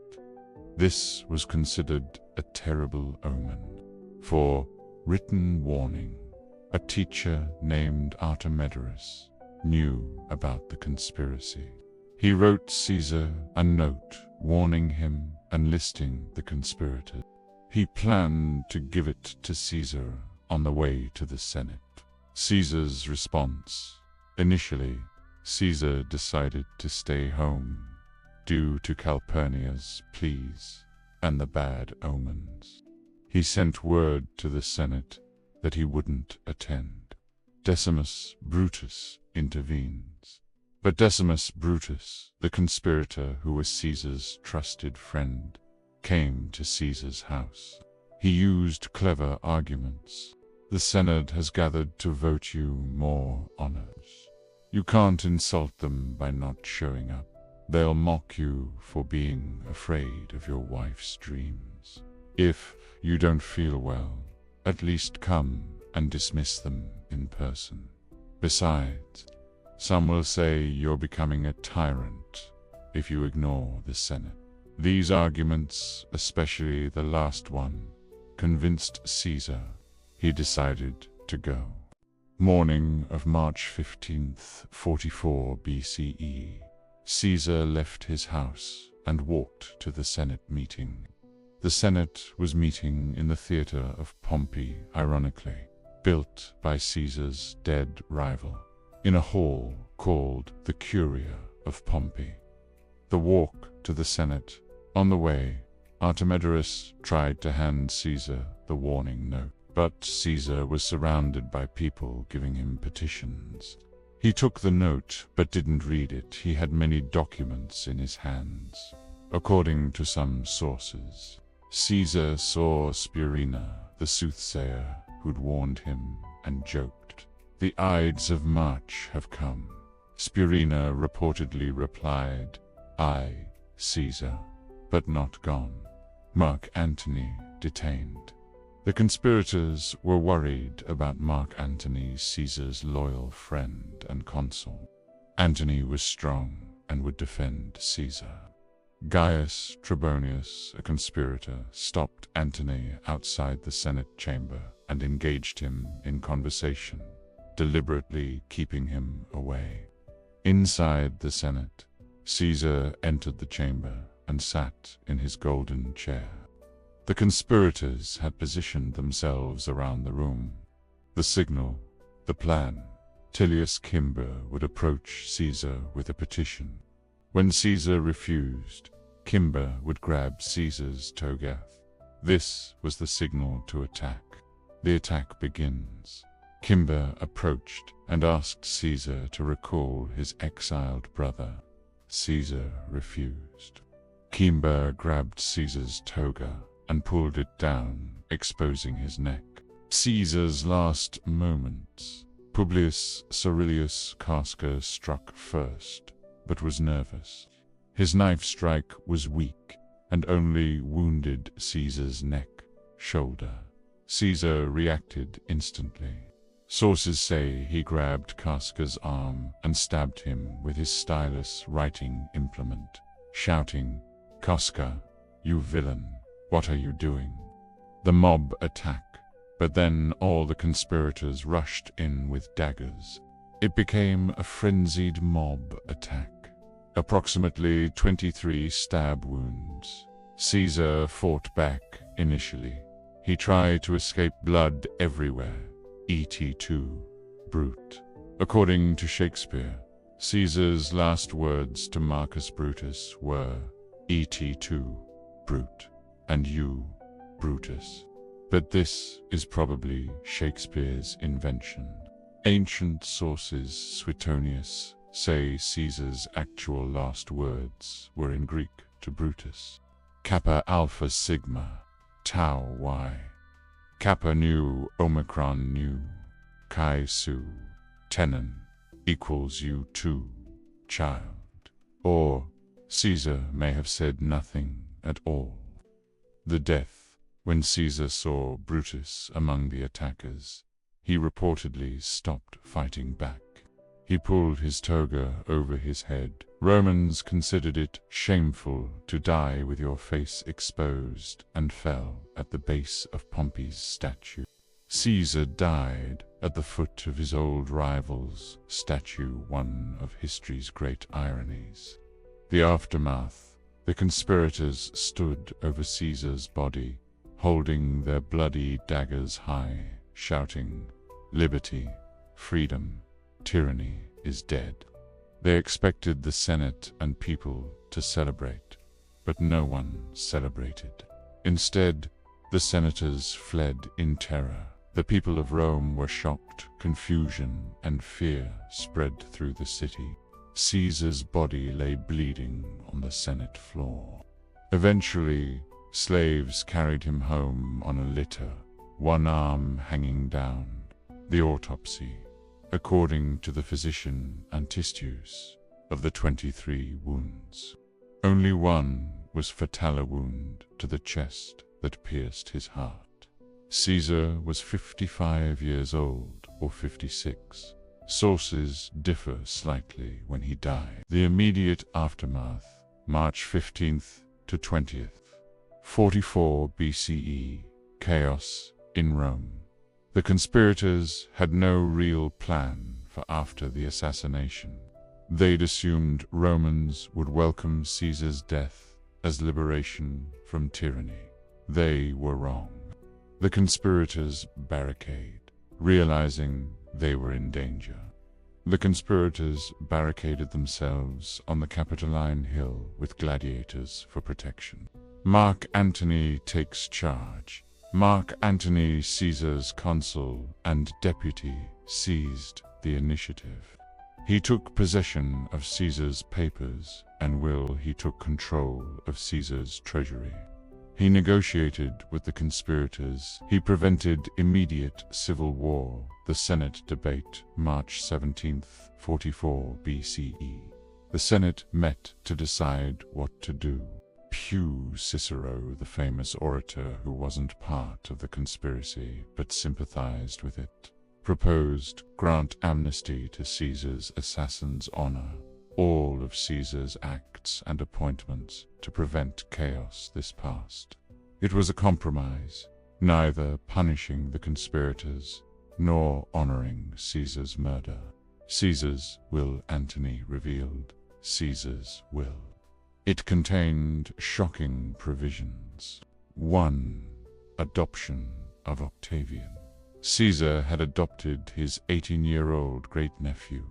Speaker 1: This was considered a terrible omen. 4. Written warning. A teacher named Artemidorus knew about the conspiracy. He wrote Caesar a note warning him and listing the conspirators. He planned to give it to Caesar on the way to the Senate. Caesar's response. Initially, Caesar decided to stay home due to Calpurnia's pleas and the bad omens. He sent word to the Senate that he wouldn't attend. Decimus Brutus intervenes. But Decimus Brutus, the conspirator who was Caesar's trusted friend, came to Caesar's house. He used clever arguments. The Senate has gathered to vote you more honors. You can't insult them by not showing up. They'll mock you for being afraid of your wife's dreams. If you don't feel well, at least come and dismiss them in person. Besides, some will say you're becoming a tyrant if you ignore the Senate. These arguments, especially the last one, convinced Caesar. He decided to go. Morning of March 15th, 44 BCE, Caesar left his house and walked to the Senate meeting. The Senate was meeting in the theater of Pompey, ironically, built by Caesar's dead rival, in a hall called the Curia of Pompey. The walk to the Senate. On the way, Artemidorus tried to hand Caesar the warning note, but Caesar was surrounded by people giving him petitions. He took the note but didn't read it. He had many documents in his hands. According to some sources, Caesar saw Spurina, the soothsayer who'd warned him, and joked, "The Ides of March have come." Spurina reportedly replied, "Aye, Caesar, but not gone." Mark Antony detained. The conspirators were worried about Mark Antony, Caesar's loyal friend and consul. Antony was strong and would defend Caesar. Gaius Trebonius, a conspirator, stopped Antony outside the Senate chamber and engaged him in conversation, deliberately keeping him away. Inside the Senate, Caesar entered the chamber and sat in his golden chair. The conspirators had positioned themselves around the room. The signal, the plan. Tullius Cimber would approach Caesar with a petition. When Caesar refused, Cimber would grab Caesar's toga. This was the signal to attack. The attack begins. Cimber approached and asked Caesar to recall his exiled brother. Caesar refused. Cimber grabbed Caesar's toga and pulled it down, exposing his neck. Caesar's last moments. Publius Cerilius Casca struck first, but was nervous. His knife strike was weak and only wounded Caesar's neck, shoulder. Caesar reacted instantly. Sources say he grabbed Casca's arm and stabbed him with his stylus writing implement, shouting, "Casca, you villain, what are you doing?" The mob attacked, but then all the conspirators rushed in with daggers. It became a frenzied mob attack. Approximately 23 stab wounds. Caesar fought back initially. He tried to escape, blood everywhere. Et2, brute. According to Shakespeare, Caesar's last words to Marcus Brutus were, "Et2, brute, and you, Brutus." But this is probably Shakespeare's invention. Ancient sources, Suetonius, say Caesar's actual last words were in Greek to Brutus. Kappa Alpha Sigma, Tau Y. Kappa Nu, Omicron Nu, Chi Su, Tenon, equals you too, child. Or Caesar may have said nothing at all. The death. When Caesar saw Brutus among the attackers, he reportedly stopped fighting back. He pulled his toga over his head. Romans considered it shameful to die with your face exposed and fell at the base of Pompey's statue. Caesar died at the foot of his old rival's statue, one of history's great ironies. The aftermath: the conspirators stood over Caesar's body, holding their bloody daggers high, shouting, "Liberty, freedom, tyranny is dead." They expected the Senate and people to celebrate, but no one celebrated. Instead, the senators fled in terror. The people of Rome were shocked. Confusion and fear spread through the city. Caesar's body lay bleeding on the Senate floor. Eventually, slaves carried him home on a litter, one arm hanging down. The autopsy: according to the physician Antistius, of the 23 wounds, only one was fatal, a wound to the chest that pierced his heart. Caesar was 55 years old, or 56. Sources differ slightly when he died. The immediate aftermath: March 15th to 20th, 44 BCE, chaos in Rome. The conspirators had no real plan for after the assassination. They'd assumed Romans would welcome Caesar's death as liberation from tyranny. They were wrong. The conspirators barricade, realizing they were in danger. The conspirators barricaded themselves on the Capitoline Hill with gladiators for protection. Mark Antony takes charge. Mark Antony, Caesar's consul and deputy, seized the initiative. He took possession of Caesar's papers and will. He took control of Caesar's treasury. He negotiated with the conspirators. He prevented immediate civil war. The Senate debate, March 17th, 44 BCE. The Senate met to decide what to do. Cicero, the famous orator who wasn't part of the conspiracy but sympathized with it, proposed grant amnesty to Caesar's assassins' honor, all of Caesar's acts and appointments, to prevent chaos this past. It was a compromise, neither punishing the conspirators nor honoring Caesar's murder. Caesar's will, Antony revealed. Caesar's will. It contained shocking provisions. 1. Adoption of Octavian. Caesar had adopted his 18-year-old great-nephew,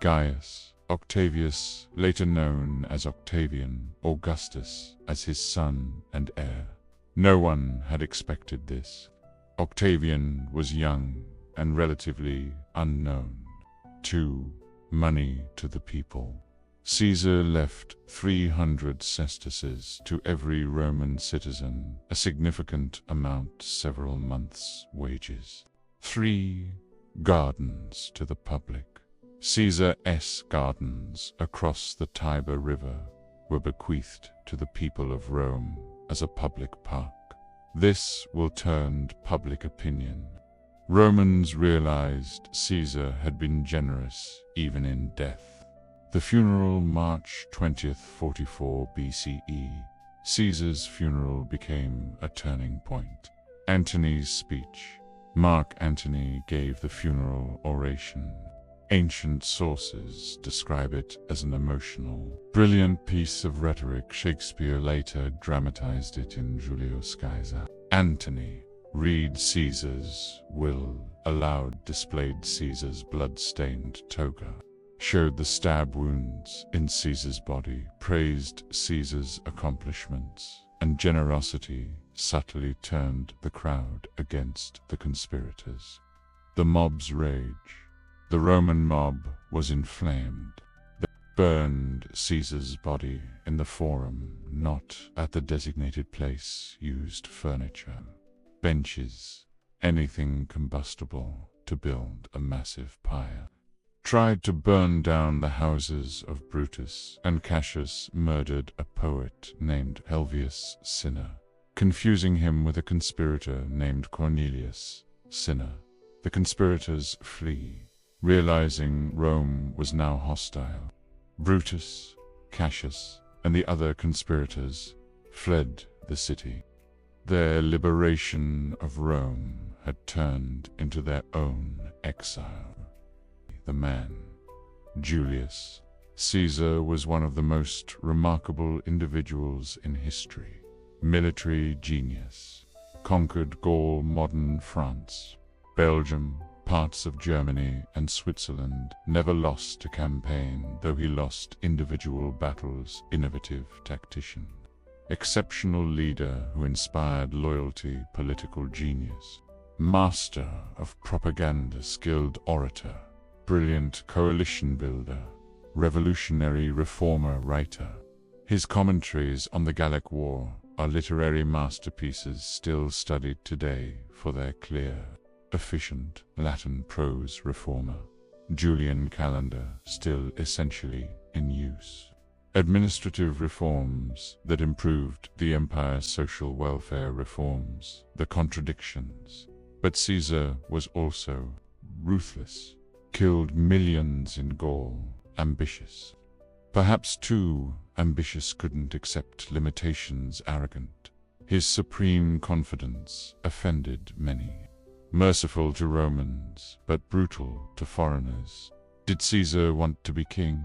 Speaker 1: Gaius Octavius, later known as Octavian Augustus, as his son and heir. No one had expected this. Octavian was young and relatively unknown. 2. Money to the people. Caesar left 300 sesterces to every Roman citizen, a significant amount, several months' wages. 3. Gardens to the public. Caesar's gardens across the Tiber River were bequeathed to the people of Rome as a public park. This will turn public opinion. Romans realized Caesar had been generous even in death. The funeral, March 20th, 44 BCE. Caesar's funeral became a turning point. Antony's speech. Mark Antony gave the funeral oration. Ancient sources describe it as an emotional, brilliant piece of rhetoric. Shakespeare later dramatized it in Julius Caesar. Antony read Caesar's will aloud, displayed Caesar's blood-stained toga, showed the stab wounds in Caesar's body, praised Caesar's accomplishments and generosity, subtly turned the crowd against the conspirators. The mob's rage. The Roman mob was inflamed. They burned Caesar's body in the forum, not at the designated place, used furniture, benches, anything combustible to build a massive pyre. Tried to burn down the houses of Brutus, and Cassius murdered a poet named Helvius Cinna, confusing him with a conspirator named Cornelius Cinna. The conspirators flee, realizing Rome was now hostile. Brutus, Cassius, and the other conspirators fled the city. Their liberation of Rome had turned into their own exile. The man, Julius Caesar, was one of the most remarkable individuals in history. Military genius, conquered Gaul, modern France, Belgium, parts of Germany and Switzerland, never lost a campaign, though he lost individual battles. Innovative tactician, exceptional leader who inspired loyalty, political genius, master of propaganda, skilled orator, brilliant coalition builder, revolutionary reformer, writer. His commentaries on the Gallic War are literary masterpieces still studied today for their clear, efficient Latin prose. Reformer, Julian calendar still essentially in use. Administrative reforms that improved the empire's social welfare reforms, the contradictions. But Caesar was also ruthless, killed millions in Gaul, ambitious. Perhaps too ambitious, couldn't accept limitations, arrogant. His supreme confidence offended many. Merciful to Romans, but brutal to foreigners. Did Caesar want to be king?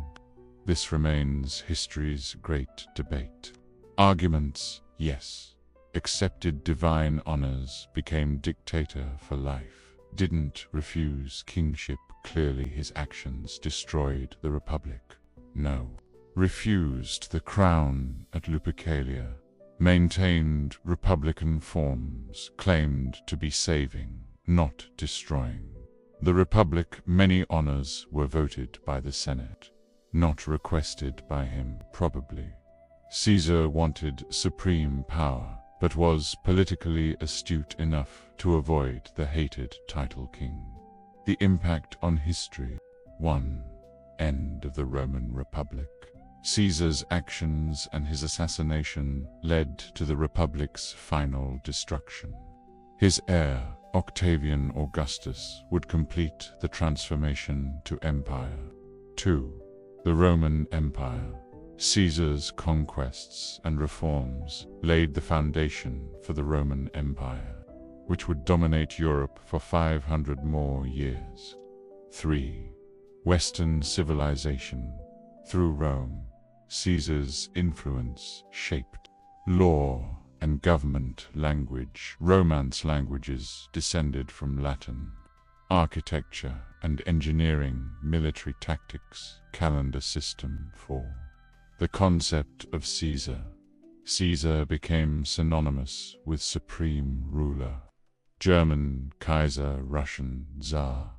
Speaker 1: This remains history's great debate. Arguments, yes. Accepted divine honors, became dictator for life. Didn't refuse kingship, clearly his actions destroyed the republic. No. Refused the crown at Lupercalia. Maintained republican forms, claimed to be saving, not destroying. The republic, many honors were voted by the Senate, not requested by him, probably. Caesar wanted supreme power, but was politically astute enough to avoid the hated title king. The impact on history. 1. End of the Roman Republic. Caesar's actions and his assassination led to the Republic's final destruction. His heir, Octavian Augustus, would complete the transformation to empire. 2. The Roman Empire. Caesar's conquests and reforms laid the foundation for the Roman Empire, which would dominate Europe for 500 more years. 3. Western civilization. Through Rome, Caesar's influence shaped law and government, language. Romance languages descended from Latin. Architecture and engineering, military tactics, calendar system. 4. The concept of Caesar. Caesar became synonymous with supreme ruler. German Kaiser, Russian Tsar.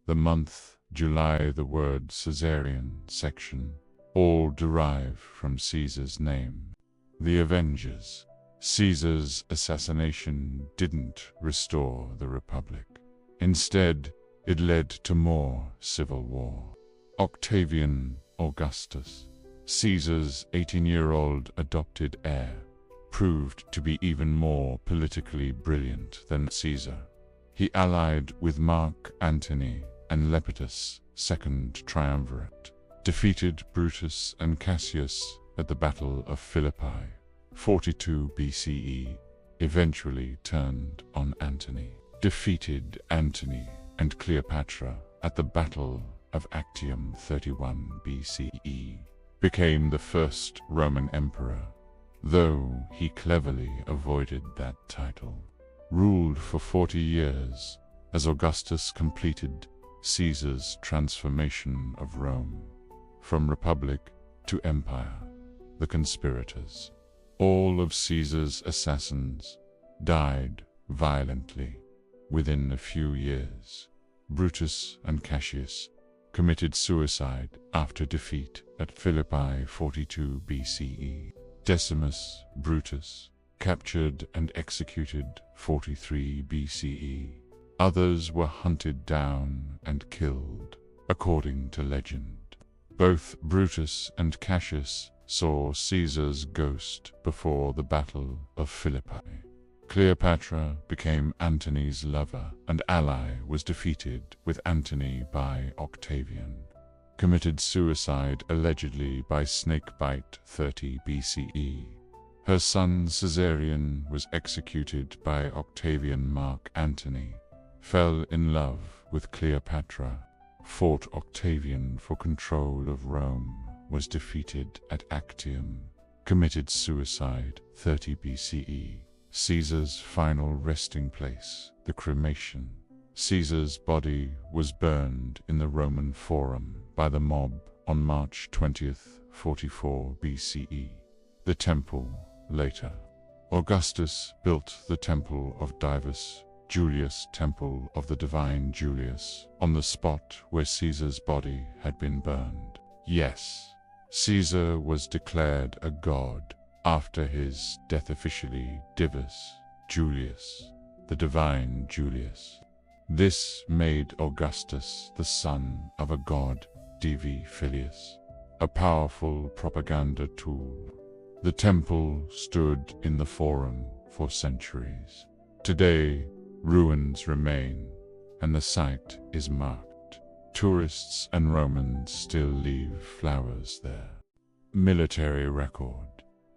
Speaker 1: The month July, the word Caesarian, section, all derive from Caesar's name. The Avengers. Caesar's assassination didn't restore the Republic. Instead, it led to more civil war. Octavian Augustus, Caesar's 18-year-old adopted heir, proved to be even more politically brilliant than Caesar. He allied with Mark Antony and Lepidus, Second Triumvirate, defeated Brutus and Cassius at the Battle of Philippi, 42 BCE, eventually turned on Antony, defeated Antony and Cleopatra at the Battle of Actium, 31 BCE, became the first Roman emperor, though he cleverly avoided that title. Ruled for 40 years as Augustus completed Caesar's transformation of Rome, from republic to empire. The conspirators, all of Caesar's assassins, died violently within a few years. Brutus and Cassius committed suicide after defeat at Philippi, 42 BCE. Decimus Brutus captured and executed 43 BCE. Others were hunted down and killed, according to legend. Both Brutus and Cassius saw Caesar's ghost before the Battle of Philippi. Cleopatra became Antony's lover, and ally was defeated with Antony by Octavian. Committed suicide allegedly by snakebite, 30 BCE. Her son Caesarion was executed by Octavian. Mark Antony fell in love with Cleopatra, fought Octavian for control of Rome, was defeated at Actium, committed suicide 30 BCE. Caesar's final resting place, the cremation. Caesar's body was burned in the Roman Forum by the mob on March 20th, 44 BCE. The temple, later. Augustus built the Temple of Divus, Julius Temple of the Divine Julius, on the spot where Caesar's body had been burned. Yes, Caesar was declared a god after his death, officially Divus Julius, the Divine Julius. This made Augustus the son of a god, Divi Filius, a powerful propaganda tool. The temple stood in the Forum for centuries. Today, ruins remain, and the site is marked. Tourists and Romans still leave flowers there. Military record.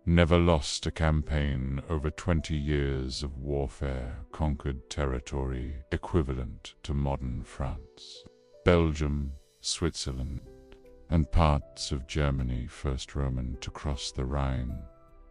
Speaker 1: Never lost a campaign over 20 years of warfare, conquered territory equivalent to modern France. Belgium, Switzerland, and parts of Germany, first Roman to cross the Rhine,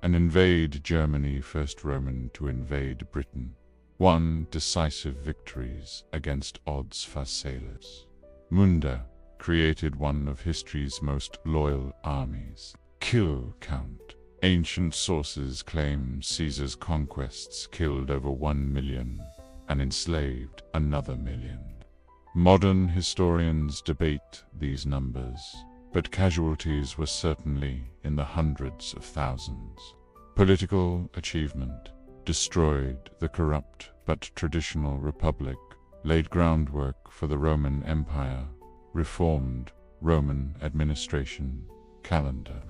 Speaker 1: and invade Germany, first Roman to invade Britain. Won decisive victories against odds Phasaelus. Munda created one of history's most loyal armies. Kill count. Ancient sources claim Caesar's conquests killed over 1 million and enslaved another million. Modern historians debate these numbers, but casualties were certainly in the hundreds of thousands. Political achievement destroyed the corrupt but traditional republic, laid groundwork for the Roman Empire, reformed Roman administration, calendar,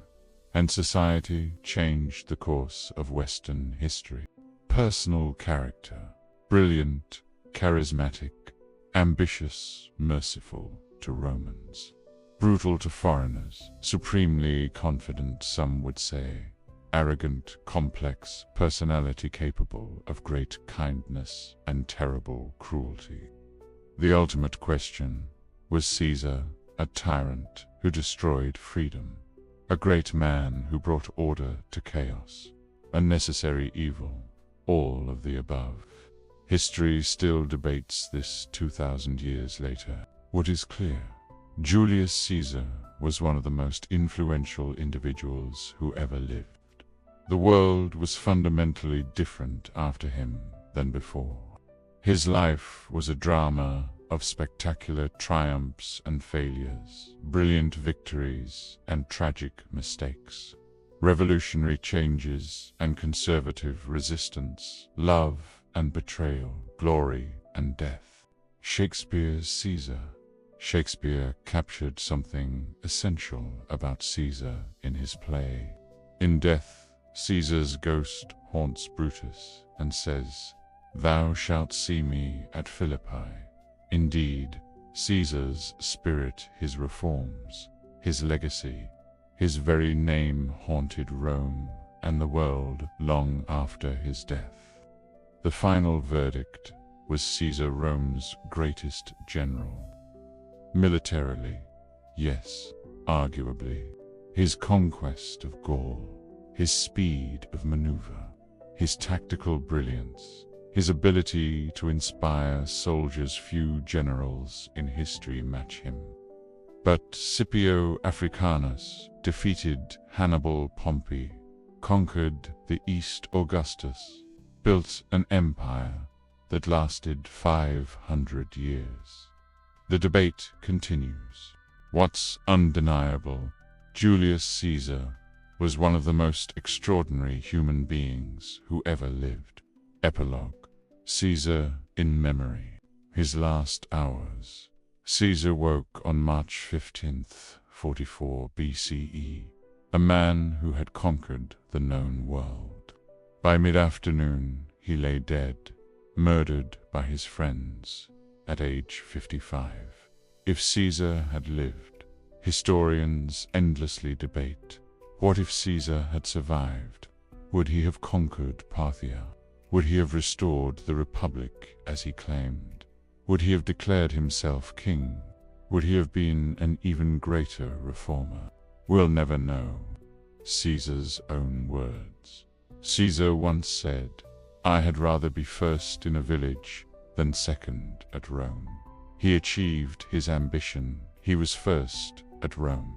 Speaker 1: and society, changed the course of Western history. Personal character: brilliant, charismatic, ambitious, merciful to Romans, brutal to foreigners, supremely confident, some would say, arrogant, complex personality capable of great kindness and terrible cruelty. The ultimate question: was Caesar a tyrant who destroyed freedom? A great man who brought order to chaos? A necessary evil? All of the above. History still debates this 2,000 years later. What is clear: Julius Caesar was one of the most influential individuals who ever lived. The world was fundamentally different after him than before. His life was a drama of spectacular triumphs and failures, brilliant victories and tragic mistakes, revolutionary changes and conservative resistance, love and betrayal, glory and death. Shakespeare's Caesar. Shakespeare captured something essential about Caesar in his play. In death, Caesar's ghost haunts Brutus and says, "Thou shalt see me at Philippi." Indeed, Caesar's spirit, his reforms, his legacy, his very name haunted Rome and the world long after his death. The final verdict: was Caesar Rome's greatest general? Militarily, yes, arguably. His conquest of Gaul, his speed of maneuver, his tactical brilliance, his ability to inspire soldiers, few generals in history match him. But Scipio Africanus defeated Hannibal Pompey, conquered the East Augustus, built an empire that lasted 500 years. The debate continues. What's undeniable: Julius Caesar was one of the most extraordinary human beings who ever lived. Epilogue. Caesar in memory. His last hours. Caesar woke on March 15th, 44 BCE, a man who had conquered the known world. By mid-afternoon, he lay dead, murdered by his friends, at age 55. If Caesar had lived, historians endlessly debate. What if Caesar had survived? Would he have conquered Parthia? Would he have restored the Republic as he claimed? Would he have declared himself king? Would he have been an even greater reformer? We'll never know. Caesar's own words. Caesar once said, "I had rather be first in a village than second at Rome." He achieved his ambition. He was first at Rome.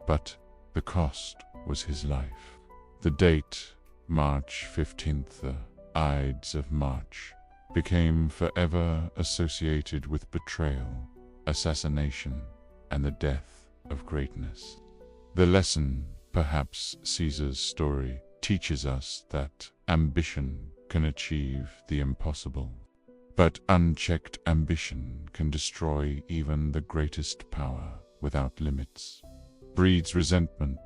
Speaker 1: But the cost was his life. The date, March 15th, the Ides of March, became forever associated with betrayal, assassination, and the death of greatness. The lesson, perhaps Caesar's story, teaches us that ambition can achieve the impossible. But unchecked ambition can destroy even the greatest power without limits. Breeds resentment.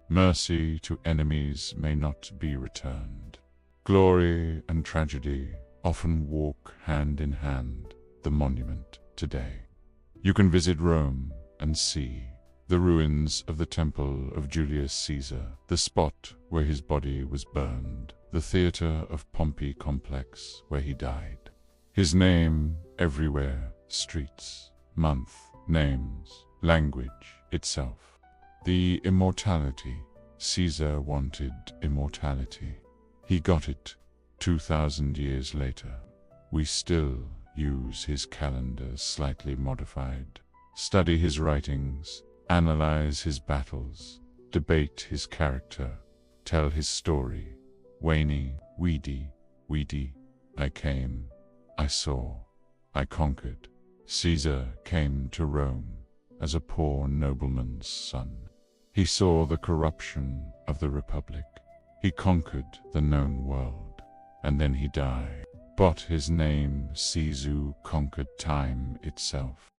Speaker 1: Mercy to enemies may not be returned. Glory and tragedy often walk hand in hand, the monument today. You can visit Rome and see the ruins of the temple of Julius Caesar, the spot where his body was burned, the theater of Pompey complex where he died. His name everywhere, streets, month, names, language itself. The immortality. Caesar wanted immortality. He got it 2,000 years later. We still use his calendar slightly modified, study his writings, analyze his battles, debate his character, tell his story. Veni, vidi, I came, I saw, I conquered. Caesar came to Rome as a poor nobleman's son. He saw the corruption of the Republic. He conquered the known world, and then he died. But his name, Caesar, conquered time itself.